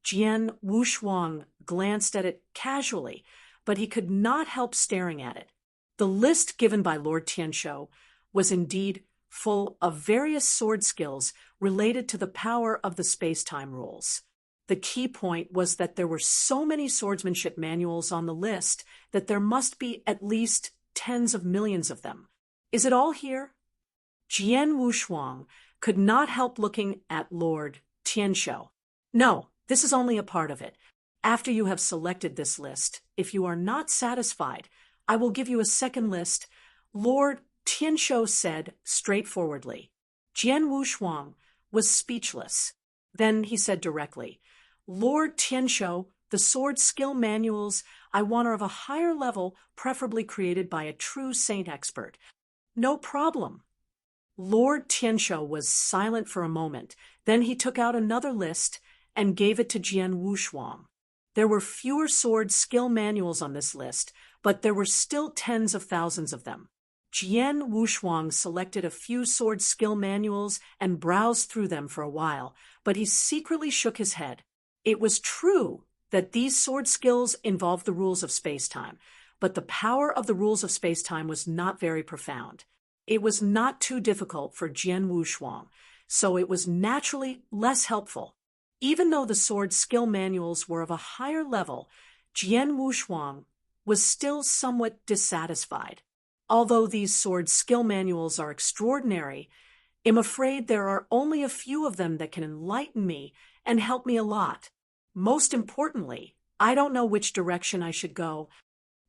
Qian Wushuang glanced at it casually, but he could not help staring at it. The list given by Lord Tianshou was indeed full of various sword skills related to the power of the space-time rules. The key point was that there were so many swordsmanship manuals on the list that there must be at least tens of millions of them. Is it all here? Qian Wushuang could not help looking at Lord Tianshou. No, this is only a part of it. After you have selected this list, if you are not satisfied, I will give you a second list, Lord Tianshou said straightforwardly. Qian Wushuang was speechless. Then he said directly, Lord Tianshou, the sword skill manuals I want are of a higher level, preferably created by a true saint expert. No problem. Lord Tianshou was silent for a moment. Then he took out another list and gave it to Qian Wushuang. There were fewer sword skill manuals on this list, but there were still tens of thousands of them. Qian Wushuang selected a few sword skill manuals and browsed through them for a while, but he secretly shook his head. It was true that these sword skills involved the rules of space-time, but the power of the rules of space-time was not very profound. It was not too difficult for Qian Wushuang, so it was naturally less helpful. Even though the sword skill manuals were of a higher level, Qian Wushuang was still somewhat dissatisfied. Although these sword skill manuals are extraordinary, I'm afraid there are only a few of them that can enlighten me and help me a lot. Most importantly, I don't know which direction I should go.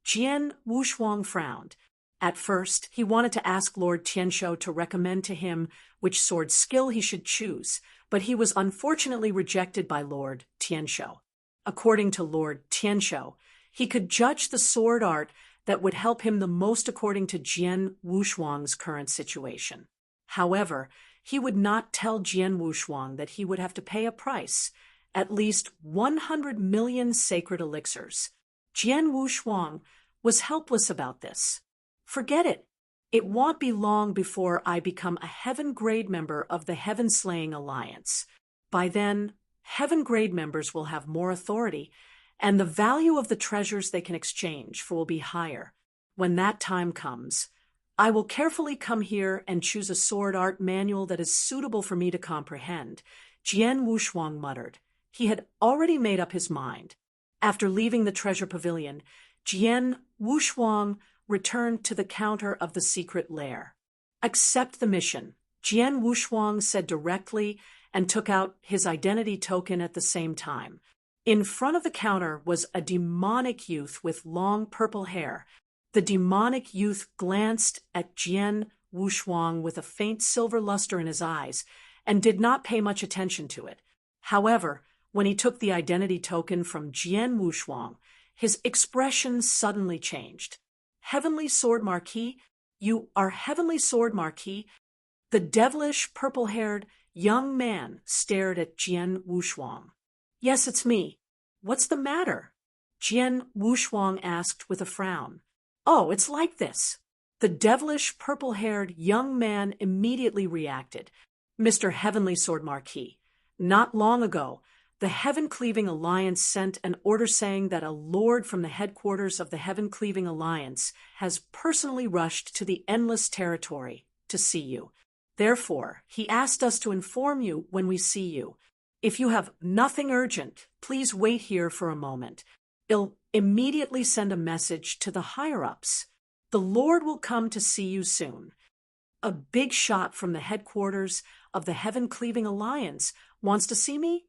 Qian Wushuang frowned. At first, he wanted to ask Lord Tianshou to recommend to him which sword skill he should choose, but he was unfortunately rejected by Lord Tianshou. According to Lord Tianshou, he could judge the sword art that would help him the most according to Qian Wushuang's current situation. However, he would not tell Qian Wushuang that he would have to pay a price, at least 100 million sacred elixirs. Qian Wushuang was helpless about this. Forget it. It won't be long before I become a Heaven Grade member of the Heaven Slaying Alliance. By then, Heaven Grade members will have more authority, and the value of the treasures they can exchange will be higher. When that time comes, I will carefully come here and choose a sword art manual that is suitable for me to comprehend, Qian Wushuang muttered. He had already made up his mind. After leaving the treasure pavilion, Qian Wushuang returned to the counter of the secret lair. Accept the mission, Qian Wushuang said directly and took out his identity token at the same time. In front of the counter was a demonic youth with long purple hair. The demonic youth glanced at Qian Wushuang with a faint silver luster in his eyes and did not pay much attention to it. However, when he took the identity token from Qian Wushuang, his expression suddenly changed. Heavenly Sword Marquis? You are Heavenly Sword Marquis? The devilish purple-haired young man stared at Qian Wushuang. Yes, it's me. What's the matter? Qian Wushuang asked with a frown. Oh, it's like this. The devilish purple-haired young man immediately reacted. Mr. Heavenly Sword Marquis, not long ago, the Heaven-Cleaving Alliance sent an order saying that a lord from the headquarters of the Heaven-Cleaving Alliance has personally rushed to the Endless Territory to see you. Therefore, he asked us to inform you when we see you. If you have nothing urgent, please wait here for a moment. I'll immediately send a message to the higher-ups. The Lord will come to see you soon. A big shot from the headquarters of the Heaven-Cleaving Alliance wants to see me?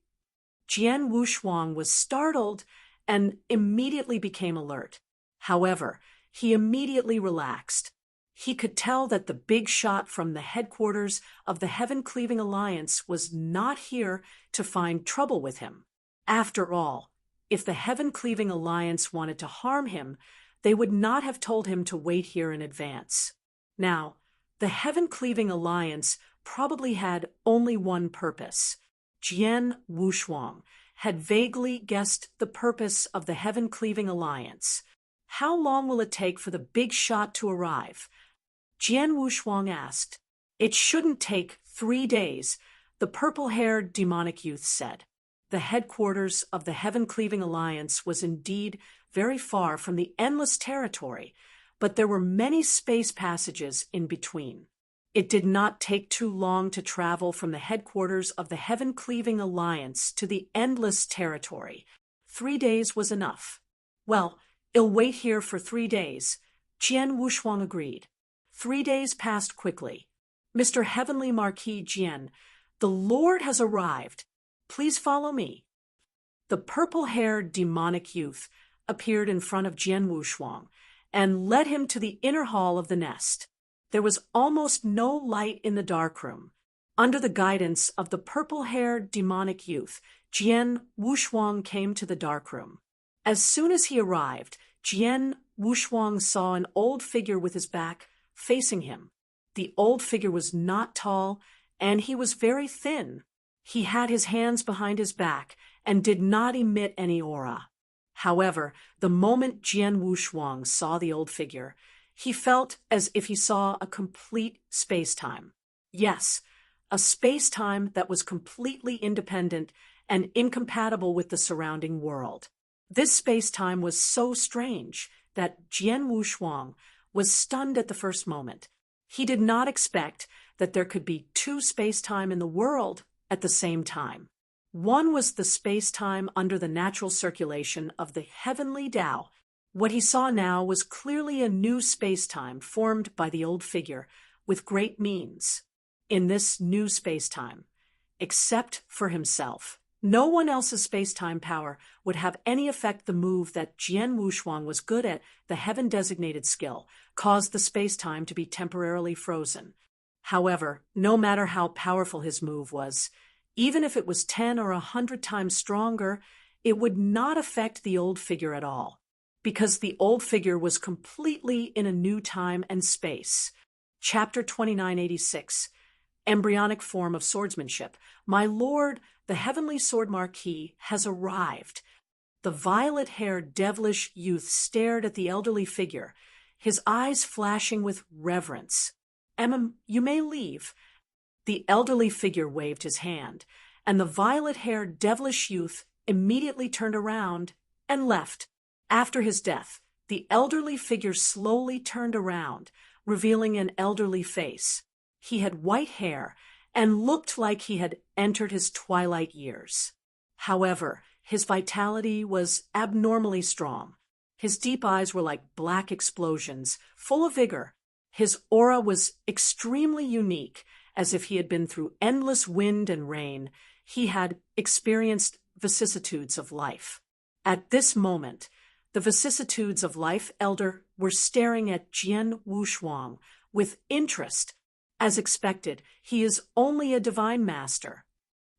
Qian Wushuang was startled and immediately became alert. However, he immediately relaxed. He could tell that the big shot from the headquarters of the Heaven-Cleaving Alliance was not here to find trouble with him. After all, if the Heaven-Cleaving Alliance wanted to harm him, they would not have told him to wait here in advance. Now, the Heaven-Cleaving Alliance probably had only one purpose. Qian Wushuang had vaguely guessed the purpose of the Heaven-Cleaving Alliance. How long will it take for the big shot to arrive? Qian Wushuang asked. It shouldn't take 3 days, the purple-haired demonic youth said. The headquarters of the Heaven-Cleaving Alliance was indeed very far from the Endless Territory, but there were many space passages in between. It did not take too long to travel from the headquarters of the Heaven-Cleaving Alliance to the Endless Territory. 3 days was enough. Well, I'll wait here for 3 days, Qian Wushuang agreed. 3 days passed quickly. Mr. Heavenly Marquis Qian, the Lord has arrived. Please follow me. The purple-haired demonic youth appeared in front of Qian Wushuang and led him to the inner hall of the nest. There was almost no light in the darkroom. Under the guidance of the purple-haired demonic youth, Qian Wushuang came to the darkroom. As soon as he arrived, Qian Wushuang saw an old figure with his back facing him. The old figure was not tall, and he was very thin. He had his hands behind his back and did not emit any aura. However, the moment Jian Wushuang saw the old figure, he felt as if he saw a complete space-time. Yes, a space-time that was completely independent and incompatible with the surrounding world. This space-time was so strange that Jian Wushuang was stunned at the first moment. He did not expect that there could be two space-time in the world at the same time. One was the space-time under the natural circulation of the heavenly Tao. What he saw now was clearly a new space-time formed by the old figure with great means. In this new space-time, except for himself, no one else's space-time power would have any effect. The move that Jian Wushuang was good at, the heaven-designated skill, caused the space-time to be temporarily frozen. However, no matter how powerful his move was, even if it was 10 or 100 times stronger, it would not affect the old figure at all, because the old figure was completely in a new time and space. Chapter 2986, Embryonic Form of Swordsmanship. My lord, the heavenly sword marquis, has arrived. The violet-haired, devilish youth stared at the elderly figure, his eyes flashing with reverence. You may leave. The elderly figure waved his hand, and the violet-haired, devilish youth immediately turned around and left. After his death, the elderly figure slowly turned around, revealing an elderly face. He had white hair and looked like he had entered his twilight years. However, his vitality was abnormally strong. His deep eyes were like black explosions, full of vigor. His aura was extremely unique, as if he had been through endless wind and rain. He had experienced vicissitudes of life. At this moment, the vicissitudes of life elder were staring at Jian Wushuang with interest. As expected, he is only a divine master.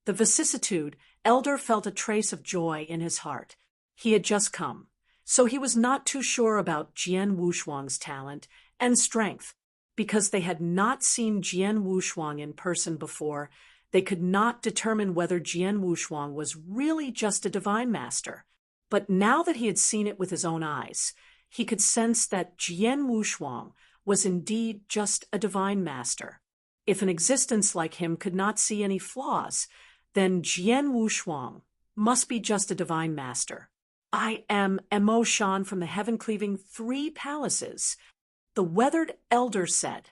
The vicissitude elder felt a trace of joy in his heart. He had just come, so he was not too sure about Jian Wushuang's talent and strength. Because they had not seen Jian Wushuang in person before, they could not determine whether Jian Wushuang was really just a divine master. But now that he had seen it with his own eyes, he could sense that Jian Wushuang was indeed just a divine master. If an existence like him could not see any flaws, then Jian Wushuang must be just a divine master. I am Mo Shan from the heaven-cleaving 3 palaces. The weathered elder said,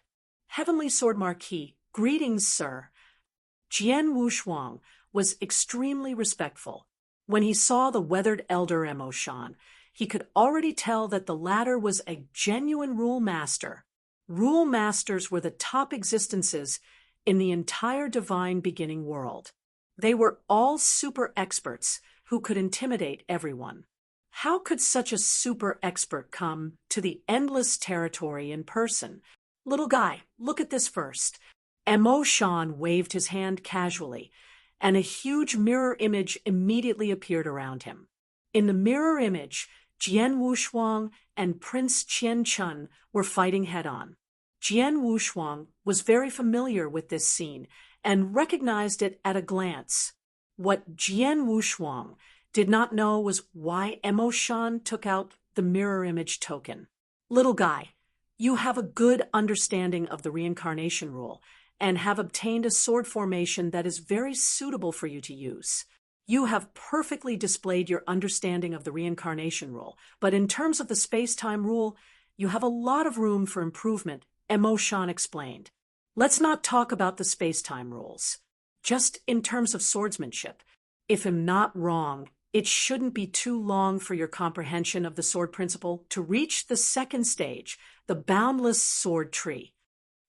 Heavenly Sword Marquis, greetings, sir. Jian Wushuang was extremely respectful. When he saw the weathered elder Mo Shan, he could already tell that the latter was a genuine rule master. Rule masters were the top existences in the entire divine beginning world. They were all super experts who could intimidate everyone. How could such a super expert come to the endless territory in person? Little guy, look at this first. Mo Shan waved his hand casually, and a huge mirror image immediately appeared around him. In the mirror image, Jian Wushuang and Prince Qian were fighting head-on. Jian Wushuang was very familiar with this scene and recognized it at a glance. What Jian Wushuang did not know was why Mo Shan took out the mirror image token. Little guy, you have a good understanding of the reincarnation rule and have obtained a sword formation that is very suitable for you to use. You have perfectly displayed your understanding of the reincarnation rule, but in terms of the space-time rule, you have a lot of room for improvement, Mo Shan explained. Let's not talk about the space-time rules. Just in terms of swordsmanship, if I'm not wrong, it shouldn't be too long for your comprehension of the sword principle to reach the second stage, the boundless sword tree.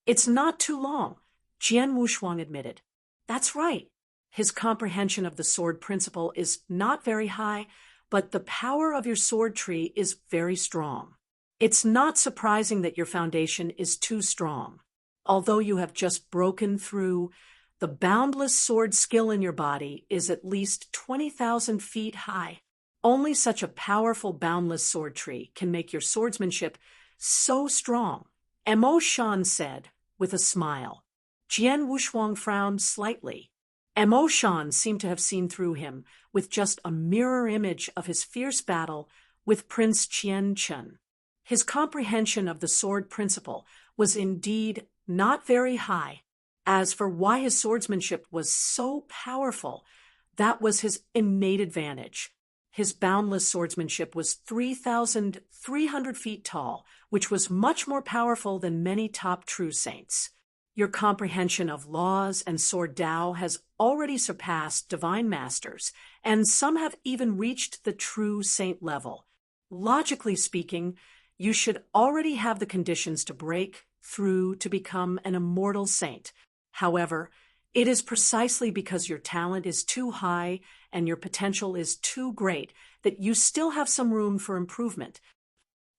It's not too long, Jian Wushuang admitted. That's right. His comprehension of the sword principle is not very high, but the power of your sword tree is very strong. It's not surprising that your foundation is too strong. Although you have just broken through, the boundless sword skill in your body is at least 20,000 feet high. Only such a powerful boundless sword tree can make your swordsmanship so strong, Mo Shan said with a smile. Jian Wushuang frowned slightly. Mo Shan seemed to have seen through him with just a mirror image of his fierce battle with Prince Chen. His comprehension of the sword principle was indeed not very high. As for why his swordsmanship was so powerful, that was his innate advantage. His boundless swordsmanship was 3,300 feet tall, which was much more powerful than many top true saints. Your comprehension of laws and sword Tao has already surpassed divine masters, and some have even reached the true saint level. Logically speaking, you should already have the conditions to break through to become an immortal saint. However, it is precisely because your talent is too high and your potential is too great that you still have some room for improvement.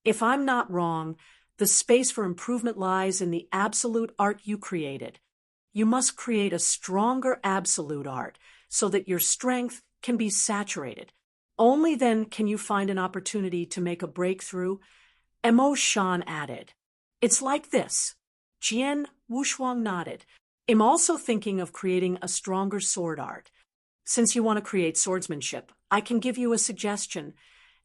If I'm not wrong, the space for improvement lies in the absolute art you created. You must create a stronger absolute art so that your strength can be saturated. Only then can you find an opportunity to make a breakthrough. Mo Shan added. It's like this. Jian Wushuang nodded. I'm also thinking of creating a stronger sword art. Since you want to create swordsmanship, I can give you a suggestion.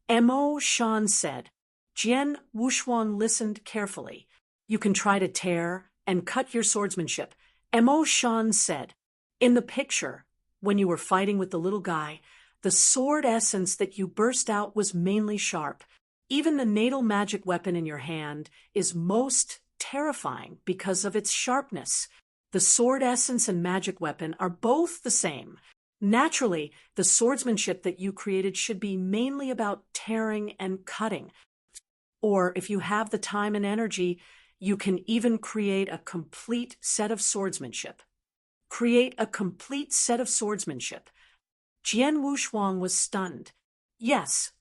Mo Shan said. Jian Wushuang listened carefully. You can try to tear and cut your swordsmanship. Mo Shan said. In the picture, when you were fighting with the little guy, the sword essence that you burst out was mainly sharp. Even the natal magic weapon in your hand is most terrifying because of its sharpness. The sword essence and magic weapon are both the same. Naturally, the swordsmanship that you created should be mainly about tearing and cutting. Or if you have the time and energy, you can even create a complete set of swordsmanship. Create a complete set of swordsmanship. Jian Wushuang was stunned. Yes.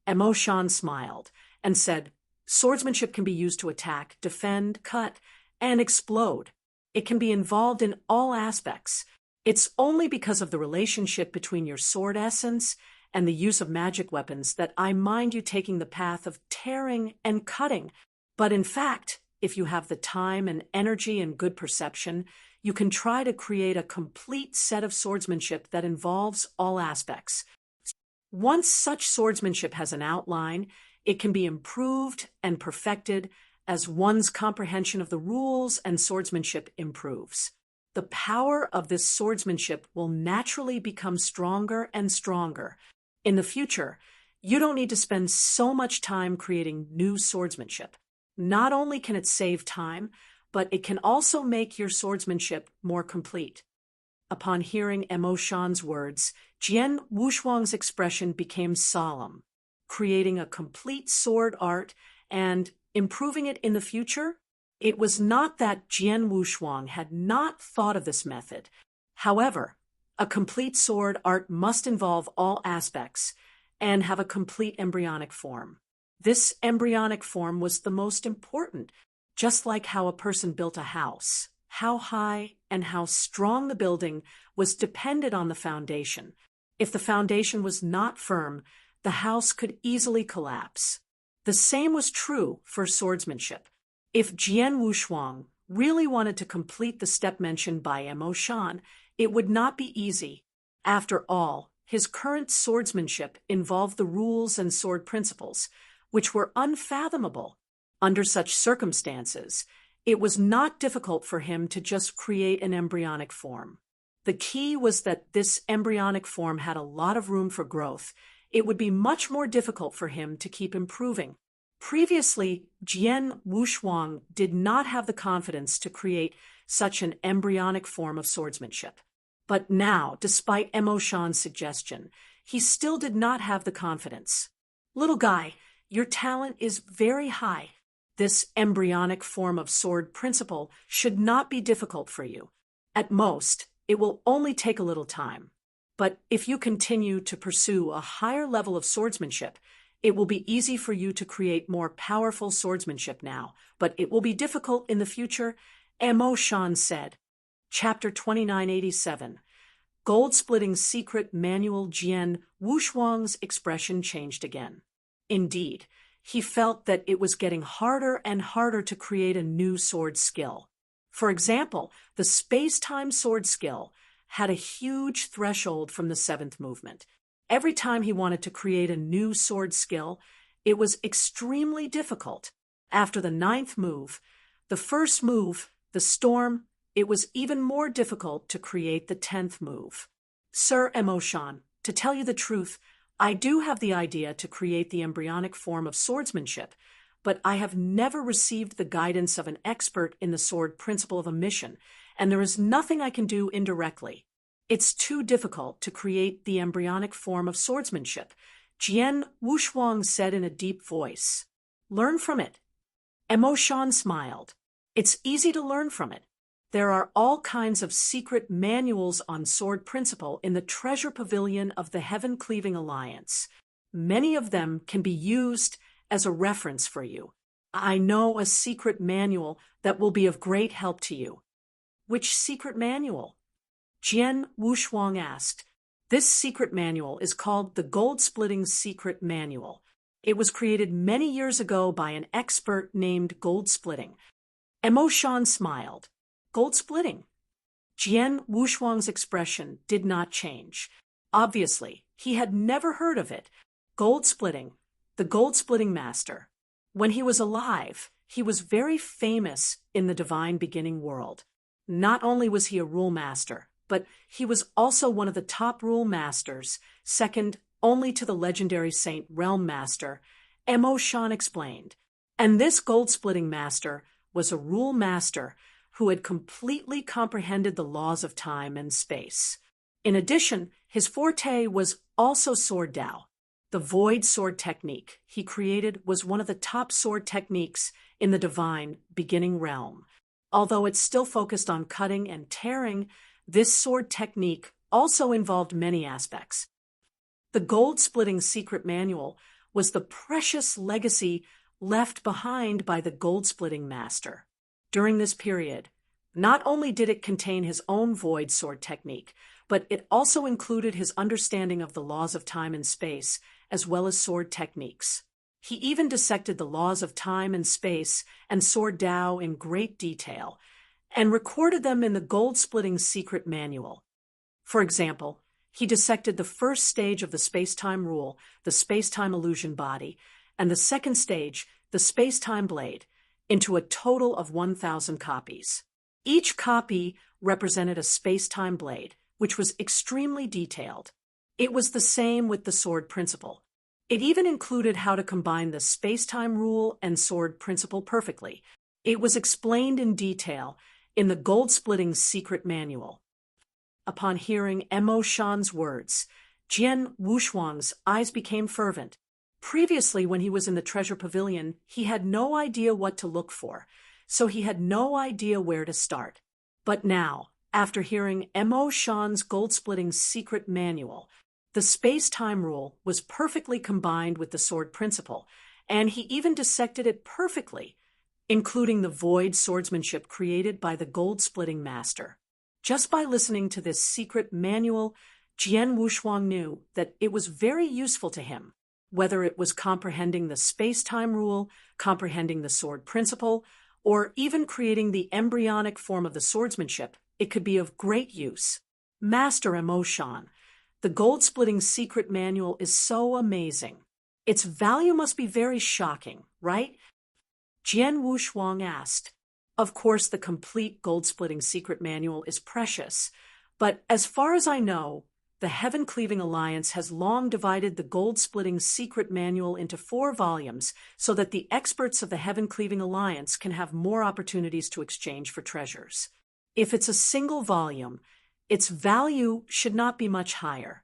Mo Shan smiled and said, swordsmanship can be used to attack, defend, cut, and explode. It can be involved in all aspects. It's only because of the relationship between your sword essence and the use of magic weapons that I mind you taking the path of tearing and cutting. But in fact, if you have the time and energy and good perception, you can try to create a complete set of swordsmanship that involves all aspects. Once such swordsmanship has an outline, it can be improved and perfected as one's comprehension of the rules and swordsmanship improves. The power of this swordsmanship will naturally become stronger and stronger. In the future, you don't need to spend so much time creating new swordsmanship. Not only can it save time, but it can also make your swordsmanship more complete. Upon hearing Mo Shan's words, Jian Wushuang's expression became solemn. Creating a complete sword art and improving it in the future? It was not that Jian Wushuang had not thought of this method. However, a complete sword art must involve all aspects and have a complete embryonic form. This embryonic form was the most important, just like how a person built a house. How high and how strong the building was dependent on the foundation. If the foundation was not firm, the house could easily collapse. The same was true for swordsmanship. If Jian Wushuang really wanted to complete the step mentioned by Mo Shan, it would not be easy. After all, his current swordsmanship involved the rules and sword principles, which were unfathomable. Under such circumstances, it was not difficult for him to just create an embryonic form. The key was that this embryonic form had a lot of room for growth. It would be much more difficult for him to keep improving. Previously, Jian Wushuang did not have the confidence to create such an embryonic form of swordsmanship. But now, despite Mo Shan's suggestion, he still did not have the confidence. Little guy, your talent is very high. This embryonic form of sword principle should not be difficult for you. At most, it will only take a little time. But if you continue to pursue a higher level of swordsmanship, it will be easy for you to create more powerful swordsmanship now, but it will be difficult in the future, Mo Shan said. Chapter 2987. Gold-splitting secret manual. Jian Wushuang's expression changed again. Indeed, he felt that it was getting harder and harder to create a new sword skill. For example, the space-time sword skill had a huge threshold from the seventh movement. Every time he wanted to create a new sword skill, it was extremely difficult. After the ninth move, the first move, the storm, it was even more difficult to create the 10th move. Sir Emotion, to tell you the truth, I do have the idea to create the embryonic form of swordsmanship, but I have never received the guidance of an expert in the sword principle of omission, and there is nothing I can do indirectly. It's too difficult to create the embryonic form of swordsmanship, Qian Wushuang said in a deep voice. Learn from it. Emotion smiled. It's easy to learn from it. There are all kinds of secret manuals on sword principle in the treasure pavilion of the Heaven-Cleaving Alliance. Many of them can be used as a reference for you. I know a secret manual that will be of great help to you. Which secret manual? Qian Wushuang asked. This secret manual is called the Gold-Splitting Secret Manual. It was created many years ago by an expert named Goldsplitting. Emotion smiled. Goldsplitting. Qian Wushuang's expression did not change. Obviously, he had never heard of it. Goldsplitting, the Goldsplitting Master. When he was alive, he was very famous in the divine beginning world. Not only was he a rule master, but he was also one of the top rule masters, second only to the legendary Saint Realm Master, Emotion explained. And this Goldsplitting Master was a rule master who had completely comprehended the laws of time and space. In addition, his forte was also sword Dao. The void sword technique he created was one of the top sword techniques in the divine beginning realm. Although it still focused on cutting and tearing, this sword technique also involved many aspects. The Gold-Splitting Secret Manual was the precious legacy left behind by the Goldsplitting Master. During this period, not only did it contain his own void sword technique, but it also included his understanding of the laws of time and space, as well as sword techniques. He even dissected the laws of time and space and sword Dao in great detail, and recorded them in the Gold-Splitting Secret Manual. For example, he dissected the first stage of the space-time rule, the space-time illusion body, and the second stage, the space-time blade, into a total of 1,000 copies. Each copy represented a space-time blade, which was extremely detailed. It was the same with the sword principle. It even included how to combine the space-time rule and sword principle perfectly. It was explained in detail in the Gold-Splitting Secret Manual. Upon hearing Emotion's words, Qian Wushuang's eyes became fervent. Previously, when he was in the treasure pavilion, he had no idea what to look for, so he had no idea where to start. But now, after hearing Emotion's Gold-Splitting Secret Manual, the space-time rule was perfectly combined with the sword principle, and he even dissected it perfectly, including the void swordsmanship created by the Gold-Splitting Master. Just by listening to this secret manual, Qian Wushuang knew that it was very useful to him. Whether it was comprehending the space-time rule, comprehending the sword principle, or even creating the embryonic form of the swordsmanship, it could be of great use. Master Emotion, the Gold-Splitting Secret Manual is so amazing. Its value must be very shocking, right? Qian Wushuang asked. Of course, the complete Gold-Splitting Secret Manual is precious, but as far as I know, the Heaven-Cleaving Alliance has long divided the Gold-Splitting Secret Manual into 4 volumes so that the experts of the Heaven-Cleaving Alliance can have more opportunities to exchange for treasures. If it's a single volume, its value should not be much higher.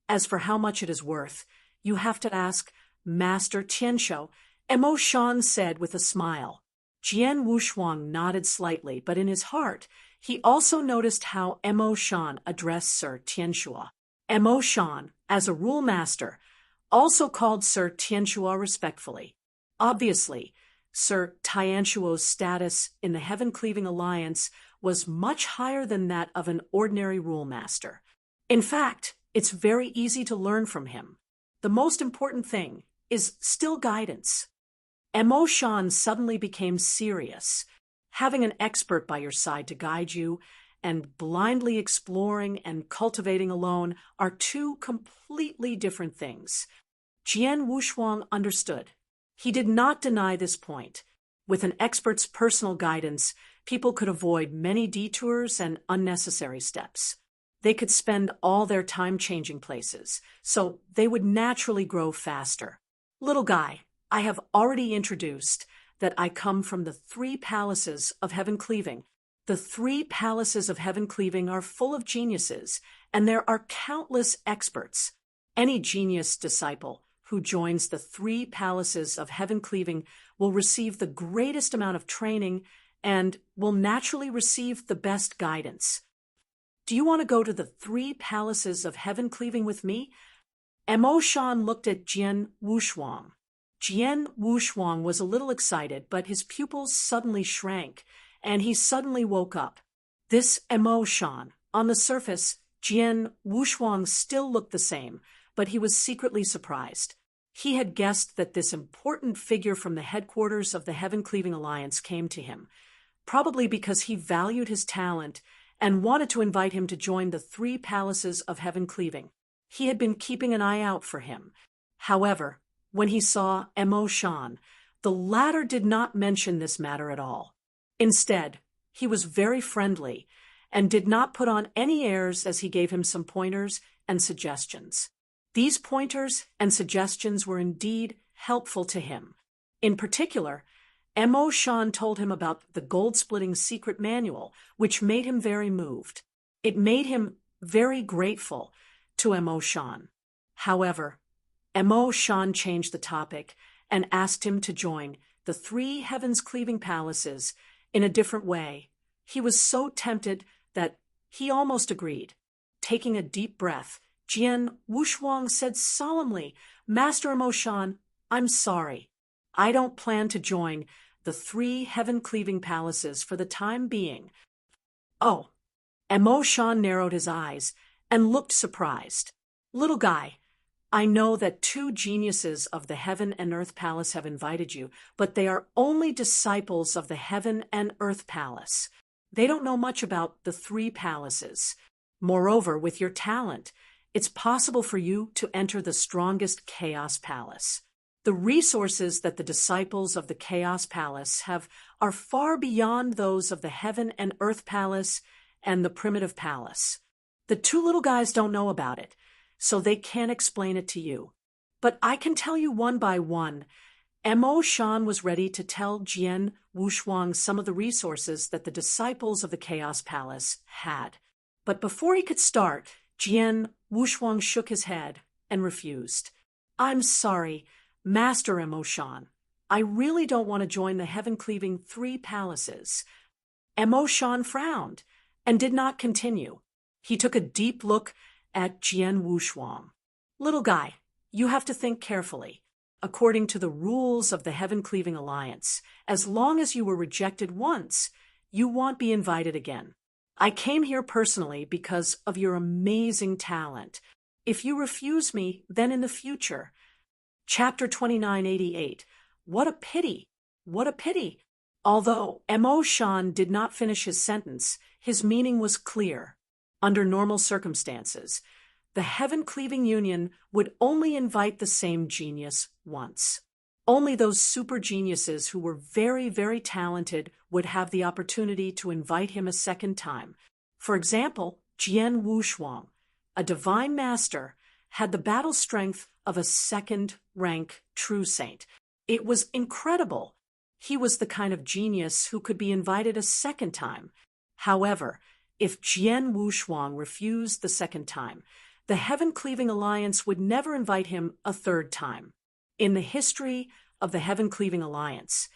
As for how much it is worth, you have to ask Master Tianshou, Emotion said with a smile. Qian Wushuang nodded slightly, but in his heart, he also noticed how Emotion addressed Sir Tianshua. Emotion, as a rule master, also called Sir Tianshua respectfully. Obviously, Sir Tianshuo's status in the Heaven-Cleaving Alliance was much higher than that of an ordinary rule master. In fact, it's very easy to learn from him. The most important thing is still guidance. Emotion suddenly became serious. Having an expert by your side to guide you and blindly exploring and cultivating alone are two completely different things. Qian Wushuang understood. He did not deny this point. With an expert's personal guidance, people could avoid many detours and unnecessary steps. They could spend all their time changing places, so they would naturally grow faster. Little guy, I have already introduced that I come from the 3 palaces of heaven cleaving. The 3 palaces of heaven cleaving are full of geniuses, and there are countless experts. Any genius disciple who joins the 3 palaces of heaven cleaving will receive the greatest amount of training and will naturally receive the best guidance. Do you want to go to the 3 palaces of heaven cleaving with me? Mo Shan looked at Qian Wushuang. Qian Wushuang was a little excited, but his pupils suddenly shrank, and he suddenly woke up. This Mo Shan. On the surface, Qian Wushuang still looked the same, but he was secretly surprised. He had guessed that this important figure from the headquarters of the Heaven Cleaving Alliance came to him, probably because he valued his talent and wanted to invite him to join the 3 palaces of heaven cleaving. He had been keeping an eye out for him. However, when he saw Mo Shan, the latter did not mention this matter at all. Instead, he was very friendly and did not put on any airs as he gave him some pointers and suggestions. These pointers and suggestions were indeed helpful to him. In particular, Mo Shan told him about the gold-splitting secret manual, which made him very moved. It made him very grateful to Mo Shan. However, Mo Shan changed the topic and asked him to join the 3 heavens cleaving palaces in a different way. He was so tempted that he almost agreed. Taking a deep breath, Qian Wushuang said solemnly, "Master Mo Shan, I'm sorry. I don't plan to join the 3 heaven cleaving palaces for the time being." Oh, Mo Shan narrowed his eyes and looked surprised. Little guy, I know that 2 geniuses of the Heaven and Earth Palace have invited you, but they are only disciples of the Heaven and Earth Palace. They don't know much about the 3 palaces. Moreover, with your talent, it's possible for you to enter the strongest Chaos Palace. The resources that the disciples of the Chaos Palace have are far beyond those of the Heaven and Earth Palace and the Primitive Palace. The 2 little guys don't know about it, so they can't explain it to you. But I can tell you one by one. Mo Shan was ready to tell Qian Wushuang some of the resources that the disciples of the Chaos Palace had. But before he could start, Qian Wushuang shook his head and refused. "I'm sorry, Master Mo Shan. I really don't want to join the heaven-cleaving 3 palaces." Mo Shan frowned and did not continue. He took a deep look at Qian Wushuang. "Little guy, you have to think carefully. According to the rules of the Heaven Cleaving Alliance, as long as you were rejected once, you won't be invited again. I came here personally because of your amazing talent. If you refuse me, then in the future..." Chapter 2988. What a pity! What a pity! Although Mo Shan did not finish his sentence, his meaning was clear. Under normal circumstances, the Heaven Cleaving Union would only invite the same genius once. Only those super geniuses who were very, very talented would have the opportunity to invite him a second time. For example, Qian Wushuang, a divine master, had the battle strength of a 2nd rank true saint. It was incredible. He was the kind of genius who could be invited a second time. However, if Qian Wushuang refused the second time, the Heaven Cleaving Alliance would never invite him a 3rd time. In the history of the Heaven Cleaving Alliance,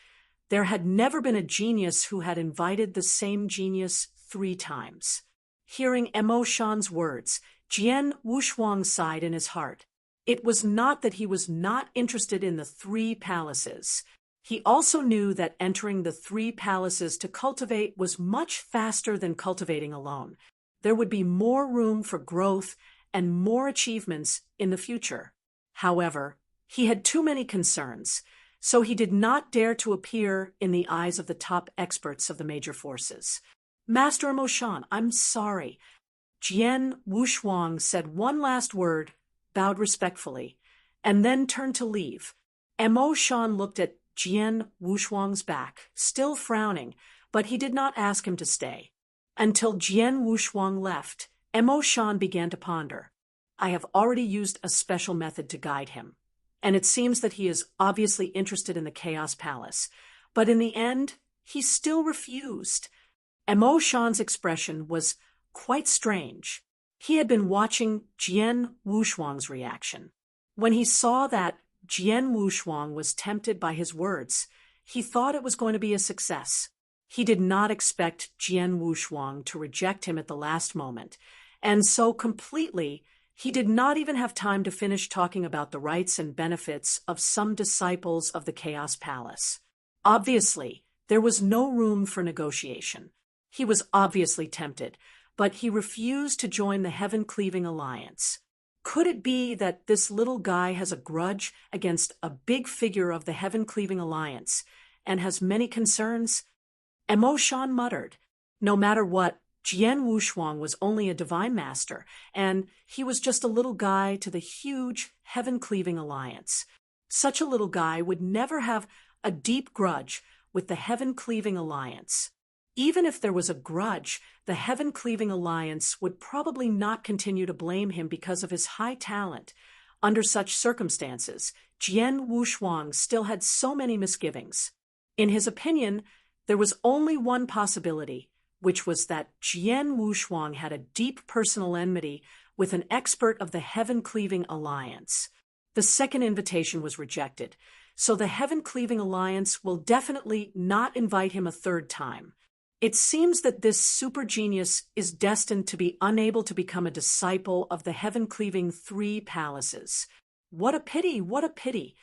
there had never been a genius who had invited the same genius 3 times. Hearing Mo Shan's words, Qian Wushuang sighed in his heart. It was not that he was not interested in the 3 palaces. He also knew that entering the 3 palaces to cultivate was much faster than cultivating alone. There would be more room for growth and more achievements in the future. However, he had too many concerns, so he did not dare to appear in the eyes of the top experts of the major forces. Master Emoshan, I'm sorry. Jian Wushuang said one last word, bowed respectfully, and then turned to leave. Emoshan looked at Jian Wushuang's back, still frowning, but he did not ask him to stay. Until Jian Wushuang left, Emoshan began to ponder. I have already used a special method to guide him, and it seems that he is obviously interested in the Chaos Palace, but in the end, he still refused. Emoshan's expression was quite strange. He had been watching Jian Wushuang's reaction. When he saw that Jian Wushuang was tempted by his words, he thought it was going to be a success. He did not expect Jian Wushuang to reject him at the last moment, and so completely, he did not even have time to finish talking about the rights and benefits of some disciples of the Chaos Palace. Obviously, there was no room for negotiation. He was obviously tempted, but he refused to join the Heaven-Cleaving Alliance. Could it be that this little guy has a grudge against a big figure of the Heaven-Cleaving Alliance and has many concerns? Emoshan muttered. No matter what, Jian Wushuang was only a divine master, and he was just a little guy to the huge Heaven-Cleaving Alliance. Such a little guy would never have a deep grudge with the Heaven-Cleaving Alliance. Even if there was a grudge, the Heaven-Cleaving Alliance would probably not continue to blame him because of his high talent. Under such circumstances, Jian Wushuang still had so many misgivings. In his opinion, there was only one possibility, which was that Jian Wushuang had a deep personal enmity with an expert of the Heaven-Cleaving Alliance. The second invitation was rejected, so the Heaven-Cleaving Alliance will definitely not invite him a third time. It seems that this super genius is destined to be unable to become a disciple of the Heaven-Cleaving Three Palaces. What a pity, what a pity!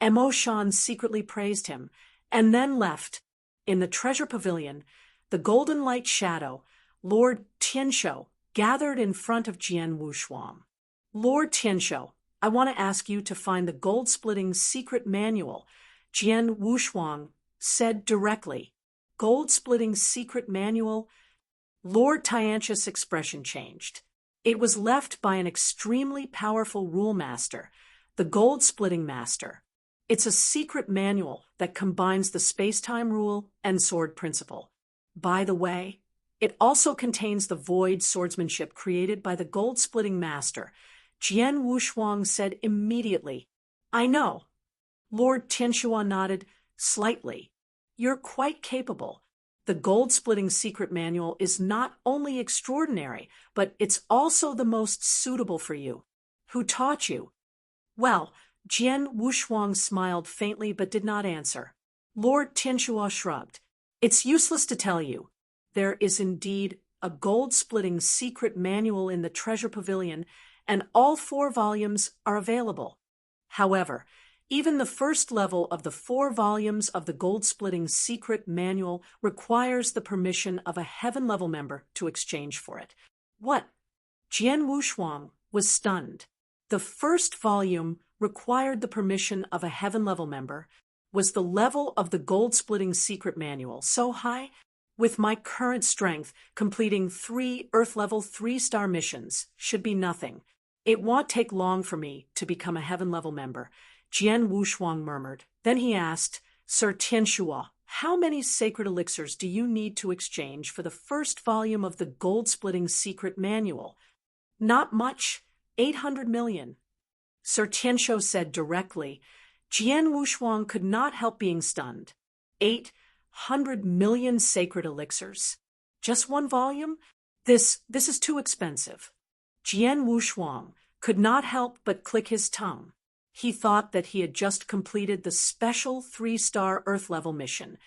Emoshan secretly praised him, and then left. In the treasure pavilion, the golden light shadow, Lord Tianshou, gathered in front of Jian Wushuang. Lord Tianshou, I want to ask you to find the gold-splitting secret manual, Jian Wushuang said directly. Gold-splitting secret manual? Lord Tianshou's expression changed. It was left by an extremely powerful rule master, the gold-splitting master. It's a secret manual that combines the space-time rule and sword principle. By the way, it also contains the void swordsmanship created by the gold-splitting master. Jian Wushuang said immediately, I know. Lord Tianshou nodded slightly. You're quite capable. The gold-splitting secret manual is not only extraordinary, but it's also the most suitable for you. Who taught you? Well, Jian Wushuang smiled faintly but did not answer. Lord Tianshou shrugged. It's useless to tell you. There is indeed a gold-splitting secret manual in the treasure pavilion, and all 4 volumes are available. However, even the first level of the 4 volumes of the gold-splitting secret manual requires the permission of a heaven-level member to exchange for it. What? Jian Wushuang was stunned. The first volume required the permission of a heaven-level member. Was the level of the gold-splitting secret manual so high? With my current strength, completing 3 Earth-level 3-star missions should be nothing. It won't take long for me to become a heaven-level member, Jian Wushuang murmured. Then he asked, Sir Tianshou, how many sacred elixirs do you need to exchange for the first volume of the gold-splitting secret manual? Not much, 800 million. Sir Tianshou said directly. Jian Wushuang could not help being stunned. 800 million sacred elixirs. Just 1 volume? This is too expensive. Jian Wushuang could not help but click his tongue. He thought that he had just completed the special 3-star Earth-level mission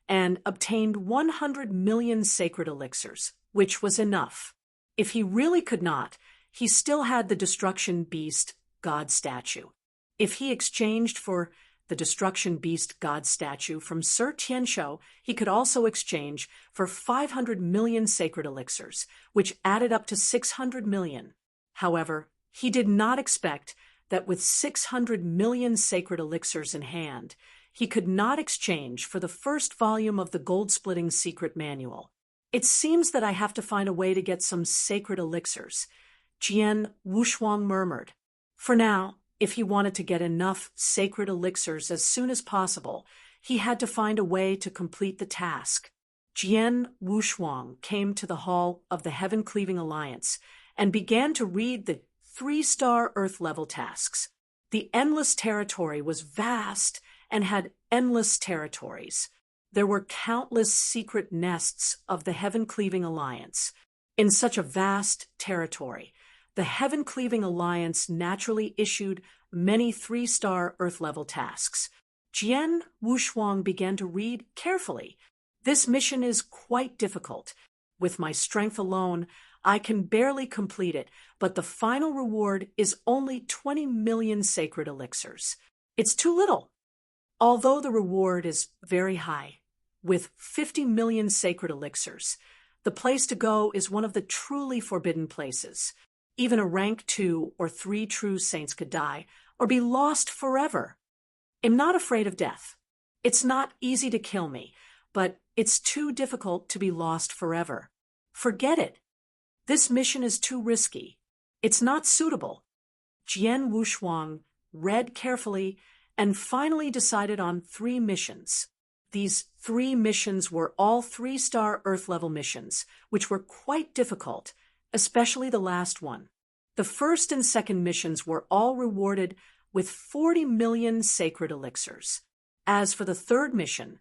and obtained 100 million sacred elixirs, which was enough. If he really could not, he still had the Destruction Beast God statue. If he exchanged for the Destruction Beast God statue from Sir Tianshou, he could also exchange for 500 million sacred elixirs, which added up to 600 million. However, he did not expect that with 600 million sacred elixirs in hand, he could not exchange for the first volume of the gold-splitting secret manual. It seems that I have to find a way to get some sacred elixirs, Qian Wushuang murmured. For now, if he wanted to get enough sacred elixirs as soon as possible, he had to find a way to complete the task. Jian Wushuang came to the hall of the Heaven-Cleaving Alliance and began to read the 3-star Earth-level tasks. The endless territory was vast and had endless territories. There were countless secret nests of the Heaven-Cleaving Alliance. In such a vast territory, the Heaven-Cleaving Alliance naturally issued many 3-star Earth-level tasks. Jian Wushuang began to read carefully. This mission is quite difficult. With my strength alone, I can barely complete it, but the final reward is only 20 million sacred elixirs. It's too little. Although the reward is very high, with 50 million sacred elixirs, the place to go is one of the truly forbidden places. Even a rank 2 or 3 true saints could die or be lost forever. I'm not afraid of death. It's not easy to kill me, but it's too difficult to be lost forever. Forget it. This mission is too risky. It's not suitable. Jian Wushuang read carefully and finally decided on 3 missions. These 3 missions were all 3-star Earth-level missions, which were quite difficult, especially the last one. The first and second missions were all rewarded with 40 million sacred elixirs. As for the third mission,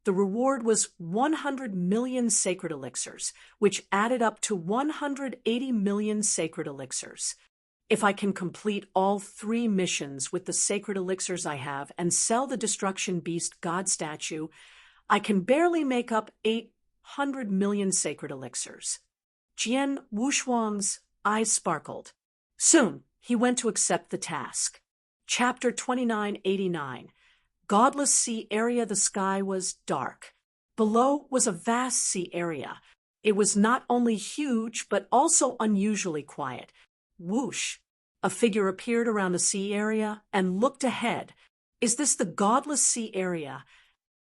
the reward was 100 million sacred elixirs, which added up to 180 million sacred elixirs. If I can complete all 3 missions with the sacred elixirs I have and sell the Destruction Beast God statue, I can barely make up 800 million sacred elixirs. Jian Wushuang's eyes sparkled. Soon, he went to accept the task. Chapter 2989. Godless sea area. The sky was dark. Below was a vast sea area. It was not only huge, but also unusually quiet. Whoosh! A figure appeared around the sea area and looked ahead. Is this the Godless sea area?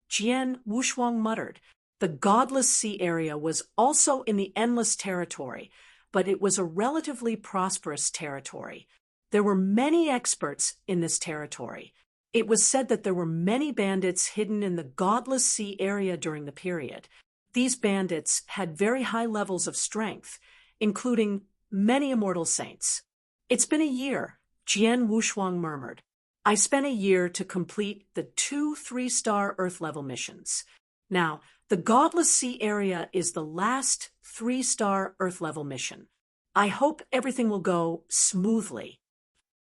Jian Wushuang muttered. The Godless sea area was also in the Endless territory, but it was a relatively prosperous territory. There were many experts in this territory. It was said that there were many bandits hidden in the Godless sea area during the period. These bandits had very high levels of strength, including many immortal saints. It's been a year, Jian Wushuang murmured. I spent a year to complete the 2 3-star Earth-level missions. Now, the Godless sea area is the last 3-star Earth-level mission. I hope everything will go smoothly.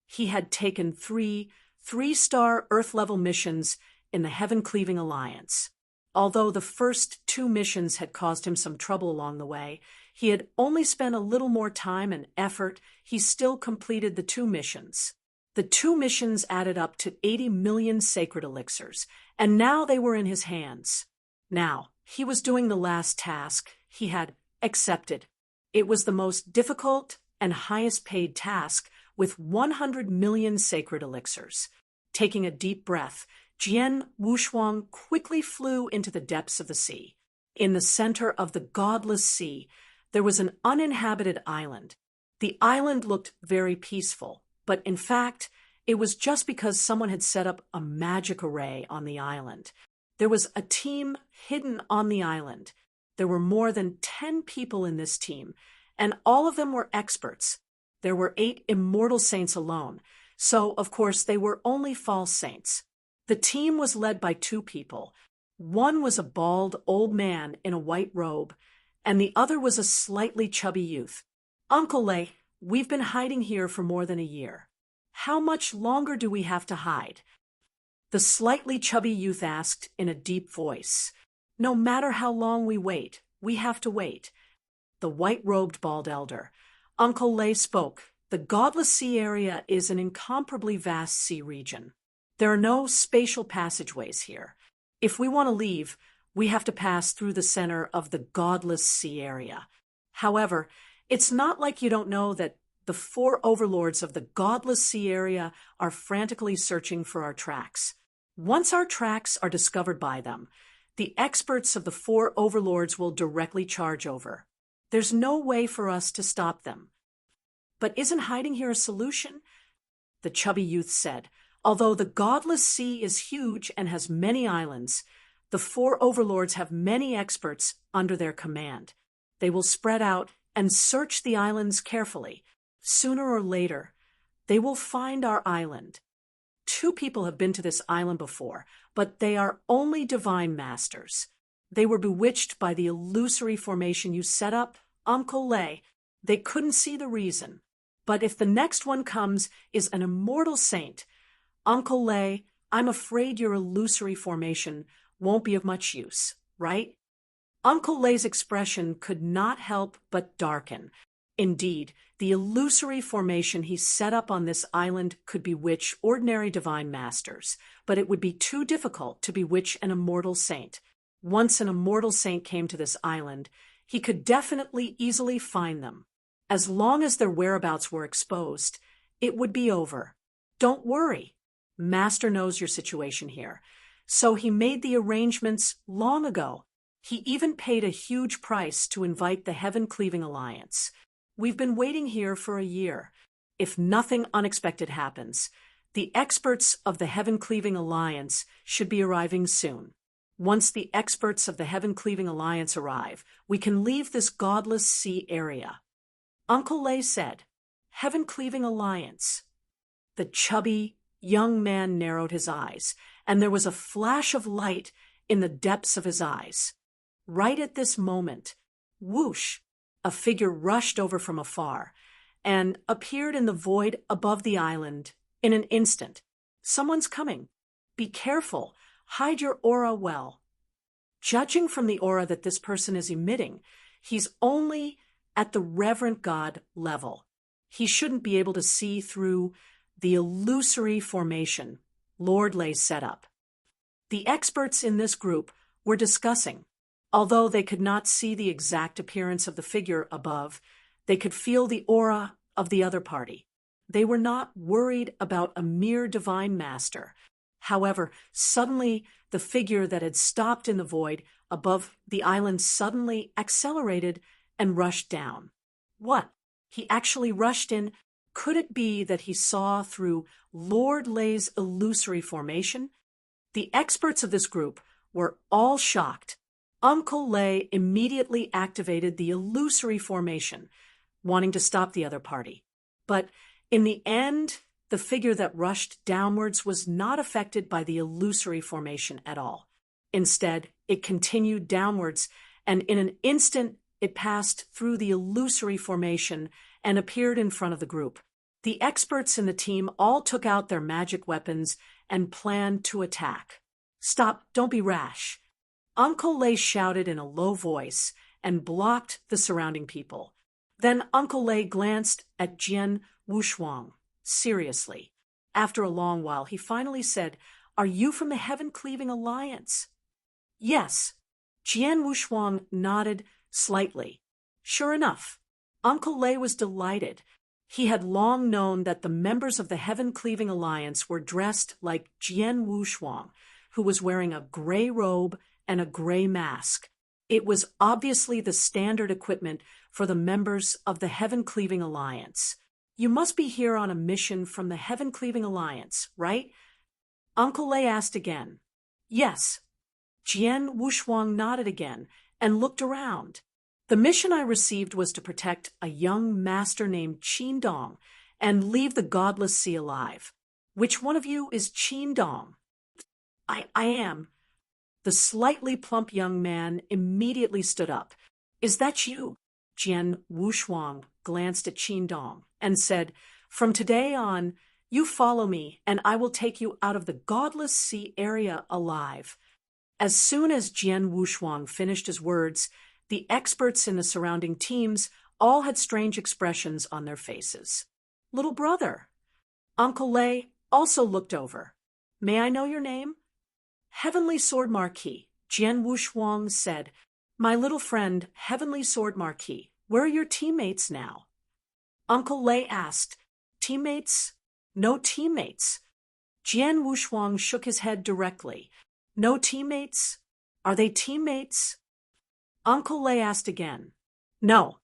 He had taken 3 3-star Earth-level missions in the Heaven-Cleaving Alliance. Although the first 2 missions had caused him some trouble along the way, he had only spent a little more time and effort. He still completed the 2 missions. The 2 missions added up to 80 million sacred elixirs, and now they were in his hands. Now, he was doing the last task he had accepted. It was the most difficult and highest paid task, with 100 million sacred elixirs. Taking a deep breath, Jian Wushuang quickly flew into the depths of the sea. In the center of the Godless Sea, there was an uninhabited island. The island looked very peaceful, but in fact, it was just because someone had set up a magic array on the island. There was a team hidden on the island. There were more than 10 people in this team, and all of them were experts. There were 8 immortal saints alone, so of course they were only false saints. The team was led by 2 people. One was a bald old man in a white robe, and the other was a slightly chubby youth. Uncle Lei, we've been hiding here for more than a year. How much longer do we have to hide? The slightly chubby youth asked in a deep voice. No matter how long we wait, we have to wait. The white-robed bald elder, Uncle Lei, spoke. The Godless Sea area is an incomparably vast sea region. There are no spatial passageways here. If we want to leave, we have to pass through the center of the Godless Sea area. However, it's not like you don't know that the 4 overlords of the Godless Sea area are frantically searching for our tracks. Once our tracks are discovered by them, the experts of the four overlords will directly charge over. There's no way for us to stop them. But isn't hiding here a solution? The chubby youth said. Although the Godless Sea is huge and has many islands, the four overlords have many experts under their command. They will spread out and search the islands carefully. Sooner or later, they will find our island. 2 people have been to this island before, but they are only divine masters. They were bewitched by the illusory formation you set up, Uncle Lay. They couldn't see the reason. But if the next one comes is an immortal saint, Uncle Lay, I'm afraid your illusory formation won't be of much use, right? Uncle Lay's expression could not help but darken. Indeed, the illusory formation he set up on this island could bewitch ordinary divine masters, but it would be too difficult to bewitch an immortal saint. Once an immortal saint came to this island, he could definitely easily find them. As long as their whereabouts were exposed, it would be over. Don't worry. Master knows your situation here. So he made the arrangements long ago. He even paid a huge price to invite the Heaven-Cleaving Alliance. We've been waiting here for a year. If nothing unexpected happens, the experts of the Heaven-Cleaving Alliance should be arriving soon. Once the experts of the Heaven-Cleaving Alliance arrive, we can leave this Godless Sea area. Uncle Lay said, Heaven-Cleaving Alliance. The chubby, young man narrowed his eyes, and there was a flash of light in the depths of his eyes. Right at this moment, whoosh, a figure rushed over from afar and appeared in the void above the island in an instant. Someone's coming. Be careful. Hide your aura well. Judging from the aura that this person is emitting, he's only at the Reverend God level. He shouldn't be able to see through the illusory formation Lord Lay set up. The experts in this group were discussing. Although they could not see the exact appearance of the figure above, they could feel the aura of the other party. They were not worried about a mere divine master. However, suddenly the figure that had stopped in the void above the island suddenly accelerated and rushed down. What? He actually rushed in. Could it be that he saw through Lord Lay's illusory formation? The experts of this group were all shocked. Uncle Lay immediately activated the illusory formation, wanting to stop the other party. But in the end, the figure that rushed downwards was not affected by the illusory formation at all. Instead, it continued downwards, and in an instant, it passed through the illusory formation and appeared in front of the group. The experts in the team all took out their magic weapons and planned to attack. Stop, don't be rash. Uncle Lay shouted in a low voice and blocked the surrounding people. Then Uncle Lay glanced at Qian Wushuang seriously. After a long while, he finally said, Are you from the Heaven-Cleaving Alliance? Yes. Qian Wushuang nodded slightly. Sure enough, Uncle Lay was delighted. He had long known that the members of the Heaven-Cleaving Alliance were dressed like Qian Wushuang, who was wearing a gray robe and a gray mask. It was obviously the standard equipment for the members of the Heaven-Cleaving Alliance. You must be here on a mission from the Heaven-Cleaving Alliance, right? Uncle Lay asked again. Yes. Qian Wushuang nodded again and looked around. The mission I received was to protect a young master named Qin Dong and leave the Godless Sea alive. Which one of you is Qin Dong? I am. The slightly plump young man immediately stood up. Is that you? Qian Wushuang glanced at Qin Dong and said, From today on, you follow me and I will take you out of the Godless Sea area alive. As soon as Qian Wushuang finished his words, the experts in the surrounding teams all had strange expressions on their faces. Little brother. Uncle Lay also looked over. May I know your name? Heavenly Sword Marquis, Qian Wushuang said. My little friend, Heavenly Sword Marquis, where are your teammates now? Uncle Lay asked. Teammates? No teammates. Qian Wushuang shook his head directly. No teammates? Are they teammates? Uncle Lei asked again. No,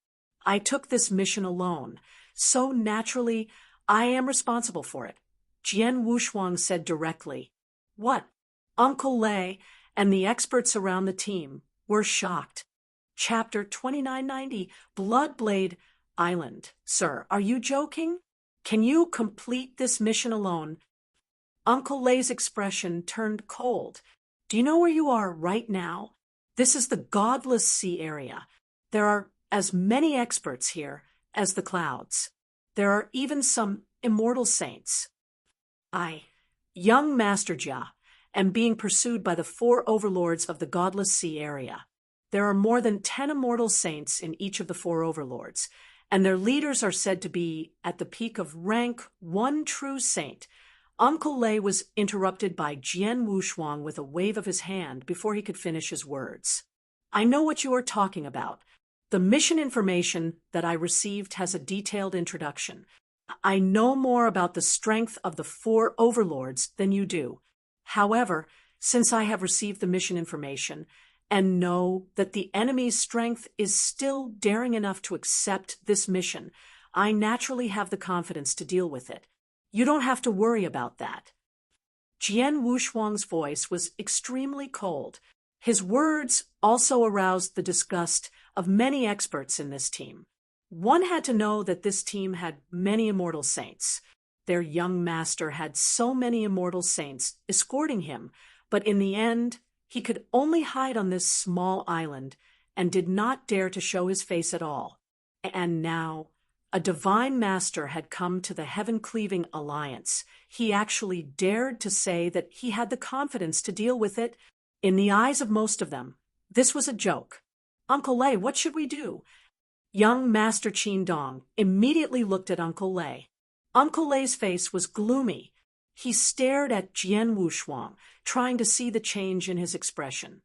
I took this mission alone. So naturally, I am responsible for it, Jian Wushuang said directly. What? Uncle Lei and the experts around the team were shocked. Chapter 2990, Bloodblade Island. Sir, are you joking? Can you complete this mission alone? Uncle Lei's expression turned cold. Do you know where you are right now? This is the Godless Sea area. There are as many experts here as the clouds. There are even some immortal saints. I, young Master Jia, am being pursued by the 4 overlords of the Godless Sea area. There are more than 10 immortal saints in each of the 4 overlords, and their leaders are said to be at the peak of rank 1 true saint. Uncle Lei was interrupted by Jian Wushuang with a wave of his hand before he could finish his words. I know what you are talking about. The mission information that I received has a detailed introduction. I know more about the strength of the 4 overlords than you do. However, since I have received the mission information and know that the enemy's strength is still daring enough to accept this mission, I naturally have the confidence to deal with it. You don't have to worry about that. Jian Wushuang's voice was extremely cold. His words also aroused the disgust of many experts in this team. One had to know that this team had many immortal saints. Their young master had so many immortal saints escorting him, but in the end, he could only hide on this small island and did not dare to show his face at all. And now, a divine master had come to the Heaven-Cleaving Alliance. He actually dared to say that he had the confidence to deal with it. In the eyes of most of them, this was a joke. Uncle Lei, what should we do? Young Master Qin Dong immediately looked at Uncle Lei. Uncle Lei's face was gloomy. He stared at Jian Wushuang, trying to see the change in his expression.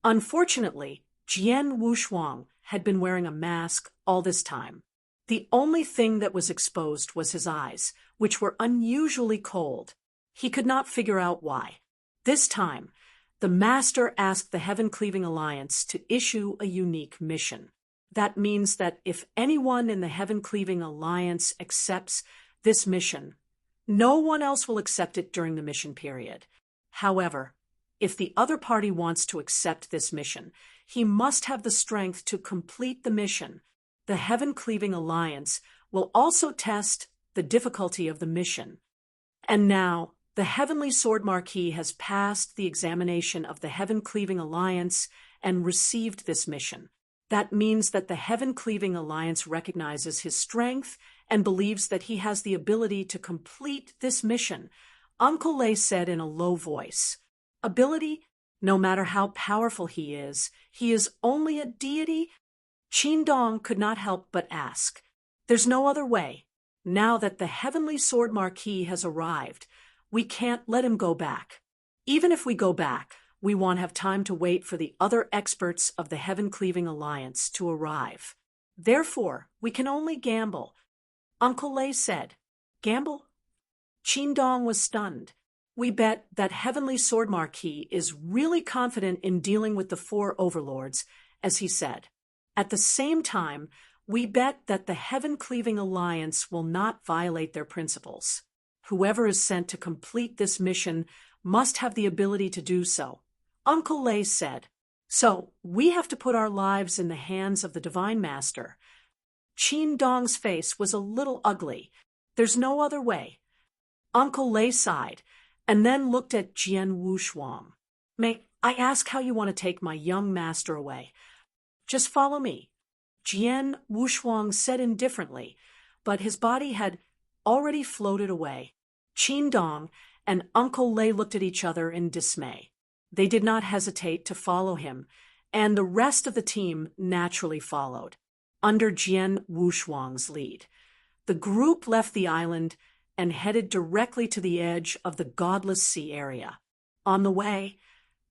Unfortunately, Jian Wushuang had been wearing a mask all this time. The only thing that was exposed was his eyes, which were unusually cold. He could not figure out why. This time, the Master asked the Heaven-Cleaving Alliance to issue a unique mission. That means that if anyone in the Heaven-Cleaving Alliance accepts this mission, no one else will accept it during the mission period. However, if the other party wants to accept this mission, he must have the strength to complete the mission. The Heaven-Cleaving Alliance will also test the difficulty of the mission. And now, the Heavenly Sword Marquis has passed the examination of the Heaven-Cleaving Alliance and received this mission. That means that the Heaven-Cleaving Alliance recognizes his strength and believes that he has the ability to complete this mission. Uncle Lei said in a low voice, Ability? No matter how powerful he is only a deity? Qin Dong could not help but ask. There's no other way. Now that the Heavenly Sword Marquis has arrived, we can't let him go back. Even if we go back, we won't have time to wait for the other experts of the Heaven-Cleaving Alliance to arrive. Therefore, we can only gamble. Uncle Lei said, Gamble? Qin Dong was stunned. We bet that Heavenly Sword Marquis is really confident in dealing with the 4 overlords, as he said. At the same time, we bet that the Heaven-Cleaving Alliance will not violate their principles. Whoever is sent to complete this mission must have the ability to do so. Uncle Lei said, So, we have to put our lives in the hands of the Divine Master. Qin Dong's face was a little ugly. There's no other way. Uncle Lei sighed, and then looked at Jian Wushuang. May I ask how you want to take my young master away? Just follow me. Jian Wushuang said indifferently, but his body had already floated away. Qin Dong and Uncle Lei looked at each other in dismay. They did not hesitate to follow him, and the rest of the team naturally followed, under Jian Wushuang's lead. The group left the island and headed directly to the edge of the Godless Sea area. On the way,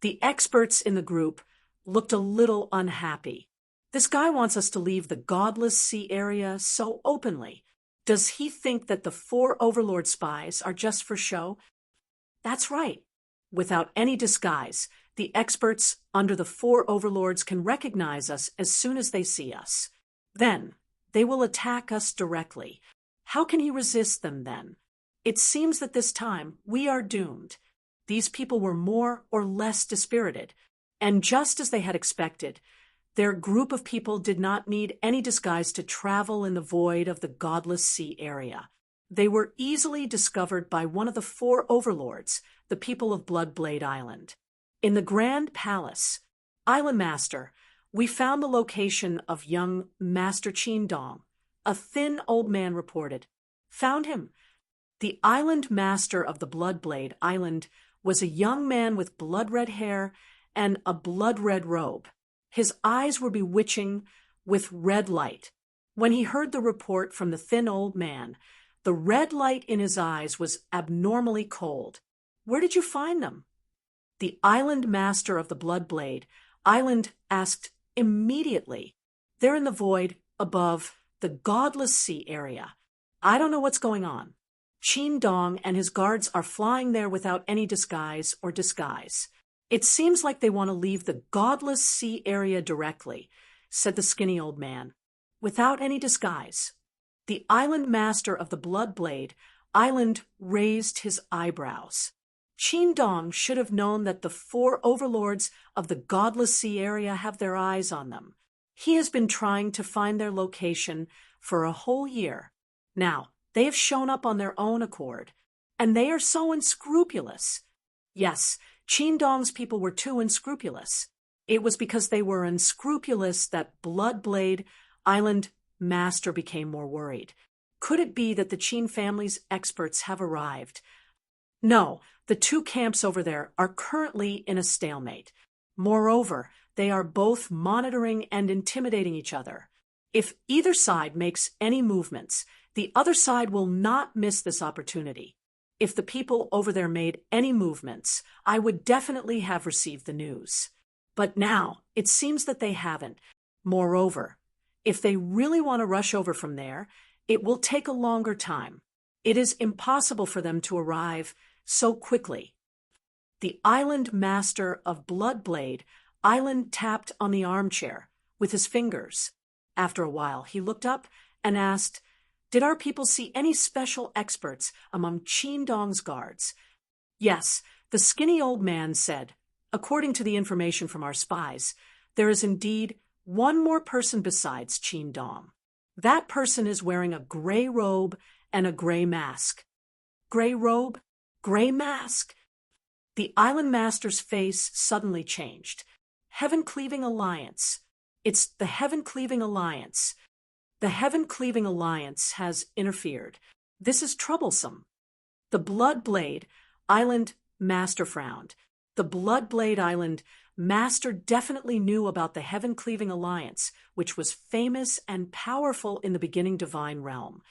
the experts in the group looked a little unhappy. This guy wants us to leave the Godless Sea area so openly. Does he think that the 4 Overlord spies are just for show? That's right. Without any disguise, The experts under the four overlords can recognize us as soon as they see us. Then, they will attack us directly. How can he resist them then? It seems that this time we are doomed. These people were more or less dispirited, and just as they had expected, their group of people did not need any disguise to travel in the void of the Godless Sea area. They were easily discovered by one of the four overlords, the people of Bloodblade Island. In the Grand Palace, Island Master, we found the location of young Master Qian, a thin old man reported. Found him. The Island Master of the Bloodblade Island was a young man with blood-red hair and a blood-red robe. His eyes were bewitching with red light. When he heard the report from the thin old man, the red light in his eyes was abnormally cold. Where did you find them? The Island Master of the Bloodblade Island asked immediately. They're in the void above the Godless Sea area. I don't know what's going on. Qian and his guards are flying there without any disguise or disguise. It seems like they want to leave the Godless Sea area directly, said the skinny old man. Without any disguise. The Island Master of the Bloodblade Island raised his eyebrows. Qian should have known that the four overlords of the Godless Sea area have their eyes on them. He has been trying to find their location for a whole year. Now, they have shown up on their own accord, and they are so unscrupulous. Yes, Qian people were too unscrupulous. It was because they were unscrupulous that Bloodblade Island Master became more worried. Could it be that the Qian family's experts have arrived? No, the two camps over there are currently in a stalemate. Moreover, they are both monitoring and intimidating each other. If either side makes any movements, the other side will not miss this opportunity. If the people over there made any movements, I would definitely have received the news. But now, it seems that they haven't. Moreover, if they really want to rush over from there, it will take a longer time. It is impossible for them to arrive so quickly. The Island Master of Bloodblade Island tapped on the armchair with his fingers. After a while, he looked up and asked, "Did our people see any special experts among Qian guards?" Yes, the skinny old man said, "According to the information from our spies, there is indeed one more person besides Qian. That person is wearing a gray robe and a gray mask." Gray robe? Gray mask? The Island Master's face suddenly changed. Heaven-cleaving alliance. It's the Heaven-cleaving alliance. The Heaven-cleaving alliance has interfered. This is troublesome. The Bloodblade Island Master frowned. The Bloodblade Island Master definitely knew about the Heaven-cleaving alliance, which was famous and powerful in the beginning divine realm.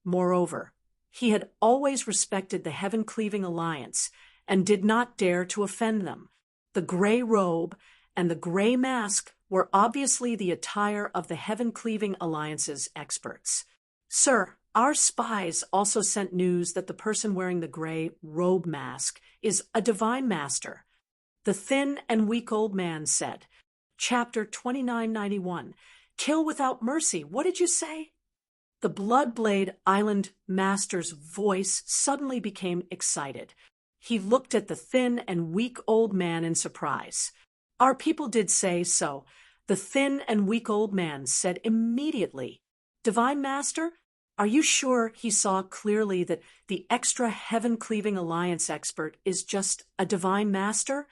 Moreover, he had always respected the Heaven-cleaving alliance and did not dare to offend them. The gray robe and the gray mask were obviously the attire of the Heaven-cleaving alliance's experts. "Sir, our spies also sent news that the person wearing the gray robe mask is a divine master," the thin and weak old man said. Chapter 2991. Kill without mercy. What did you say? The Bloodblade Island Master's voice suddenly became excited. He looked at the thin and weak old man in surprise. "Our people did say so," the thin and weak old man said immediately. "Divine Master? Are you sure he saw clearly that the extra Heaven-cleaving alliance expert is just a divine master?"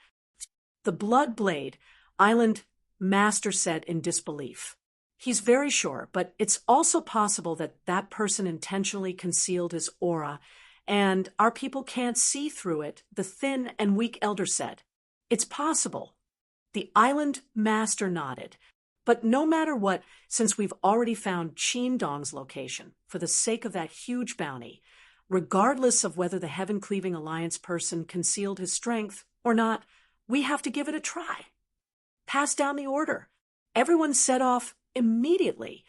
The Bloodblade Island Master said in disbelief. "He's very sure, but it's also possible that that person intentionally concealed his aura, and our people can't see through it," the thin and weak elder said. "It's possible." The Island Master nodded. "But no matter what, since we've already found Qian location, for the sake of that huge bounty, regardless of whether the Heaven-cleaving alliance person concealed his strength or not, we have to give it a try. Pass down the order." Everyone set off immediately.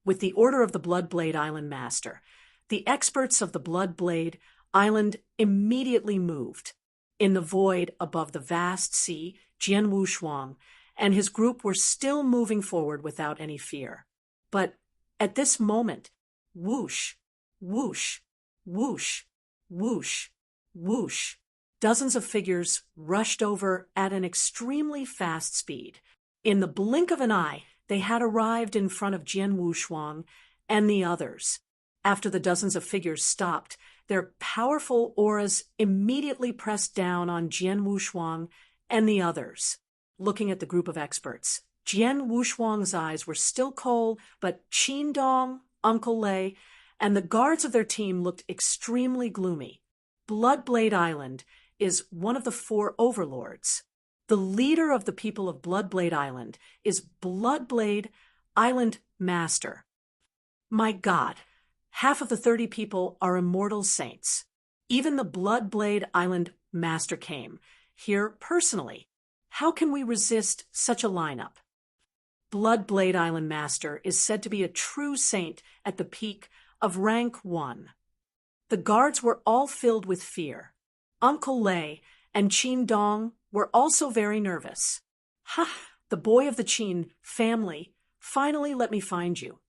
With the order of the Bloodblade Island Master, the experts of the Bloodblade Island immediately moved. In the void above the vast sea, Jian Wushuang, and his group were still moving forward without any fear. But at this moment, whoosh, whoosh, whoosh, whoosh, whoosh, dozens of figures rushed over at an extremely fast speed. In the blink of an eye, they had arrived in front of Jian Wushuang and the others. After the dozens of figures stopped, their powerful auras immediately pressed down on Jian Wushuang and the others. Looking at the group of experts, Jian Wushuang's eyes were still cold, but Qin Dong, Uncle Lei, and the guards of their team looked extremely gloomy. Bloodblade Island is one of the 4 overlords. The leader of the people of Bloodblade Island is Bloodblade Island Master. My God, half of the 30 people are immortal saints. Even the Bloodblade Island Master came here personally. How can we resist such a lineup? Bloodblade Island Master is said to be a true saint at the peak of rank 1. The guards were all filled with fear. Uncle Lei and Qin Dong were also very nervous. Ha! The boy of the Qin family, finally let me find you.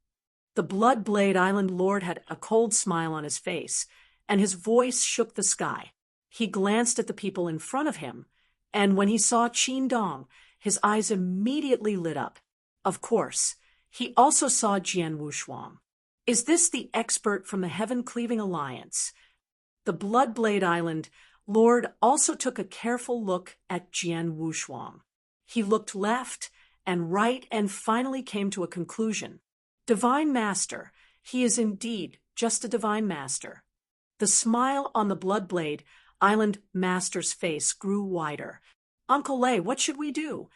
The Bloodblade Island Lord had a cold smile on his face, and his voice shook the sky. He glanced at the people in front of him, and when he saw Qin Dong, his eyes immediately lit up. Of course, he also saw Jian Wushuang. Is this the expert from the Heaven-Cleaving Alliance? The Bloodblade Island Lord also took a careful look at Jian Wushuang. He looked left and right and finally came to a conclusion. Divine Master, he is indeed just a Divine Master. The smile on the Bloodblade Island Master's face grew wider. Uncle Lei, what should we do?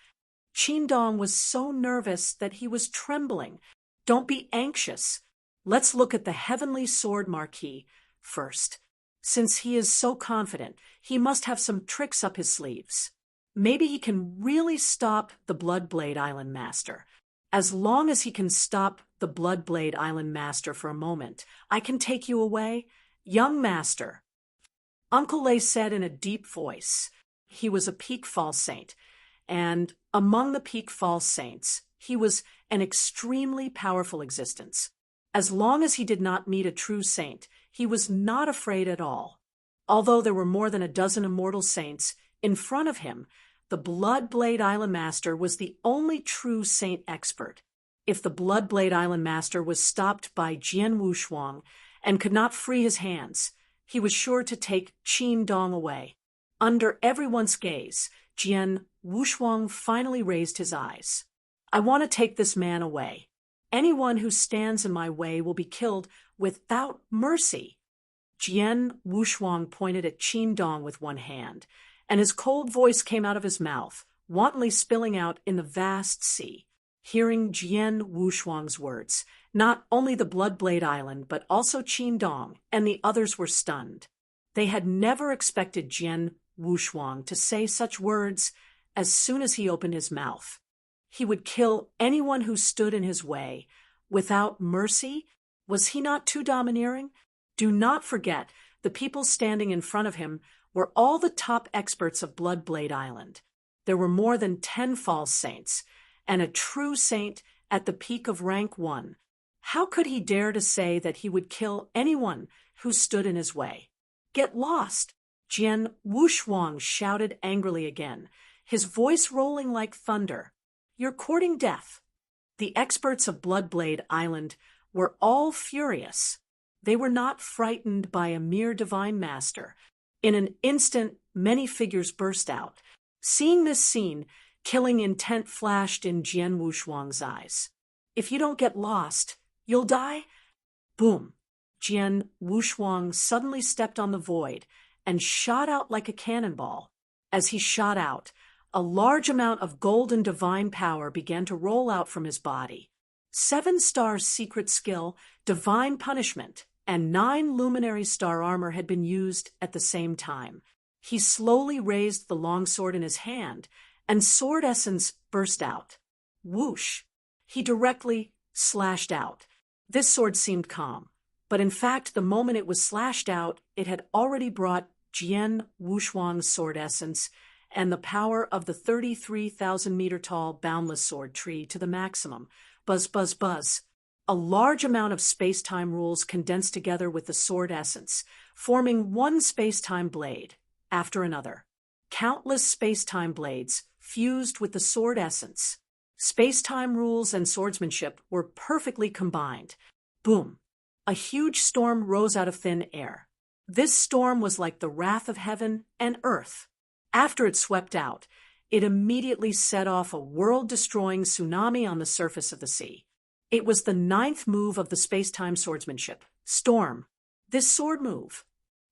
Qin Dong was so nervous that he was trembling. Don't be anxious. Let's look at the Heavenly Sword Marquis first. Since he is so confident, he must have some tricks up his sleeves. Maybe he can really stop the Bloodblade Island Master. As long as he can stop the Bloodblade Island Master for a moment, I can take you away. Young Master, Uncle Lei said in a deep voice. He was a peak fall saint, and among the peak fall saints, he was an extremely powerful existence. As long as he did not meet a true saint, he was not afraid at all. Although there were more than a dozen immortal saints in front of him, the Bloodblade Island Master was the only true saint expert. If the Bloodblade Island Master was stopped by Jian Wushuang and could not free his hands, he was sure to take Qin Dong away. Under everyone's gaze, Jian Wushuang finally raised his eyes. I want to take this man away. Anyone who stands in my way will be killed without mercy. Jian Wushuang pointed at Qin Dong with one hand, and his cold voice came out of his mouth, wantonly spilling out in the vast sea. Hearing Jian Wushuang's words, not only the Bloodblade Island, but also Qin Dong and the others were stunned. They had never expected Jian Wushuang to say such words as soon as he opened his mouth. He would kill anyone who stood in his way without mercy. Was he not too domineering? Do not forget, the people standing in front of him were all the top experts of Bloodblade Island. There were more than 10 false saints, and a true saint at the peak of rank 1. How could he dare to say that he would kill anyone who stood in his way? Get lost! Jian Wushuang shouted angrily again, his voice rolling like thunder. You're courting death. The experts of Bloodblade Island were all furious. They were not frightened by a mere divine master. In an instant, many figures burst out. Seeing this scene, killing intent flashed in Jian Wushuang's eyes. If you don't get lost, you'll die? Boom! Jian Wushuang suddenly stepped on the void and shot out like a cannonball. As he shot out, a large amount of golden divine power began to roll out from his body. 7-star secret skill, divine punishment, and 9 luminary star armor had been used at the same time. He slowly raised the longsword in his hand, and sword essence burst out. Whoosh! He directly slashed out. This sword seemed calm, but in fact, the moment it was slashed out, it had already brought Jian Wushuang's sword essence and the power of the 33,000-meter-tall boundless sword tree to the maximum. Buzz, buzz, buzz. A large amount of space-time rules condensed together with the sword essence, forming one space-time blade after another. Countless space-time blades fused with the sword essence. Space-time rules and swordsmanship were perfectly combined. Boom! A huge storm rose out of thin air. This storm was like the wrath of heaven and earth. After it swept out, it immediately set off a world-destroying tsunami on the surface of the sea. It was the 9th move of the space-time swordsmanship, Storm. This sword move,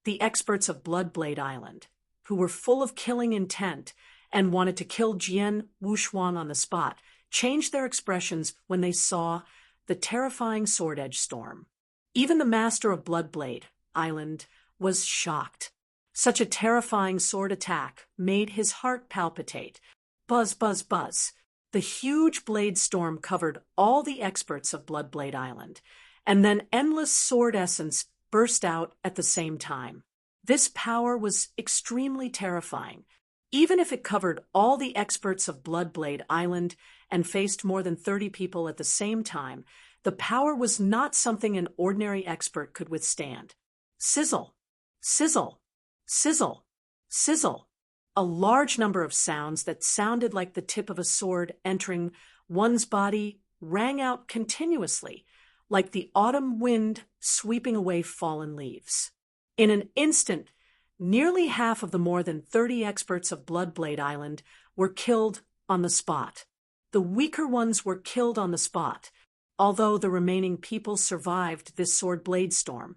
the experts of Bloodblade Island, who were full of killing intent and wanted to kill Qian Wushuang on the spot, changed their expressions when they saw the terrifying sword-edge storm. Even the master of Bloodblade Island was shocked. Such a terrifying sword attack made his heart palpitate. Buzz, buzz, buzz. The huge blade storm covered all the experts of Bloodblade Island, and then endless sword essence burst out at the same time. This power was extremely terrifying. Even if it covered all the experts of Bloodblade Island and faced more than 30 people at the same time, the power was not something an ordinary expert could withstand. Sizzle, sizzle, sizzle, sizzle. A large number of sounds that sounded like the tip of a sword entering one's body rang out continuously, like the autumn wind sweeping away fallen leaves. In an instant, nearly half of the more than 30 experts of Bloodblade Island were killed on the spot. The weaker ones were killed on the spot. Although the remaining people survived this sword blade storm,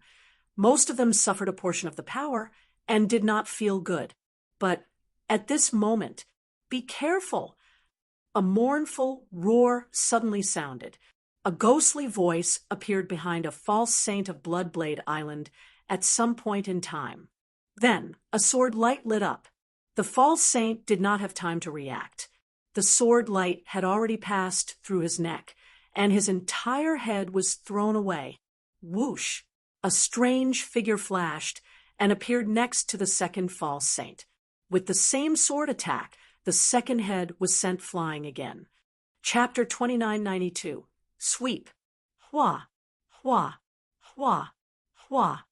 most of them suffered a portion of the power and did not feel good. But at this moment, be careful. A mournful roar suddenly sounded. A ghostly voice appeared behind a false saint of Bloodblade Island at some point in time. Then a sword light lit up. The false saint did not have time to react. The sword light had already passed through his neck, and his entire head was thrown away. Whoosh! A strange figure flashed and appeared next to the second false saint. With the same sword attack, the second head was sent flying again. Chapter 2992. Sweep. Hua, hua, hua, hua,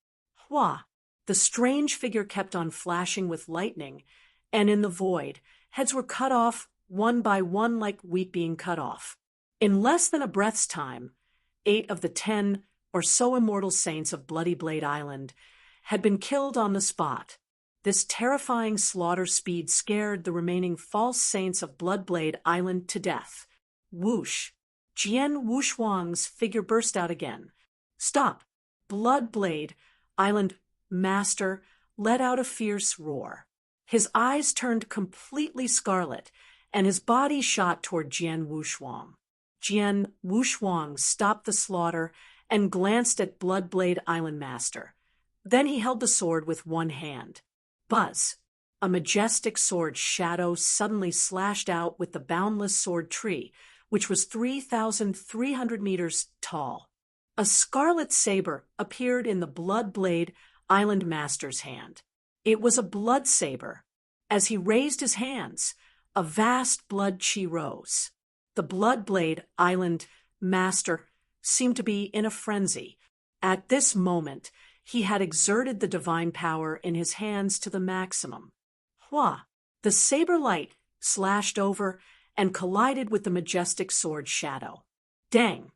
hua. The strange figure kept on flashing with lightning, and in the void, heads were cut off one by one like wheat being cut off. In less than a breath's time, 8 of the 10 or so immortal saints of Bloody Blade Island had been killed on the spot. This terrifying slaughter speed scared the remaining false saints of Bloodblade Island to death. Whoosh! Qian Wushuang's figure burst out again. Stop! Bloodblade Island Master let out a fierce roar. His eyes turned completely scarlet, and his body shot toward Qian Wushuang. Qian Wushuang stopped the slaughter and glanced at Bloodblade Island Master. Then he held the sword with one hand. Buzz! A majestic sword shadow suddenly slashed out with the boundless sword tree, which was 3,300 meters tall. A scarlet saber appeared in the Bloodblade Island Master's hand. It was a blood saber. As he raised his hands, a vast blood chi rose. The Bloodblade Island Master seemed to be in a frenzy. At this moment, he had exerted the divine power in his hands to the maximum. Hua! The saber light slashed over and collided with the majestic sword shadow. Dang!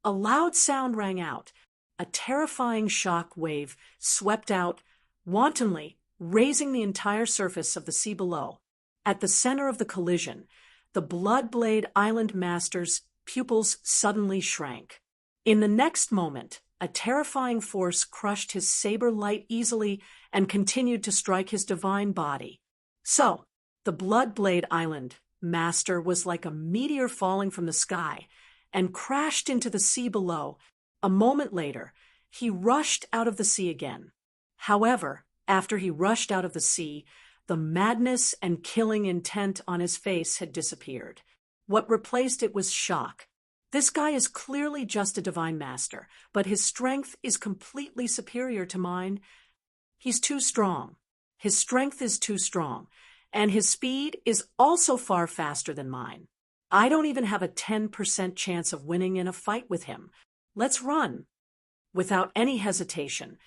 A loud sound rang out. A terrifying shock wave swept out wantonly, raising the entire surface of the sea below. At the center of the collision, the Bloodblade Island Master's pupils suddenly shrank. In the next moment, a terrifying force crushed his saber light easily and continued to strike his divine body. So, the Bloodblade Island Master was like a meteor falling from the sky and crashed into the sea below. A moment later, he rushed out of the sea again. However, after he rushed out of the sea, the madness and killing intent on his face had disappeared. What replaced it was shock. This guy is clearly just a divine master, but his strength is completely superior to mine. He's too strong. His strength is too strong, and his speed is also far faster than mine. I don't even have a 10% chance of winning in a fight with him. Let's run." Without any hesitation,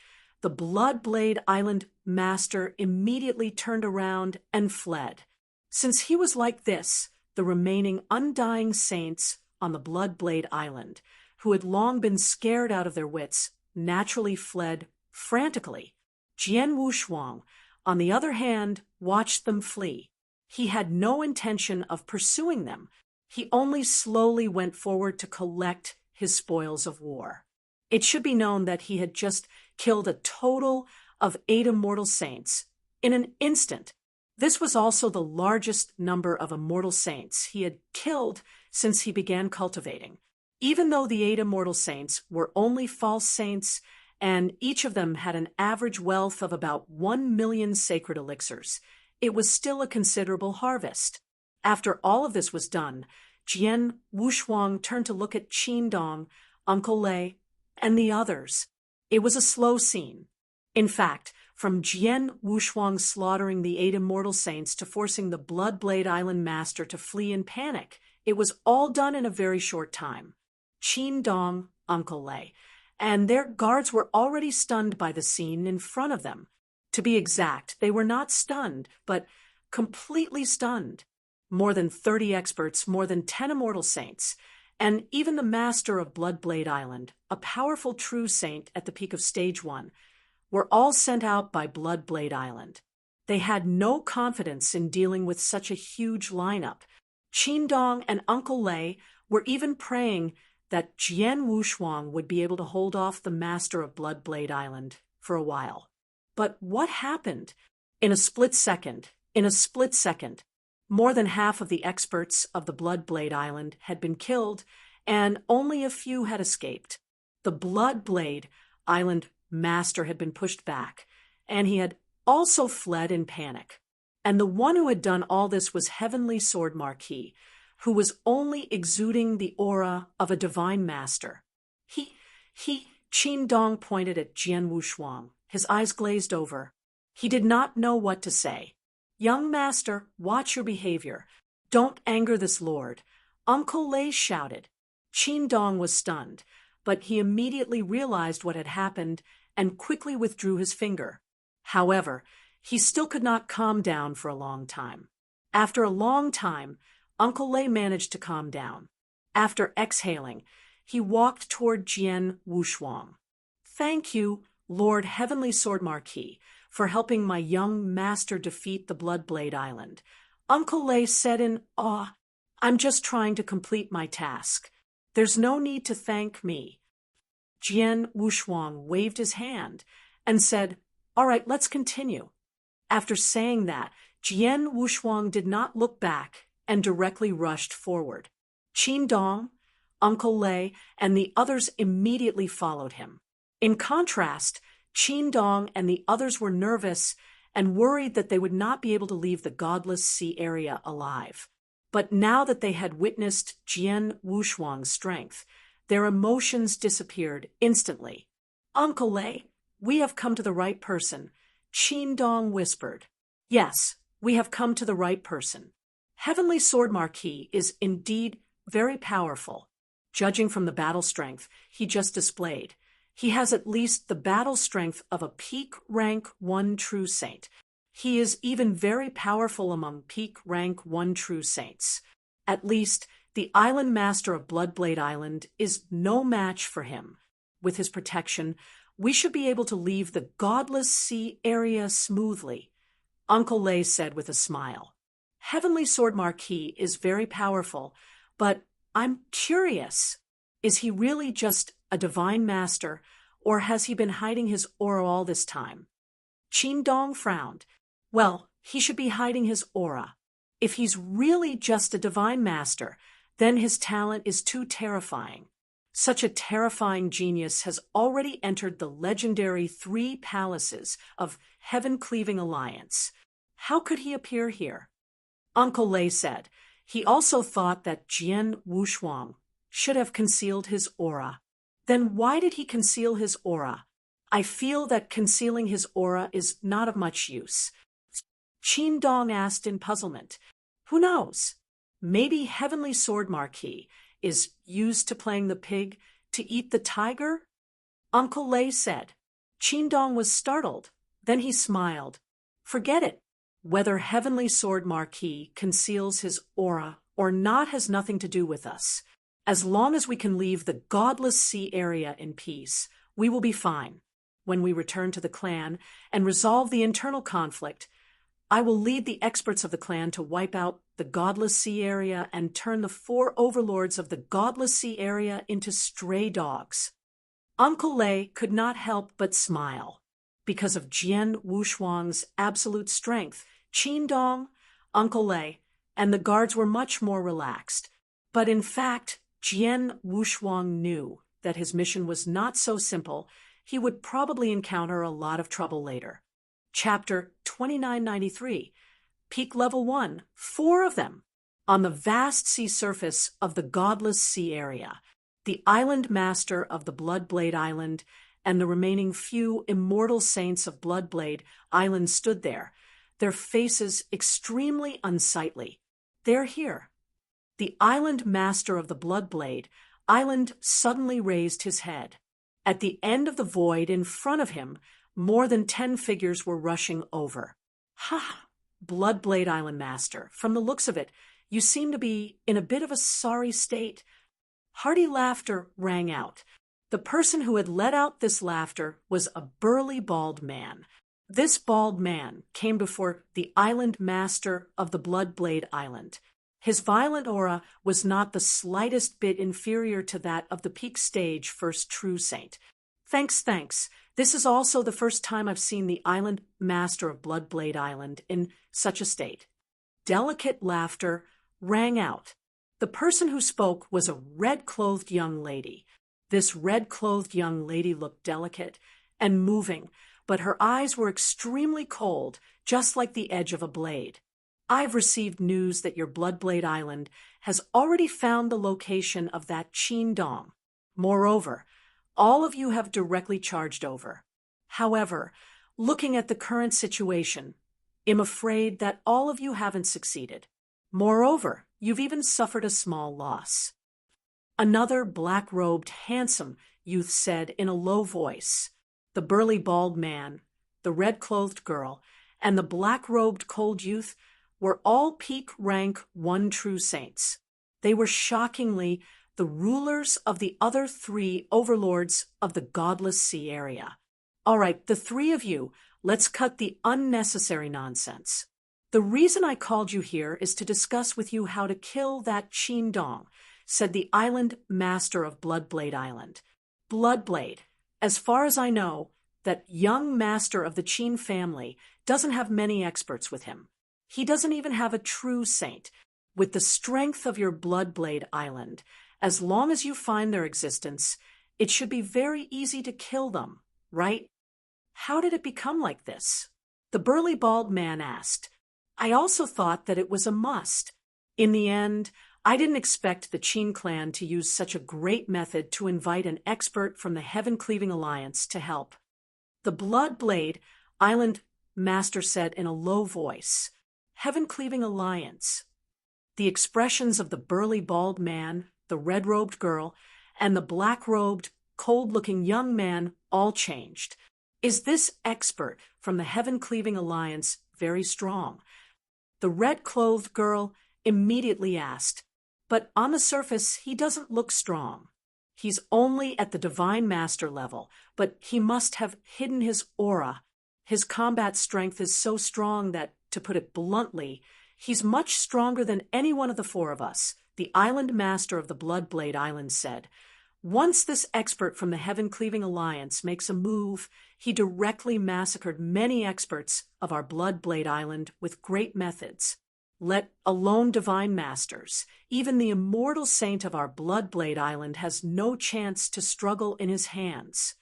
the Bloodblade Island master immediately turned around and fled. Since he was like this, the remaining undying saints on the Bloodblade Island, who had long been scared out of their wits, naturally fled frantically. Jian Wushuang, on the other hand, watched them flee. He had no intention of pursuing them. He only slowly went forward to collect his spoils of war. It should be known that he had just killed a total of 8 immortal saints in an instant. This was also the largest number of immortal saints he had killed since he began cultivating. Even though the 8 immortal saints were only false saints, and each of them had an average wealth of about 1 million sacred elixirs, it was still a considerable harvest. After all of this was done, Jian Wushuang turned to look at Qin Dong, Uncle Lei, and the others. It was a slow scene. In fact, from Jian Wushuang slaughtering the 8 immortal saints to forcing the Bloodblade Island master to flee in panic, it was all done in a very short time. Qin Dong, Uncle Lei, and their guards were already stunned by the scene in front of them. To be exact, they were not stunned, but completely stunned. More than 30 experts, more than 10 immortal saints, and even the master of Bloodblade Island, a powerful true saint at the peak of Stage 1, were all sent out by Bloodblade Island. They had no confidence in dealing with such a huge lineup. Qin Dong and Uncle Lei were even praying that Jian Wushuang would be able to hold off the master of Bloodblade Island for a while. But what happened? In a split second, more than half of the experts of the Bloodblade Island had been killed, and only a few had escaped. The Bloodblade Island master had been pushed back, and he had also fled in panic. And the one who had done all this was Heavenly Sword Marquis, who was only exuding the aura of a divine master. Qin Dong pointed at Jian Wushuang. His eyes glazed over. He did not know what to say. "Young master, watch your behavior. Don't anger this lord," Uncle Lei shouted. Qin Dong was stunned, but he immediately realized what had happened and quickly withdrew his finger. However, he still could not calm down for a long time. After a long time, Uncle Lei managed to calm down. After exhaling, he walked toward Jian Wushuang. "Thank you, Lord Heavenly Sword Marquis, for helping my young master defeat the Bloodblade Island," Uncle Lei said in awe. "I'm just trying to complete my task. There's no need to thank me." Jian Wushuang waved his hand and said, "All right, let's continue." After saying that, Jian Wushuang did not look back and directly rushed forward. Qin Dong, Uncle Lei, and the others immediately followed him. In contrast, Qin Dong and the others were nervous and worried that they would not be able to leave the Godless Sea area alive. But now that they had witnessed Jian Wushuang's strength, their emotions disappeared instantly. "Uncle Lei, we have come to the right person," Qin Dong whispered. "Yes, we have come to the right person. Heavenly Sword Marquis is indeed very powerful. Judging from the battle strength he just displayed, he has at least the battle strength of a peak rank 1 true saint. He is even very powerful among peak rank 1 true saints. At least the island master of Bloodblade Island is no match for him. With his protection, we should be able to leave the Godless Sea area smoothly," Uncle Lei said with a smile. "Heavenly Sword Marquis is very powerful, but I'm curious. Is he really just a divine master, or has he been hiding his aura all this time?" Qin Dong frowned. "Well, he should be hiding his aura. If he's really just a divine master, then his talent is too terrifying. Such a terrifying genius has already entered the legendary 3 palaces of Heaven-Cleaving Alliance. How could he appear here?" Uncle Lei said. He also thought that Jian Wushuang should have concealed his aura. Then why did he conceal his aura? I feel that concealing his aura is not of much use. Qin Dong asked in puzzlement. Who knows? Maybe Heavenly Sword Marquis is used to playing the pig to eat the tiger? Uncle Lei said. Qin Dong was startled. Then he smiled. Forget it. Whether Heavenly Sword Marquis conceals his aura or not has nothing to do with us. As long as we can leave the Godless Sea area in peace, we will be fine. When we return to the clan and resolve the internal conflict, I will lead the experts of the clan to wipe out the Godless Sea area and turn the 4 overlords of the Godless Sea area into stray dogs. Uncle Lei could not help but smile. Because of Jian Wushuang's absolute strength, Qin Dong, Uncle Lei, and the guards were much more relaxed. But in fact, Jian Wushuang knew that his mission was not so simple. He would probably encounter a lot of trouble later. Chapter 2993, Peak Level 1, 4 of them. On the vast sea surface of the Godless Sea area, the island master of the Bloodblade Island and the remaining few immortal saints of Bloodblade Island stood there, their faces extremely unsightly. They're here. The island master of the Bloodblade Island suddenly raised his head. At the end of the void in front of him, more than 10 figures were rushing over. Ha! Bloodblade Island Master, from the looks of it, you seem to be in a bit of a sorry state. Hearty laughter rang out. The person who had let out this laughter was a burly bald man. This bald man came before the island master of the Bloodblade Island. His violent aura was not the slightest bit inferior to that of the peak stage first true saint. Thanks. This is also the first time I've seen the island master of Bloodblade Island in such a state. Delicate laughter rang out. The person who spoke was a red-clothed young lady. This red-clothed young lady looked delicate and moving, but her eyes were extremely cold, just like the edge of a blade. I've received news that your Bloodblade Island has already found the location of that Qin Dong. Moreover, all of you have directly charged over. However, looking at the current situation, I'm afraid that all of you haven't succeeded. Moreover, you've even suffered a small loss. Another black-robed, handsome youth said in a low voice. The burly bald man, the red-clothed girl, and the black-robed cold youth were all peak rank 1 true saints. They were shockingly the rulers of the other 3 overlords of the Godless Sea area. All right, the 3 of you, let's cut the unnecessary nonsense. The reason I called you here is to discuss with you how to kill that Qin Dong, said the island master of Bloodblade Island. Bloodblade, as far as I know, that young master of the Qin family doesn't have many experts with him. He doesn't even have a true saint. With the strength of your Bloodblade Island, as long as you find their existence, it should be very easy to kill them, right? How did it become like this? The burly bald man asked. I also thought that it was a must. In the end, I didn't expect the Qin clan to use such a great method to invite an expert from the Heaven-Cleaving Alliance to help. The Bloodblade Island master said in a low voice, Heaven-Cleaving Alliance. The expressions of the burly bald man, the red-robed girl, and the black-robed, cold-looking young man all changed. Is this expert from the Heaven-Cleaving Alliance very strong? The red-clothed girl immediately asked, but on the surface he doesn't look strong. He's only at the Divine Master level, but he must have hidden his aura. His combat strength is so strong that, to put it bluntly, he's much stronger than any one of the 4 of us, the island master of the Bloodblade Island said. Once this expert from the Heaven-Cleaving Alliance makes a move, he directly massacred many experts of our Bloodblade Island with great methods. Let alone divine masters, even the immortal saint of our Bloodblade Island has no chance to struggle in his hands.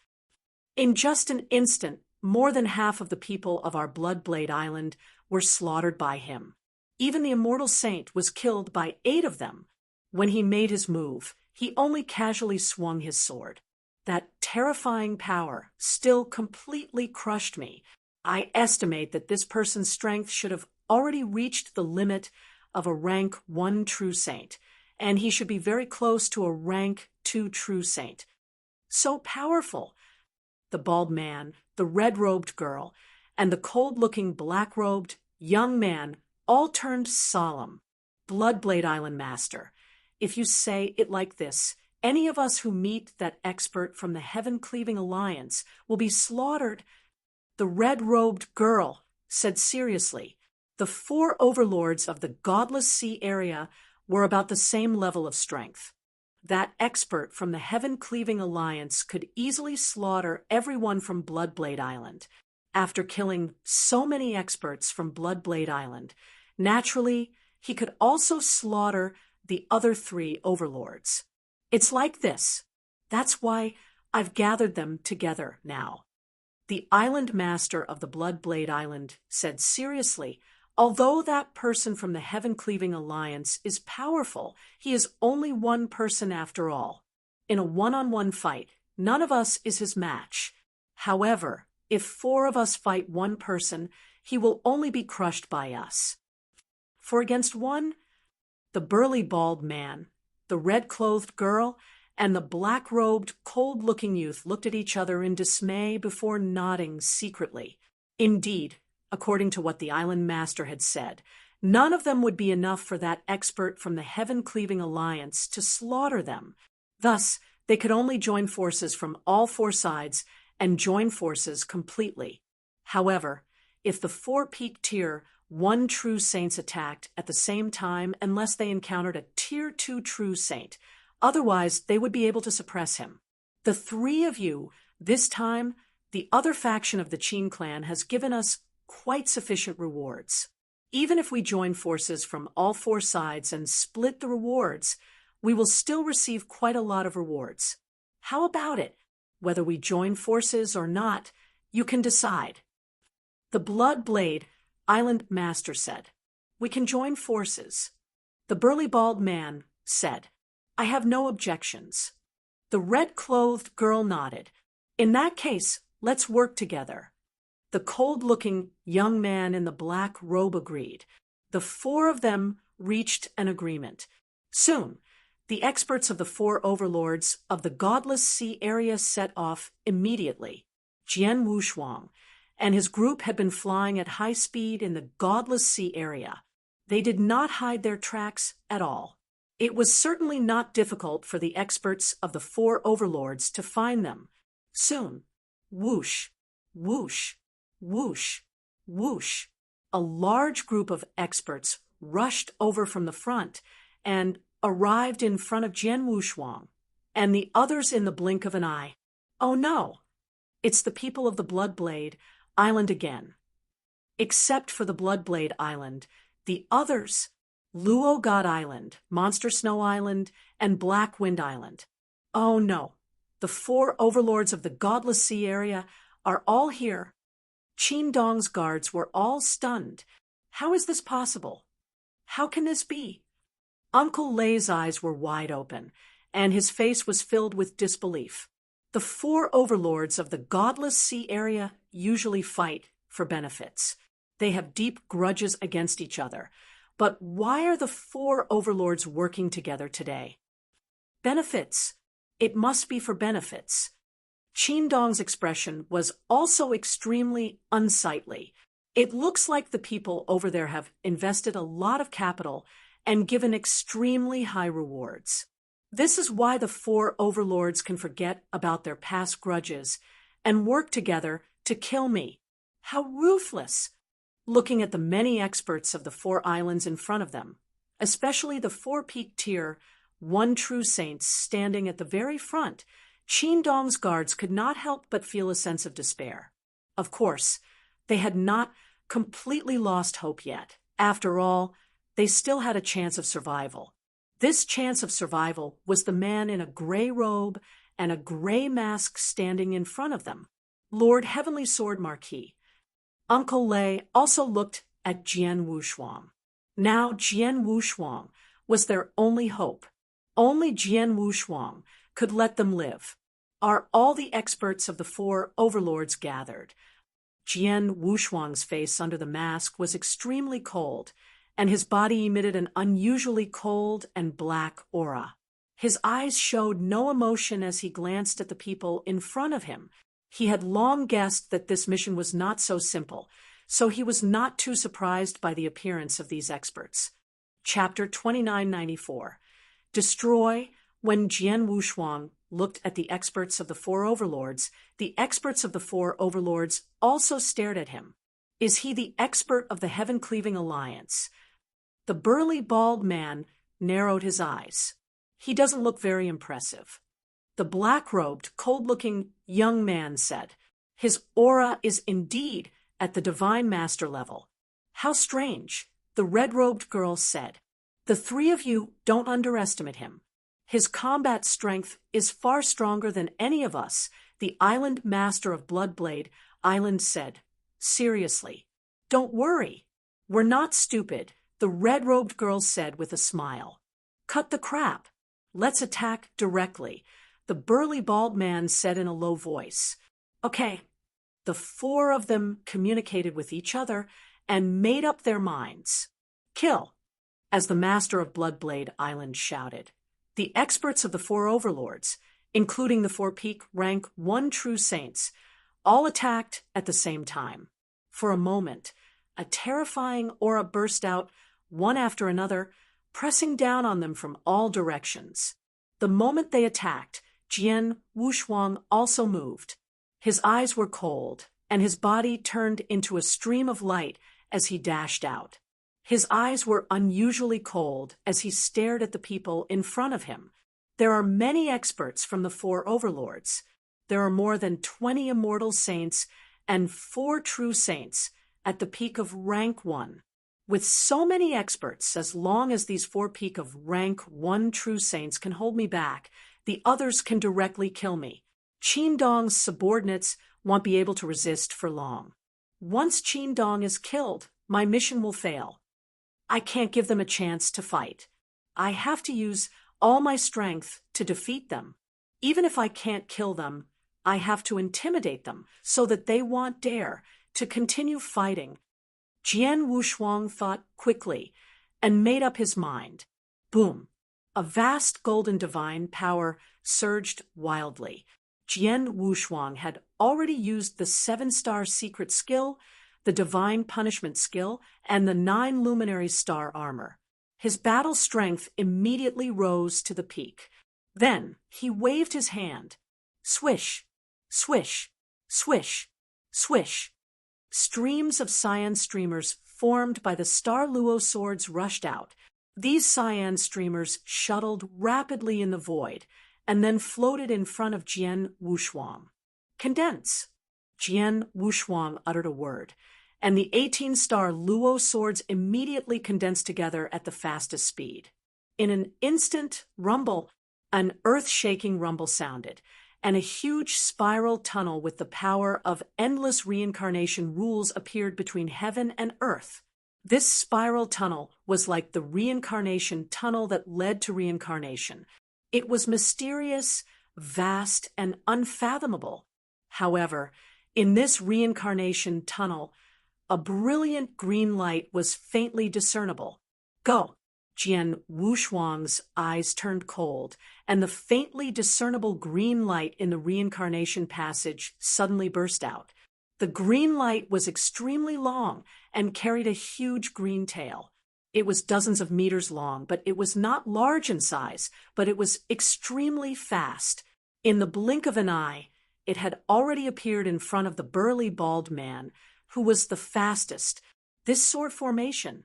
In just an instant, more than half of the people of our Bloodblade Island were slaughtered by him. Even the immortal saint was killed by 8 of them. When he made his move, he only casually swung his sword. That terrifying power still completely crushed me. I estimate that this person's strength should have already reached the limit of a rank 1 true saint, and he should be very close to a rank 2 true saint. So powerful. The bald man, the red-robed girl, and the cold-looking black-robed young man all turned solemn. Bloodblade Island Master, if you say it like this, any of us who meet that expert from the Heaven-Cleaving Alliance will be slaughtered. The red-robed girl said seriously, the 4 overlords of the Godless Sea area were about the same level of strength. That expert from the Heaven-Cleaving Alliance could easily slaughter everyone from Bloodblade Island. After killing so many experts from Bloodblade Island, naturally, he could also slaughter the other 3 overlords. It's like this. That's why I've gathered them together now. The island master of the Bloodblade Island said seriously, although that person from the Heaven-Cleaving Alliance is powerful, he is only one person after all. In a one-on-one fight, none of us is his match. However, if 4 of us fight one person, he will only be crushed by us. For against one, the burly bald man, the red-clothed girl, and the black-robed, cold-looking youth looked at each other in dismay before nodding secretly. Indeed, according to what the island master had said, none of them would be enough for that expert from the Heaven-Cleaving Alliance to slaughter them. Thus, they could only join forces from all 4 sides and join forces completely. However, if the 4 peak tier 1 true saints attacked at the same time unless they encountered a tier 2 true saint, otherwise they would be able to suppress him. The 3 of you, this time, the other faction of the Qian clan has given us quite sufficient rewards. Even if we join forces from all 4 sides and split the rewards, we will still receive quite a lot of rewards. How about it? Whether we join forces or not, you can decide. The Bloodblade Island Master said, we can join forces. The burly bald man said, I have no objections. The red-clothed girl nodded. In that case, let's work together. The cold-looking young man in the black robe agreed. The 4 of them reached an agreement. Soon, the experts of the 4 overlords of the Godless Sea area set off immediately. Jian Wushuang and his group had been flying at high speed in the Godless Sea area. They did not hide their tracks at all. It was certainly not difficult for the experts of the 4 overlords to find them. Soon, whoosh, whoosh, whoosh, whoosh, a large group of experts rushed over from the front and arrived in front of Jian Wushuang and the others in the blink of an eye. Oh no! It's the people of the Bloodblade Island again. Except for the Bloodblade Island, the others, Luo God Island, Monster Snow Island, and Black Wind Island. Oh no, the 4 overlords of the Godless Sea area are all here. Qin Dong's guards were all stunned. How is this possible? How can this be? Uncle Lei's eyes were wide open, and his face was filled with disbelief. The 4 overlords of the Godless Sea area usually fight for benefits. They have deep grudges against each other. But why are the 4 overlords working together today? Benefits. It must be for benefits. Qin Dong's expression was also extremely unsightly. It looks like the people over there have invested a lot of capital and given extremely high rewards. This is why the 4 overlords can forget about their past grudges and work together to kill me. How ruthless! Looking at the many experts of the 4 islands in front of them, especially the 4 peak tier 1 true saints standing at the very front, Qin Dong's guards could not help but feel a sense of despair. Of course, they had not completely lost hope yet. After all, they still had a chance of survival. This chance of survival was the man in a gray robe and a gray mask standing in front of them, Lord Heavenly Sword Marquis. Uncle Lei also looked at Jian Wushuang. Now Jian Wushuang was their only hope. Only Jian Wushuang could let them live. Are all the experts of the 4 overlords gathered? Jian Wushuang's face under the mask was extremely cold, and his body emitted an unusually cold and black aura. His eyes showed no emotion as he glanced at the people in front of him. He had long guessed that this mission was not so simple, so he was not too surprised by the appearance of these experts. Chapter 2994. Destroy. When Jian Wushuang looked at the experts of the four overlords, the experts of the four overlords also stared at him. Is he the expert of the Heaven-Cleaving Alliance? The burly bald man narrowed his eyes. He doesn't look very impressive. The black-robed, cold-looking young man said, his aura is indeed at the Divine Master level. How strange, the red-robed girl said. The three of you don't underestimate him. His combat strength is far stronger than any of us, the Island Master of Bloodblade Island said. Seriously. Don't worry. We're not stupid, the red-robed girl said with a smile. Cut the crap. Let's attack directly, the burly bald man said in a low voice. Okay. The four of them communicated with each other and made up their minds. Kill, as the Master of Bloodblade Island shouted. The experts of the four overlords, including the four peak rank 1 true saints, all attacked at the same time. For a moment, a terrifying aura burst out, one after another, pressing down on them from all directions. The moment they attacked, Jian Wushuang also moved. His eyes were cold, and his body turned into a stream of light as he dashed out. His eyes were unusually cold as he stared at the people in front of him. There are many experts from the four overlords. There are more than 20 immortal saints and 4 true saints at the peak of rank 1. With so many experts, as long as these 4 peak of rank 1 true saints can hold me back, the others can directly kill me. Qin Dong's subordinates won't be able to resist for long. Once Qin Dong is killed, my mission will fail. I can't give them a chance to fight. I have to use all my strength to defeat them. Even if I can't kill them, I have to intimidate them so that they won't dare to continue fighting. Jian Wushuang thought quickly and made up his mind. Boom! A vast golden divine power surged wildly. Jian Wushuang had already used the 7-star secret skill, the divine punishment skill, and the 9 luminary star armor. His battle strength immediately rose to the peak. Then he waved his hand. Swish, swish, swish, swish. Streams of cyan streamers formed by the Star Luo swords rushed out. These cyan streamers shuttled rapidly in the void and then floated in front of Jian Wushuang. Condense. Jian Wushuang uttered a word, and the 18-star Luo swords immediately condensed together at the fastest speed. In an instant rumble, an earth-shaking rumble sounded, and a huge spiral tunnel with the power of endless reincarnation rules appeared between heaven and earth. This spiral tunnel was like the reincarnation tunnel that led to reincarnation. It was mysterious, vast, and unfathomable. However, in this reincarnation tunnel, a brilliant green light was faintly discernible. Go! Jian Wushuang's eyes turned cold, and the faintly discernible green light in the reincarnation passage suddenly burst out. The green light was extremely long and carried a huge green tail. It was dozens of meters long, but it was not large in size, but it was extremely fast. In the blink of an eye, it had already appeared in front of the burly bald man, who was the fastest. This sword formation.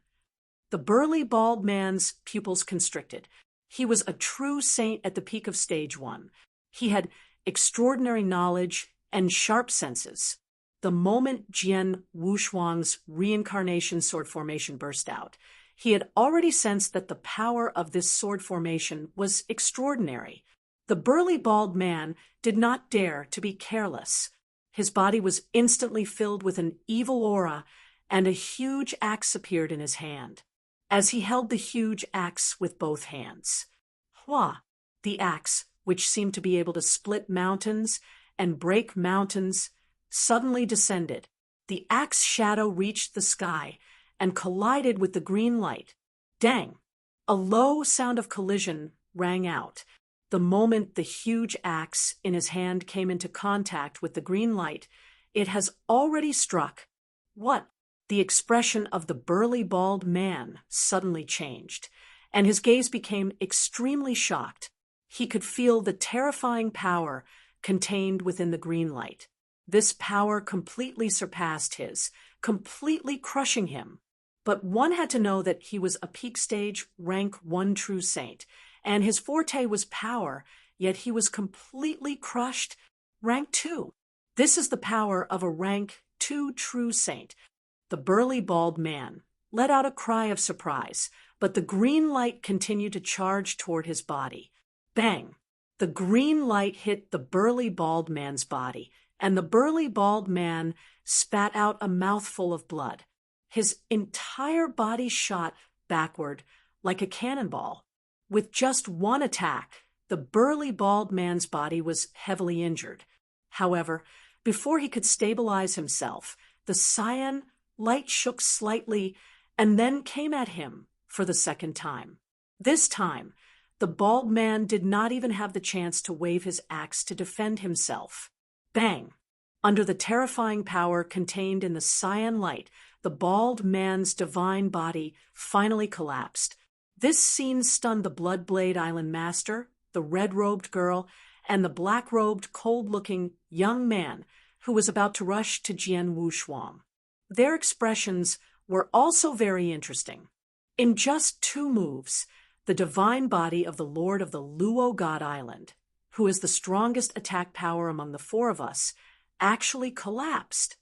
The burly bald man's pupils constricted. He was a true saint at the peak of stage 1. He had extraordinary knowledge and sharp senses. The moment Jian Wushuang's reincarnation sword formation burst out, he had already sensed that the power of this sword formation was extraordinary. The burly bald man did not dare to be careless. His body was instantly filled with an evil aura, and a huge axe appeared in his hand. As he held the huge axe with both hands, Hua, the axe, which seemed to be able to split mountains and break mountains, suddenly descended. the axe shadow reached the sky and collided with the green light. Dang! A low sound of collision rang out. The moment the huge axe in his hand came into contact with the green light, it has already struck. What? The expression of the burly bald man suddenly changed, and his gaze became extremely shocked. He could feel the terrifying power contained within the green light. This power completely surpassed his, completely crushing him. But one had to know that he was a peak stage rank 1 true saint, and his forte was power, yet he was completely crushed rank 2. This is the power of a rank 2 true saint. The burly bald man let out a cry of surprise, but the green light continued to charge toward his body. Bang! The green light hit the burly bald man's body, and the burly bald man spat out a mouthful of blood. His entire body shot backward like a cannonball. With just one attack, the burly bald man's body was heavily injured. However, before he could stabilize himself, the cyan light shook slightly and then came at him for the second time. This time, the bald man did not even have the chance to wave his axe to defend himself. Bang! Under the terrifying power contained in the cyan light, the bald man's divine body finally collapsed. This scene stunned the Bloodblade Island master, the red-robed girl, and the black-robed, cold-looking young man who was about to rush to Qian Wushuang. Their expressions were also very interesting. In just 2 moves, the divine body of the Lord of the Luo God Island, who is the strongest attack power among the 4 of us, actually collapsed.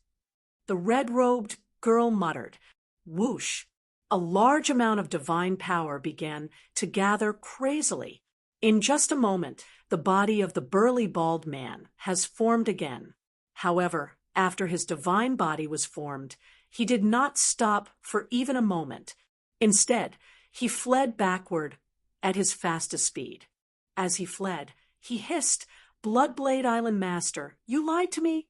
The red-robed girl muttered, "Whoosh!" A large amount of divine power began to gather crazily. In just a moment, the body of the burly bald man has formed again. However, after his divine body was formed, he did not stop for even a moment. Instead, he fled backward at his fastest speed. As he fled, he hissed, "Bloodblade Island Master, you lied to me?"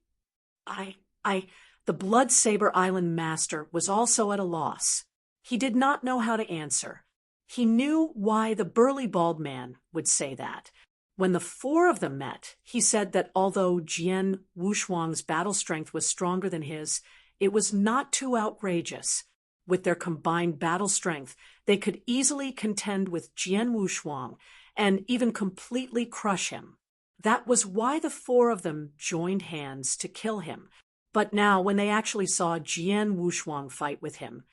The Bloodsaber Island Master was also at a loss. He did not know how to answer. He knew why the burly bald man would say that. When the 4 of them met, he said that although Qian Wushuang's battle strength was stronger than his, it was not too outrageous. With their combined battle strength, they could easily contend with Qian Wushuang and even completely crush him. That was why the 4 of them joined hands to kill him. But now, when they actually saw Qian Wushuang fight with him,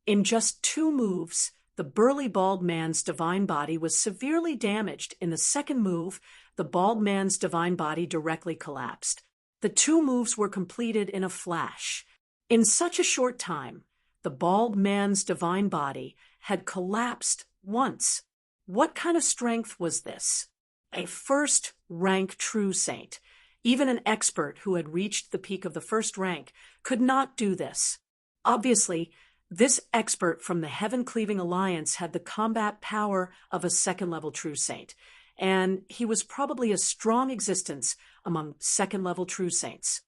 in just 2 moves, the burly bald man's divine body was severely damaged. In the second move, the bald man's divine body directly collapsed. The 2 moves were completed in a flash. In such a short time, the bald man's divine body had collapsed once. What kind of strength was this? A first-rank true saint. Even an expert who had reached the peak of the 1st rank could not do this. Obviously, this expert from the Heaven-Cleaving Alliance had the combat power of a 2nd-level true saint, and he was probably a strong existence among 2nd-level true saints.